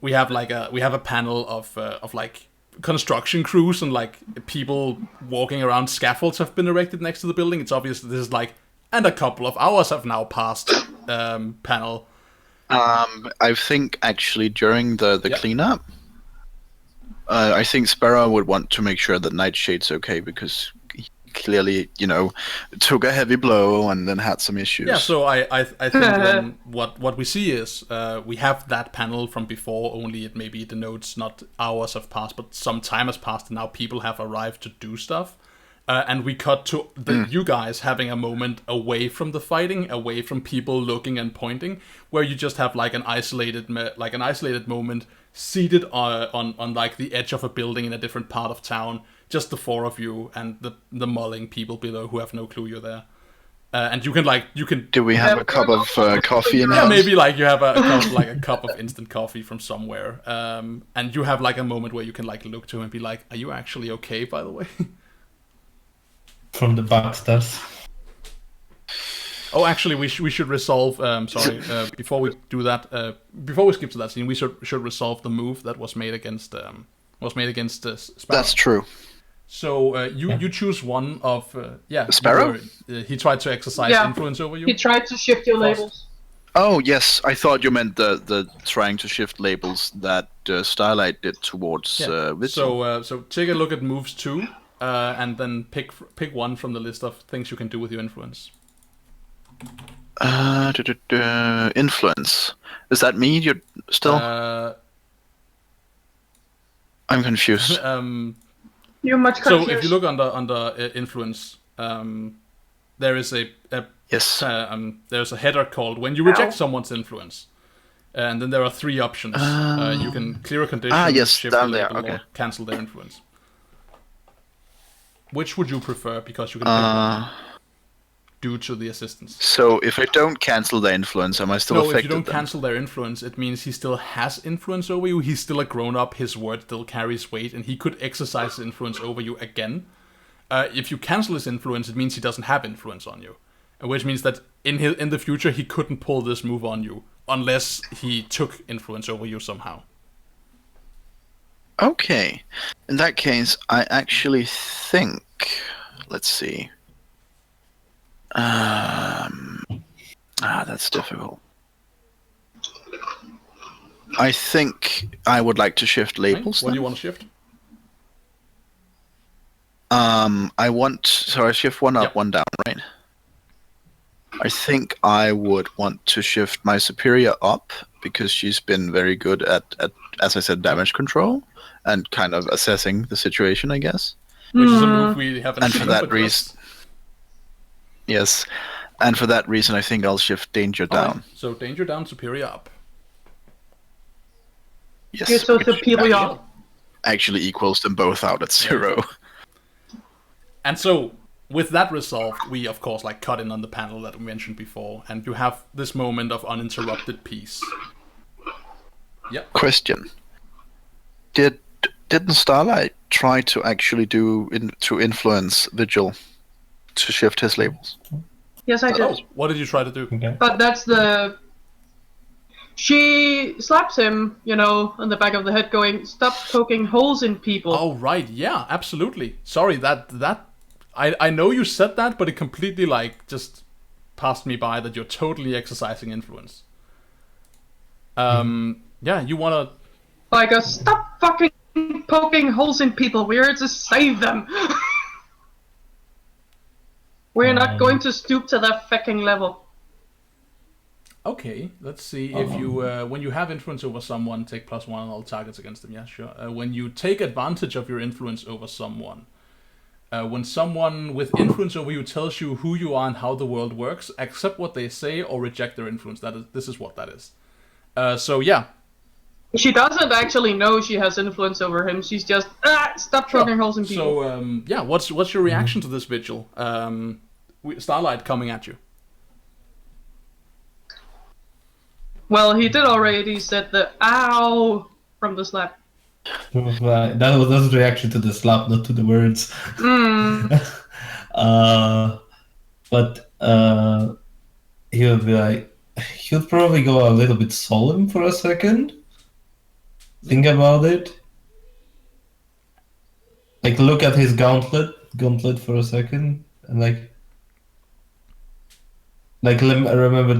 we have a panel of like construction crews and like people walking around. Scaffolds have been erected next to the building. It's obvious that this is like, and a couple of hours have now passed. Panel. I think actually during the Yep. cleanup, I think Sparrow would want to make sure that Nightshade's okay because he clearly, took a heavy blow and then had some issues. Yeah, so I think then what we see is we have that panel from before, only it maybe denotes not hours have passed, but some time has passed, and now people have arrived to do stuff. And we cut to you guys having a moment away from the fighting, away from people looking and pointing, where you just have like an isolated moment, seated on like the edge of a building in a different part of town, just the four of you and the mulling people below who have no clue you're there. And you can. Do we have a cup of coffee in Yeah, house? maybe like you have a cup of instant coffee from somewhere, and you have like a moment where you can like look to him and be like, "Are you actually okay, by the way?" From the backstairs. Oh, actually, we should resolve. Before we do that, before we skip to that scene, we should resolve the move that was made against Sparrow. That's true. So you choose one of Sparrow? He tried to exercise influence over you. He tried to shift your labels. Oh yes, I thought you meant the trying to shift labels that Starlight did towards Vigil. So take a look at moves 2, and then pick one from the list of things you can do with your influence. Influence. Is that me? You're still? I'm confused. You're much So confused. if you look under influence, there is a Yes. there's a header called when you reject someone's influence, and then there are 3 options. You can clear a condition, yes, shift down the there, label, okay. or cancel their influence. Which would you prefer? Because you can pick one due to the assistance. So if I don't cancel the influence, am I still No, affected? if you don't then? cancel their influence, it means he still has influence over you. He's still a grown-up. His word still carries weight, and he could exercise his influence over you again. If you cancel his influence, it means he doesn't have influence on you, which means that in the future he couldn't pull this move on you unless he took influence over you somehow. Okay. In that case, I actually think. Let's see. That's difficult. I think I would like to shift labels. What do then. you want to shift? I shift one up, Yep. one down, right? I think I would want to shift my superior up because she's been very good at as I said, damage control and kind of assessing the situation, I guess. Which is a move we haven't And seen. for that but reason, yes, and for that reason, I think I'll shift danger All right, down. so danger down, superior up. Yes, Okay, so which superior. actually equals them both out at 0. And so, with that resolved, we of course like cut in on the panel that we mentioned before, and you have this moment of uninterrupted peace. Yep. Question: Didn't Starlight try to actually to influence Vigil to shift his labels? Yes, I Oh, did. what did you try to do? Okay. But that's the... She slaps him, on the back of the head going, "Stop poking holes in people." Oh right, yeah, absolutely. Sorry, that I know you said that, but it completely like just passed me by that you're totally exercising influence. Yeah, you wanna Like "Stop fucking poking holes in people. We're here to save them." We're not going to stoop to that fucking level. Okay, let's see if you when you have influence over someone, take +1 on all targets against them. Yeah, sure. When you take advantage of your influence over someone, when someone with influence over you tells you who you are and how the world works, accept what they say or reject their influence. This is what that is. So yeah, She doesn't actually know she has influence over him. She's just stop poking holes in people. so yeah, what's your reaction to this vigil? Starlight coming at you. Well, he did already said the "ow" from the slap. That was the reaction to the slap, not to the words. But he'll be like, he'll probably go a little bit solemn for a second. Think about it. Like, look at his gauntlet for a second, and remember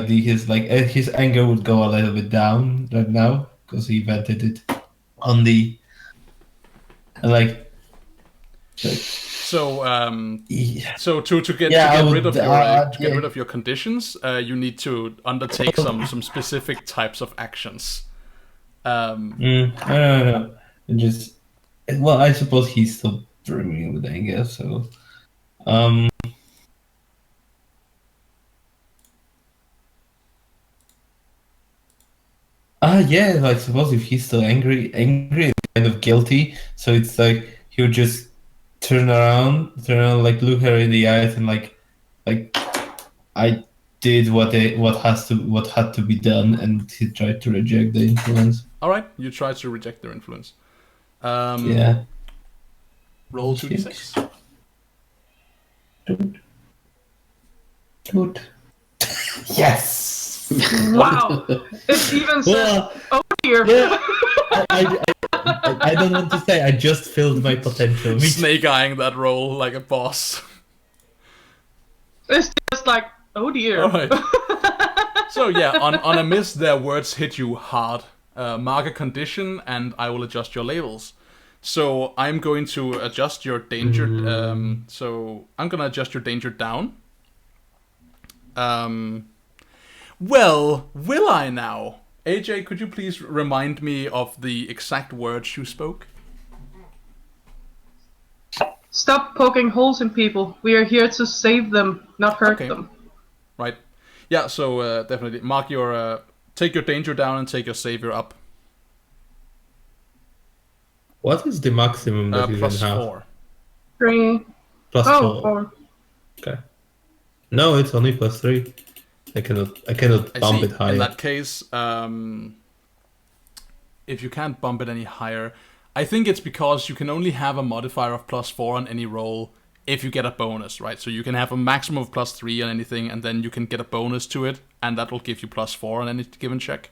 his anger would go a little bit down right now because he vented it on the So yeah. so to get rid of your conditions, you need to undertake some specific types of actions. No. Just I suppose he's still brimming with anger, so yeah, I suppose if he's still angry and kind of guilty, so it's like he'll just turn around, like look her in the eyes and like I did what had to be done, and he tried to reject the influence. All right, you try to reject their influence. Yeah. Roll 2d6. Good. Yes. Wow! It even says, Well, "Oh dear." yeah. I don't want to say. I just filled my potential. Snake eyeing that roll like a boss. It's just like, "Oh dear." All right. So yeah, on a miss, their words hit you hard. Mark a condition, and I will adjust your labels. So I'm going to adjust your danger. So I'm gonna adjust your danger down. Well, will I now? AJ, could you please remind me of the exact words you spoke? Stop poking holes in people. We are here to save them, not hurt them. Right. Yeah, so definitely mark your take your danger down and take your savior up. What is the maximum that you can have? +4. 3. Plus Oh, 4. 4. Okay. No, it's only +3. I cannot bump it higher. In that case, if you can't bump it any higher, I think it's because you can only have a modifier of +4 on any roll if you get a bonus, right? So you can have a maximum of +3 on anything, and then you can get a bonus to it, and that will give you +4 on any given check.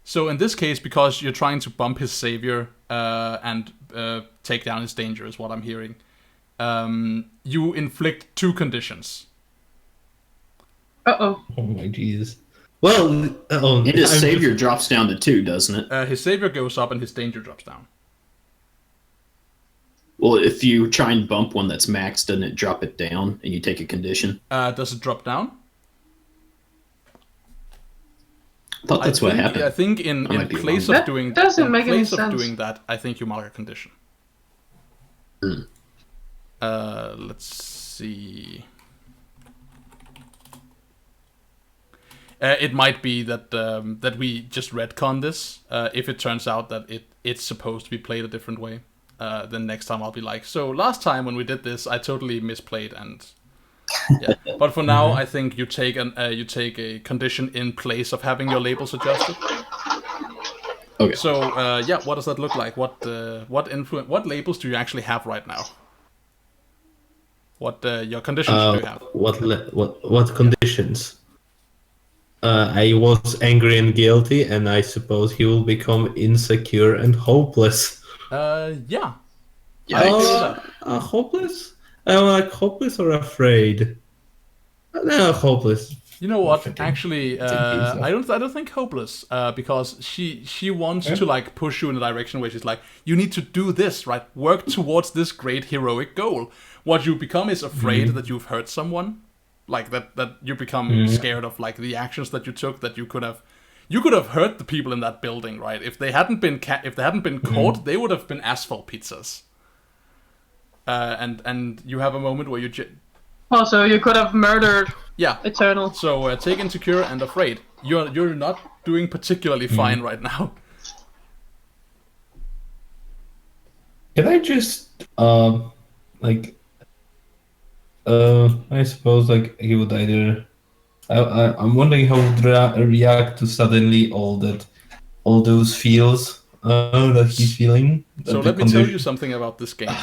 So in this case, because you're trying to bump his savior and take down his danger, is what I'm hearing, you inflict 2 conditions. Uh-oh. Oh my Jesus. Well, And his savior drops down to 2, doesn't it? His savior goes up and his danger drops down. Well, if you try and bump one that's maxed, doesn't it drop it down and you take a condition? Does it drop down? I thought that's what happened. I think in place of doing doesn't make any sense. doing that, I think you mark a condition. Let's see. It might be that that we just retcon this. If it turns out that it's supposed to be played a different way, then next time I'll be like, so last time when we did this, I totally misplayed and. Yeah. But for now, I think you take a condition in place of having your labels adjusted. Okay. So what does that look like? What labels do you actually have right now? What your conditions do you have? What conditions? I was angry and guilty, and I suppose he will become insecure and hopeless. Yeah. Hopeless? I like hopeless or afraid? No, hopeless. You know what? Actually, I don't think hopeless. Because she wants to like push you in a direction where she's like, you need to do this, right? Work towards this great heroic goal. What you become is afraid that you've hurt someone, like that you become scared of like the actions that you took, that you could have hurt the people in that building, right? If they hadn't been caught, they would have been asphalt pizzas. And you have a moment where you Also, you could have murdered Eternal. So take insecure and afraid. You're not doing particularly fine right now. Can I just I suppose like he would either. I'm wondering how he would react to suddenly all those feels that he's feeling. So let me tell you something about this game.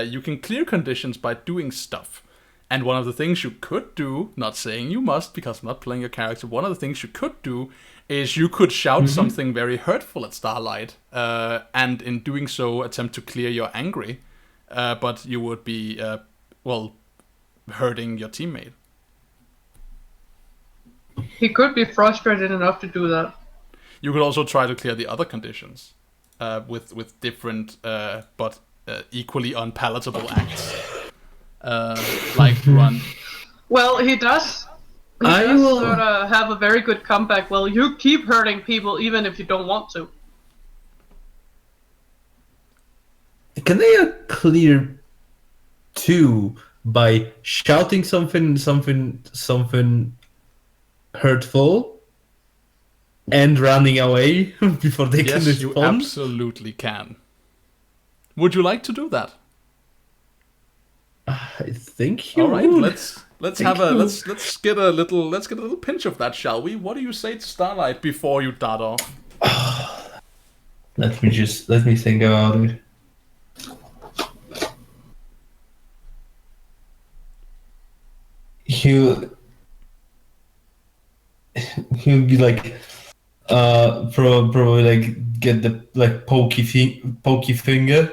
You can clear conditions by doing stuff. And one of the things you could do, not saying you must because I'm not playing your character, one of the things you could do is you could shout something very hurtful at Starlight, and in doing so attempt to clear your angry, but you would be, hurting your teammate. He could be frustrated enough to do that. You could also try to clear the other conditions with different but equally unpalatable acts. Like run. Well, he does. He does sort of have a very good comeback. Well, you keep hurting people even if you don't want to. Can they clear 2 by shouting something hurtful and running away before they can respond? Yes, you absolutely can. Would you like to do that? I think you All right, would. let's get a little pinch of that, shall we? What do you say to Starlight before you dart off? Let me think about it. He'll be like probably like get the like pokey finger,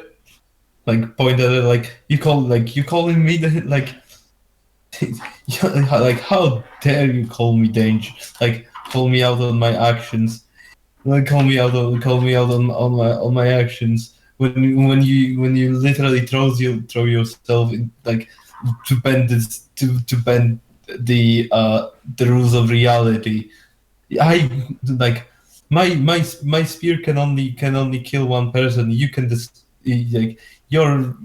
like point at it, like you calling me like like how dare you call me danger, like call me out on my actions, like call me out on my actions when you literally throw yourself in, like to bend the rules of reality. I like my spear can only kill one person. You can just like your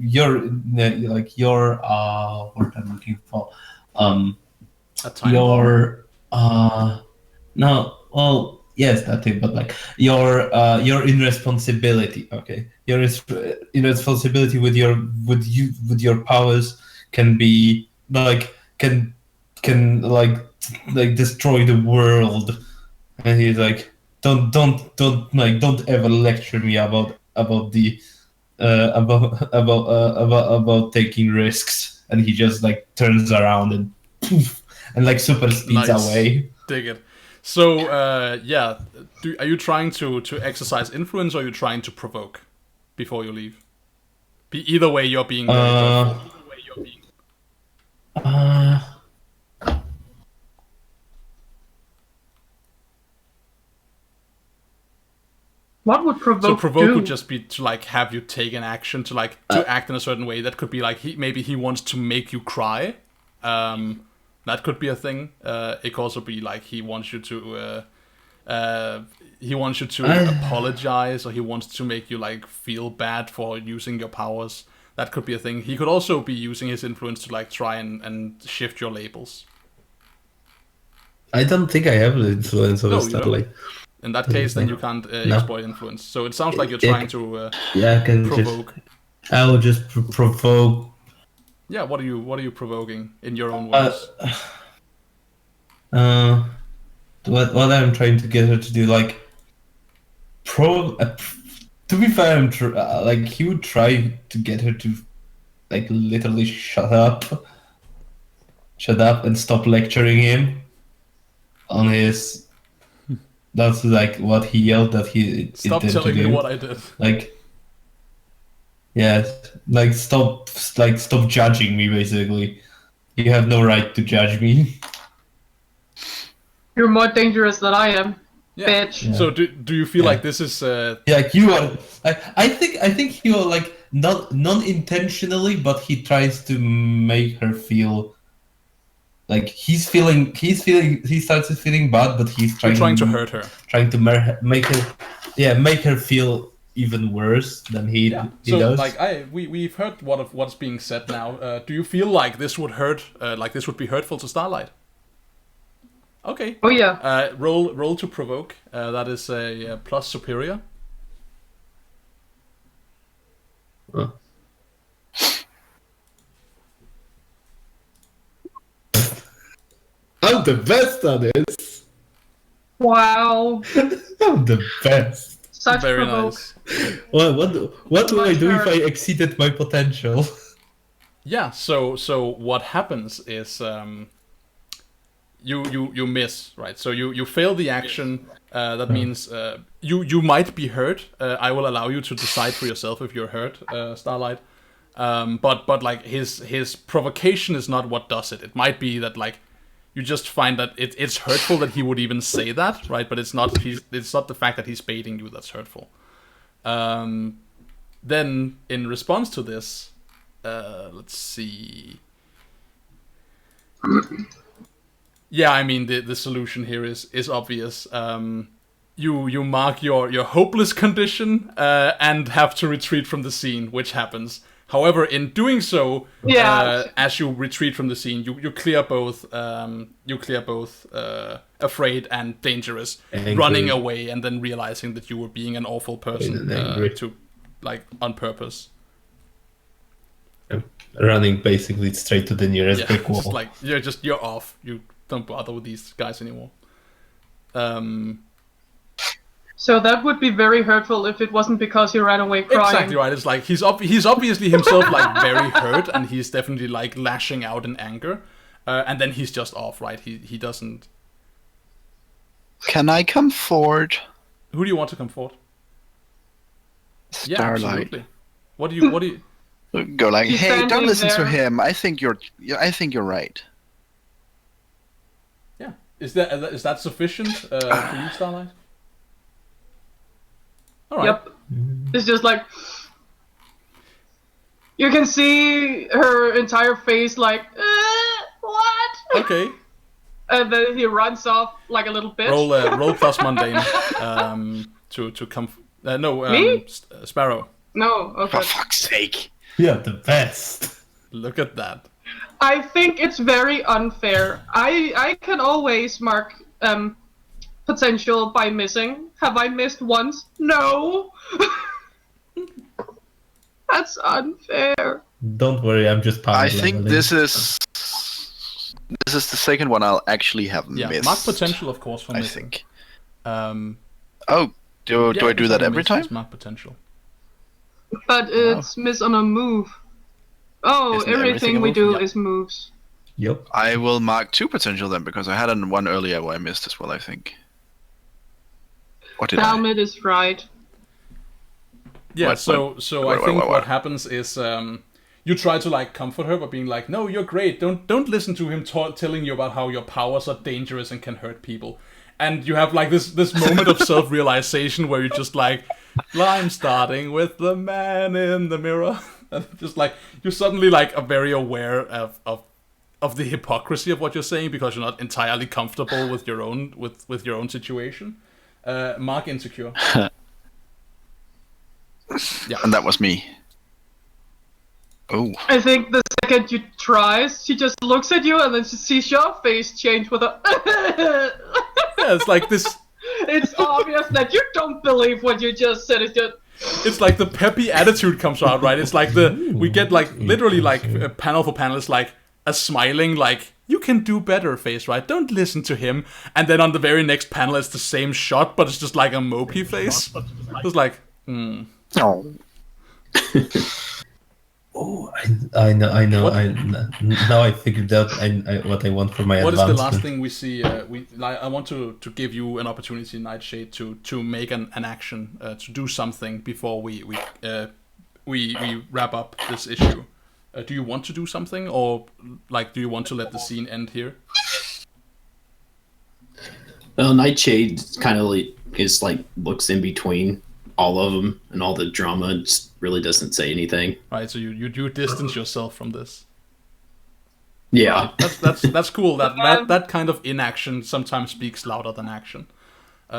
like your what I'm looking for A time your no, well, yes, that thing, but like your irresponsibility, okay, your irresponsibility with your powers can be like can like destroy the world. And he's like, don't ever lecture me about the about taking risks. And he just like turns around and poof, and like super speeds away. Dig it. So are you trying to exercise influence, or are you trying to provoke before you leave? Either way, you're being very careful. What would provoke So provoke do? would just be to like have you take an action to like to act in a certain way. That could be like maybe he wants to make you cry. That could be a thing. It could also be like he wants you to apologize, or he wants to make you like feel bad for using your powers. That could be a thing. He could also be using his influence to like try and shift your labels. I don't think I have the influence of No, a you don't. satellite. In that case, then you can't exploit influence. So it sounds like you're trying to Yeah, I can provoke. I will just provoke. Yeah, what are you provoking in your own words? What I'm trying to get her to do, like, to be fair, like he would try to get her to, like, literally shut up, and stop lecturing him on his. That's like what he yelled that he Stop intended telling to me do. what I did. Like, yeah, like stop judging me. Basically, you have no right to judge me. You're more dangerous than I am, Yeah. bitch. Yeah. So do you feel like this is Like you are, I think he will, like, not non-intentionally, but he tries to make her feel like he starts feeling bad, but he's trying to hurt her? trying to make her feel even worse than he does. Like we've heard what's being said now. Do you feel like this would hurt? Like this would be hurtful to Starlight? Okay. Oh yeah. Roll to provoke. That is a plus superior. I'm the best at this. Wow. I'm the best. Such Very provoke. nice. What do I do if I exceeded my potential? Yeah. So what happens is you miss, right? So you fail the action. That means you might be hurt. I will allow you to decide for yourself if you're hurt, Starlight. But like his provocation is not what does it. It might be that like you just find that it's hurtful that he would even say that, right? But it's not the fact that he's baiting you that's hurtful. Then in response to this, let's see. Yeah, I mean the solution here is obvious. You mark your hopeless condition and have to retreat from the scene, which happens. However, in doing so, as you retreat from the scene, you clear both afraid and dangerous, Angry. running away, and then realizing that you were being an awful person to like on purpose. Running basically straight to the nearest brick wall. Just like you're off. You don't bother with these guys anymore. So that would be very hurtful if it wasn't because he ran away crying. Exactly right. It's like he's obviously himself like very hurt, and he's definitely like lashing out in anger, and then he's just off. Right? He doesn't. Can I come forward? Who do you want to comfort? Yeah, Starlight. absolutely. What do you? Go like, He's hey, don't standing listen to there. him. I think you're right. Yeah, is that sufficient for you, Starlight? All right. Yep. It's just like you can see her entire face, like what? Okay. And then he runs off like a little bitch. Roll plus mundane to come. Me? Sparrow. No, okay. For fuck's sake. Yeah, the best. Look at that. I think it's very unfair. I can always mark potential by missing. Have I missed once? No. That's unfair. Don't worry, I'm just power I think leveling. this is the second one I'll actually have Yeah, missed. mark potential, of course, for I missing. think. Um, Oh, do I do that every time? Mark potential. But it's miss on a move. Oh, Isn't everything everything a we move? do Yeah. is moves. Yep. I will mark 2 potential then, because I had one earlier where I missed as well, I think. What did I? Helmet is right. Yeah, What- so I what- think what- what happens is you try to like comfort her by being like, no, you're great. Don't listen to him telling you about how your powers are dangerous and can hurt people. and you have like this moment of self-realization where you're just like, I'm starting with the man in the mirror, and just like you're suddenly like very aware of the hypocrisy of what you're saying because you're not entirely comfortable with your own with your own situation. Mark insecure. Yeah, and that was me. Oh, I think the second you try, she just looks at you and then she sees your face change with a. yeah, it's like this. It's obvious that you don't believe what you just said. It's like the peppy attitude comes out, right? It's like we get like literally like panel for panel. It's like a smiling like you can do better face, right? Don't listen to him. And then on the very next panel, it's the same shot, but it's just like a mopey face. It's like, oh. Oh, I know. Now I figured out what I want for my what is advancement. the last thing we see? I want to give you an opportunity, Nightshade, to make an action, to do something before we wrap up this issue. Do you want to do something, or like do you want to let the scene end here? Well, Nightshade kind of looks in between all of them and all the drama and just really doesn't say anything. Right, so you distance yourself from this. Yeah, that's cool. That kind of inaction sometimes speaks louder than action.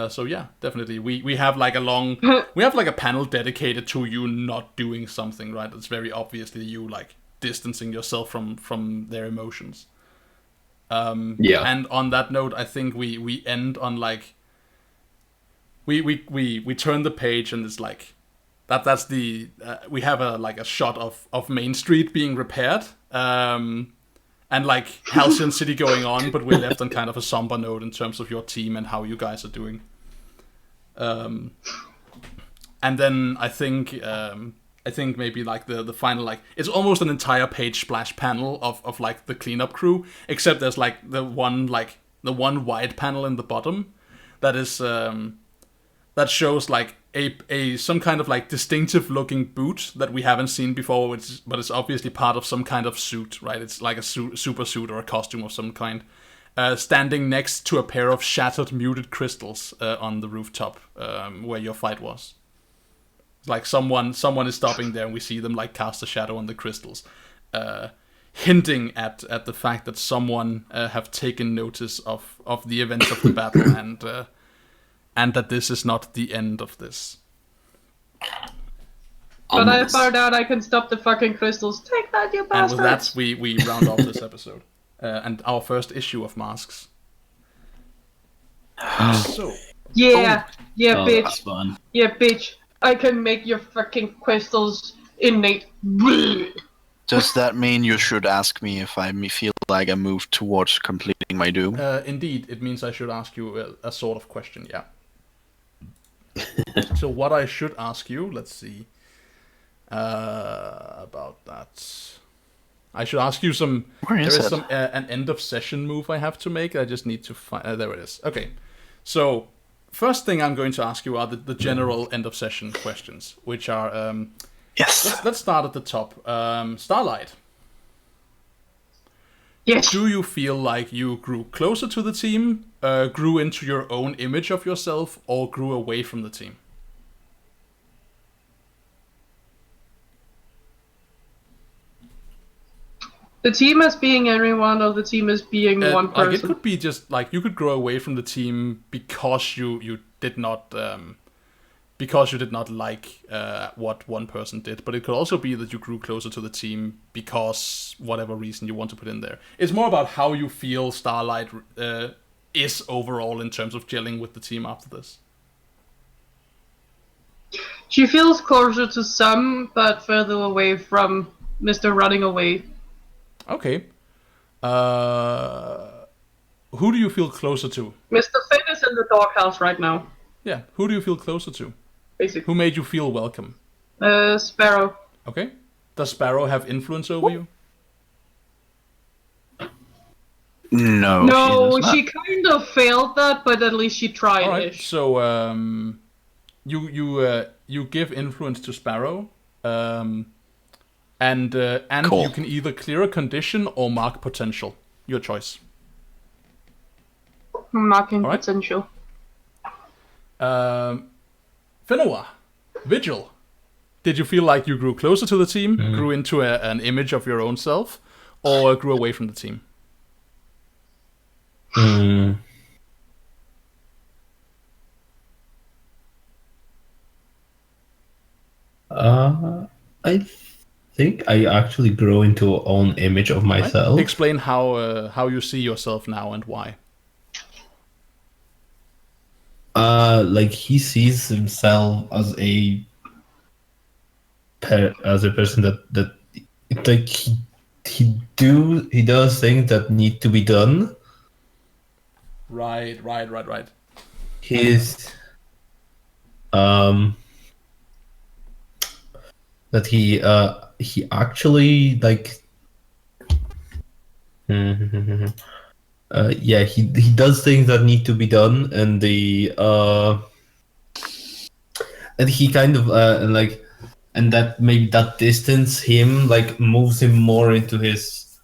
So yeah, definitely. We have like a panel dedicated to you not doing something, right? It's very obviously you like distancing yourself from their emotions. Yeah. And on that note, I think we end on like we turn the page and it's like that's the we have a shot of Main Street being repaired. And like Halcyon City going on, but we're left on kind of a somber note in terms of your team and how you guys are doing. And then I think maybe like the final, like it's almost an entire page splash panel of like the cleanup crew, except there's like the one wide panel in the bottom that is that shows like a some kind of like distinctive looking boot that we haven't seen before, but it's obviously part of some kind of suit, right? It's like a super suit or a costume of some kind, standing next to a pair of shattered muted crystals on the rooftop where your fight was. It's like someone is stopping there, and we see them like cast a shadow on the crystals, hinting at the fact that someone have taken notice of the events of the battle and that this is not the end of this. But I found out I can stop the fucking crystals. Take that, you bastards! And with that, we round off this episode. And our first issue of Masks. So. Yeah, bitch. That's fun. Yeah, bitch. I can make your fucking crystals innate. Does that mean you should ask me if I feel like I moved towards completing my doom? Indeed, it means I should ask you a sort of question, yeah. So what I should ask you, let's see, about that. I should ask you some. Where is it? An end of session move I have to make. I just need to find. There it is. Okay, so first thing I'm going to ask you are the general end of session questions, which are Yes. Let's start at the top. Starlight. Yes. Do you feel like you grew closer to the team, grew into your own image of yourself, or grew away from the team? The team as being everyone, or the team as being one person? Like it could be just like you could grow away from the team because you did not like what one person did, but it could also be that you grew closer to the team because whatever reason you want to put in there. It's more about how you feel Starlight is overall in terms of gelling with the team after this. She feels closer to some, but further away from Mr. Running Away. Okay. Who do you feel closer to? Mr. Finn is in the doghouse right now. Yeah, who do you feel closer to? Basically. Who made you feel welcome? Sparrow. Okay. Does Sparrow have influence over you? No. No, she kind of failed that, but at least she tried. All right. So you give influence to Sparrow, and Cool. you can either clear a condition or mark potential. Your choice. Marking Alright. potential. Finoa, Vigil. Did you feel like you grew closer to the team, grew into an image of your own self, or grew away from the team? I think I actually grow into an own image of Right? myself. Explain how you see yourself now and why. Like he sees himself as a person that like he does things that need to be done. Right. His that he actually like yeah, he does things that need to be done, and and he kind of like, and that maybe that distance him like moves him more into his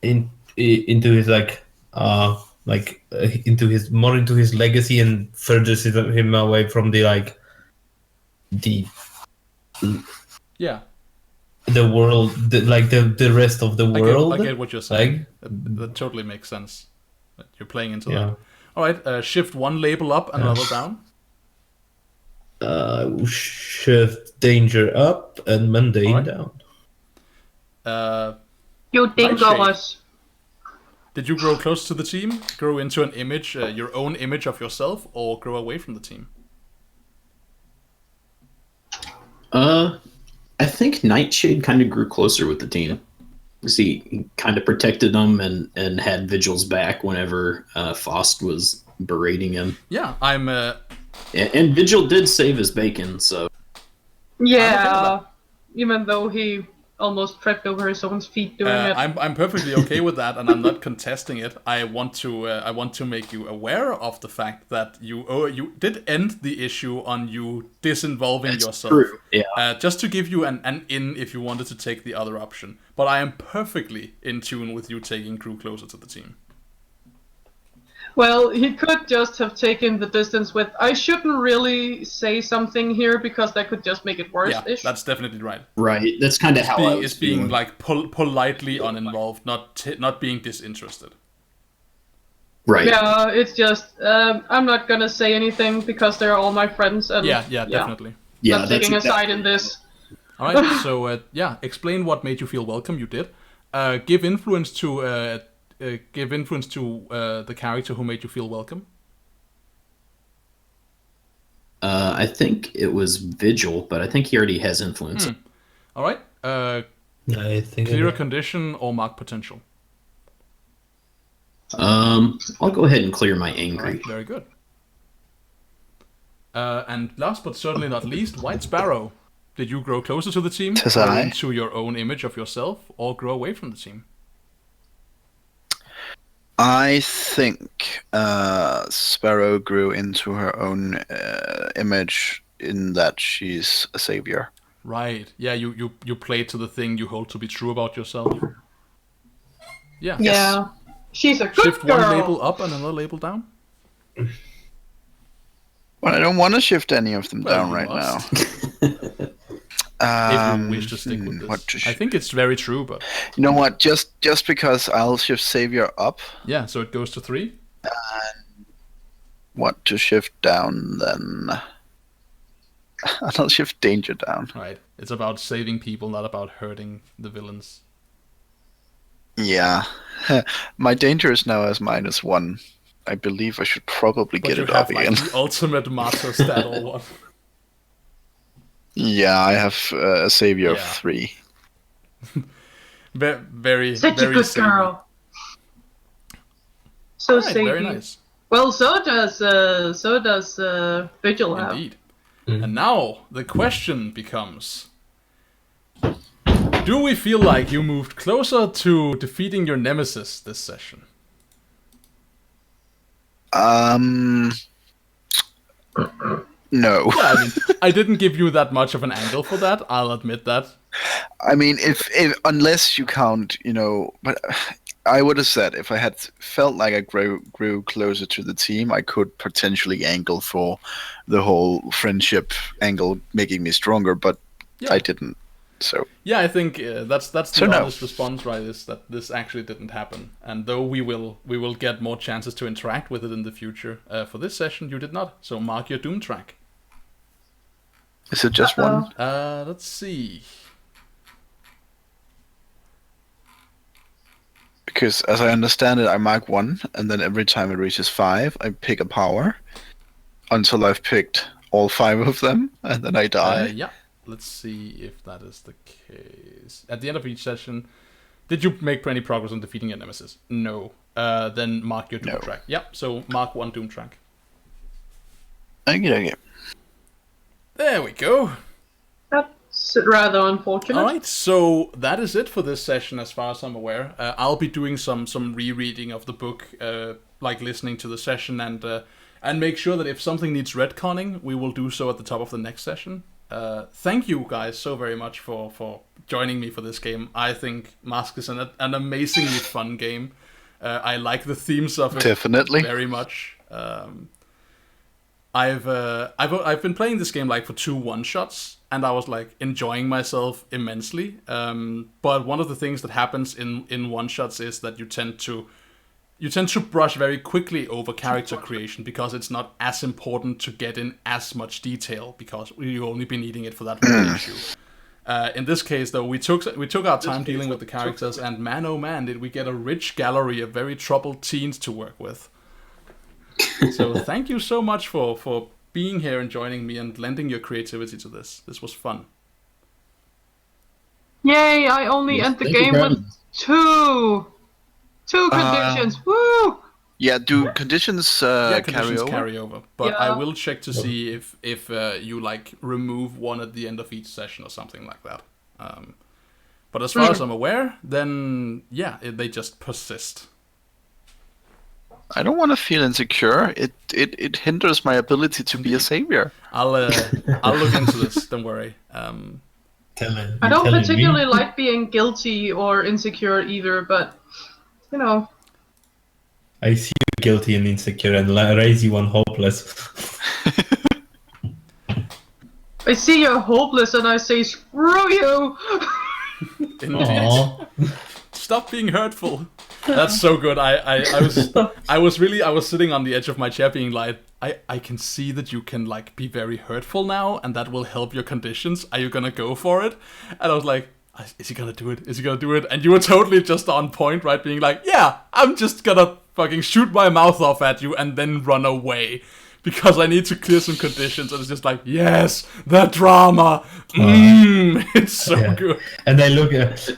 into his into his more into his legacy, and furthers him away from the like the Yeah. the world, the rest of the world. I get what you're saying. That totally makes sense. You're playing into that. All right. Shift one label up, another down. Shift danger up and mundane down. You Nightshade. dingoes. Did you grow close to the team? Grow into an image, your own image of yourself, or grow away from the team? I think Nightshade kind of grew closer with the team. He kind of protected them and had Vigil's back whenever Faust was berating him. Yeah, I'm. And Vigil did save his bacon, so. Yeah, even though he almost tripped over his own feet doing it. I'm perfectly okay with that, and I'm not contesting it. I want to make you aware of the fact that you did end the issue on you disinvolving yourself. True. Yeah. Just to give you an in if you wanted to take the other option. But I am perfectly in tune with you taking Crew closer to the team. Well, he could just have taken the distance with, I shouldn't really say something here because that could just make it worse. Yeah, that's definitely right. Right. That's kind of how I was It's being feeling. like politely uninvolved, not being disinterested. Right. Yeah, it's just, I'm not gonna say anything because they're all my friends. And Yeah, definitely. Yeah, not taking a side in this. All right, so explain what made you feel welcome. You did. Give influence to the character who made you feel welcome. I think it was Vigil, but I think he already has influence. All right. I think Clear a condition or mark potential. I'll go ahead and clear my angry. All right, very good. And last but certainly not least, White Sparrow. Did you grow closer to the team, grow into your own image of yourself, or grow away from the team? I think Sparrow grew into her own image in that she's a savior. Right. Yeah, you played to the thing you hold to be true about yourself. Yeah. Yeah. She's a good Shift girl. one label up and another label down. Well, I don't want to shift any of them Well, down you right must. now. If you wish to stick with What this. to I think it's very true, but... You know what? Just because I'll shift savior up. Yeah, so it goes to 3. What to shift down then? I'll shift danger down. Right. It's about saving people, not about hurting the villains. Yeah. My danger is now as -1. I believe I should probably But get you it have up like again. the ultimate martyr stat or what? Yeah, I have a savior of Yeah. 3. Very, Such very a good savvy. girl. So Right, savvy. very nice. Well, so does Vigil have. Indeed. And now the question becomes: do we feel like you moved closer to defeating your nemesis this session? No. Yeah, I mean, I didn't give you that much of an angle for that. I'll admit that. I mean, if unless you count, but I would have said if I had felt like I grew closer to the team, I could potentially angle for the whole friendship angle, making me stronger. But Yeah. I didn't. So Yeah, I think that's the So no. honest response, right? Is that this actually didn't happen, and though we will get more chances to interact with it in the future. For this session, you did not. So mark your doom track. is it just one? Let's see. Because as I understand it, I mark 1, and then every time it reaches 5, I pick a power until I've picked all 5 of them, and then I die. Yeah. Let's see if that is the case. At the end of each session, did you make any progress on defeating your nemesis? No. Then mark your doom No. track. Yep. So mark 1 doom track. Okay. There we go. That's rather unfortunate. All right, so that is it for this session, as far as I'm aware. I'll be doing some rereading of the book, like listening to the session, and make sure that if something needs retconning, we will do so at the top of the next session. Thank you guys so very much for joining me for this game. I think Mask is an amazingly fun game. I like the themes of it Definitely. very much. I've been playing this game like for 2 one-shots, and I was like enjoying myself immensely. But one of the things that happens in one-shots is that you tend to brush very quickly over character creation because it's not as important to get in as much detail because you've only been needing it for that one issue. In this case, though, we took our time dealing with the characters, and man, oh man, did we get a rich gallery of very troubled teens to work with. So thank you so much for being here and joining me and lending your creativity to this. This was fun. Yay, I only end the thank you game for with having us. two conditions. Woo! Yeah, do conditions, Conditions carry over? carry over. But Yeah. I will check to see if you like remove one at the end of each session or something like that. But as far as I'm aware, then they just persist. I don't want to feel insecure. It hinders my ability to be a savior. I'll look into this. Don't worry. I don't particularly like being guilty or insecure either, but I see you guilty and insecure and raise you on hopeless. I see you're hopeless and I say screw you. Indeed. Aww. Stop being hurtful. That's so good. I was sitting on the edge of my chair being like, I can see that you can like be very hurtful now, and that will help your conditions. Are you gonna go for it? And I was like, is he gonna do it? Is he gonna do it? And you were totally just on point, right? Being like, yeah, I'm just gonna fucking shoot my mouth off at you and then run away because I need to clear some conditions. And it's just like, yes, the drama. It's so good. And I look at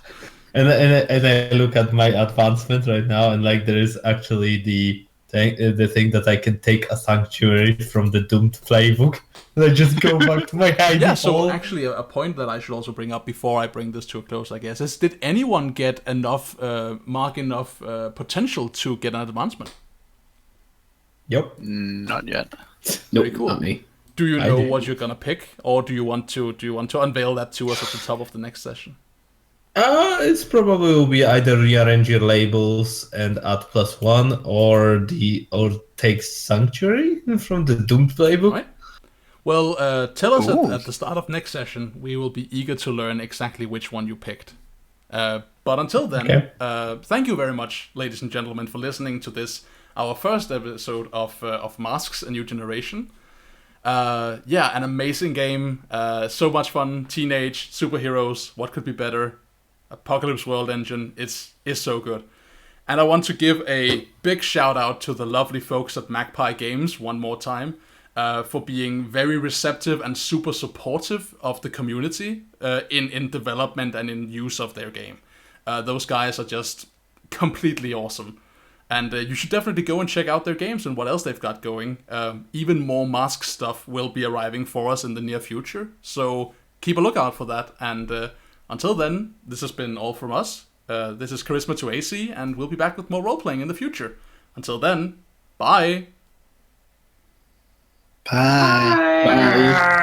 and I look at my advancement right now, and like there is actually the thing that I can take a sanctuary from the Doomed playbook. And I just go back to my hiding Yeah, so hole. actually a point that I should also bring up before I bring this to a close, I guess, is did anyone get enough potential to get an advancement? Yep. Not yet. Nope, Very cool. not me. Do you I know did. what you're gonna pick, or do you want to unveil that to us at the top of the next session? It's probably will be either rearrange your labels and add +1, or take sanctuary from the Doomed playbook. Right. Well, tell us Ooh. at the start of next session. We will be eager to learn exactly which one you picked. But until then, Okay. thank you very much, ladies and gentlemen, for listening to this, our first episode of Masks: A New Generation. An amazing game. So much fun. Teenage superheroes. What could be better? Apocalypse World engine. It's so good. And I want to give a big shout out to the lovely folks at Magpie Games one more time for being very receptive and super supportive of the community in development and in use of their game. Those guys are just completely awesome. And you should definitely go and check out their games and what else they've got going. Even more Mask stuff will be arriving for us in the near future. So keep a lookout for that. And until then, this has been all from us. This is CharismaToAC, and we'll be back with more role-playing in the future. Until then, bye! Bye. Bye.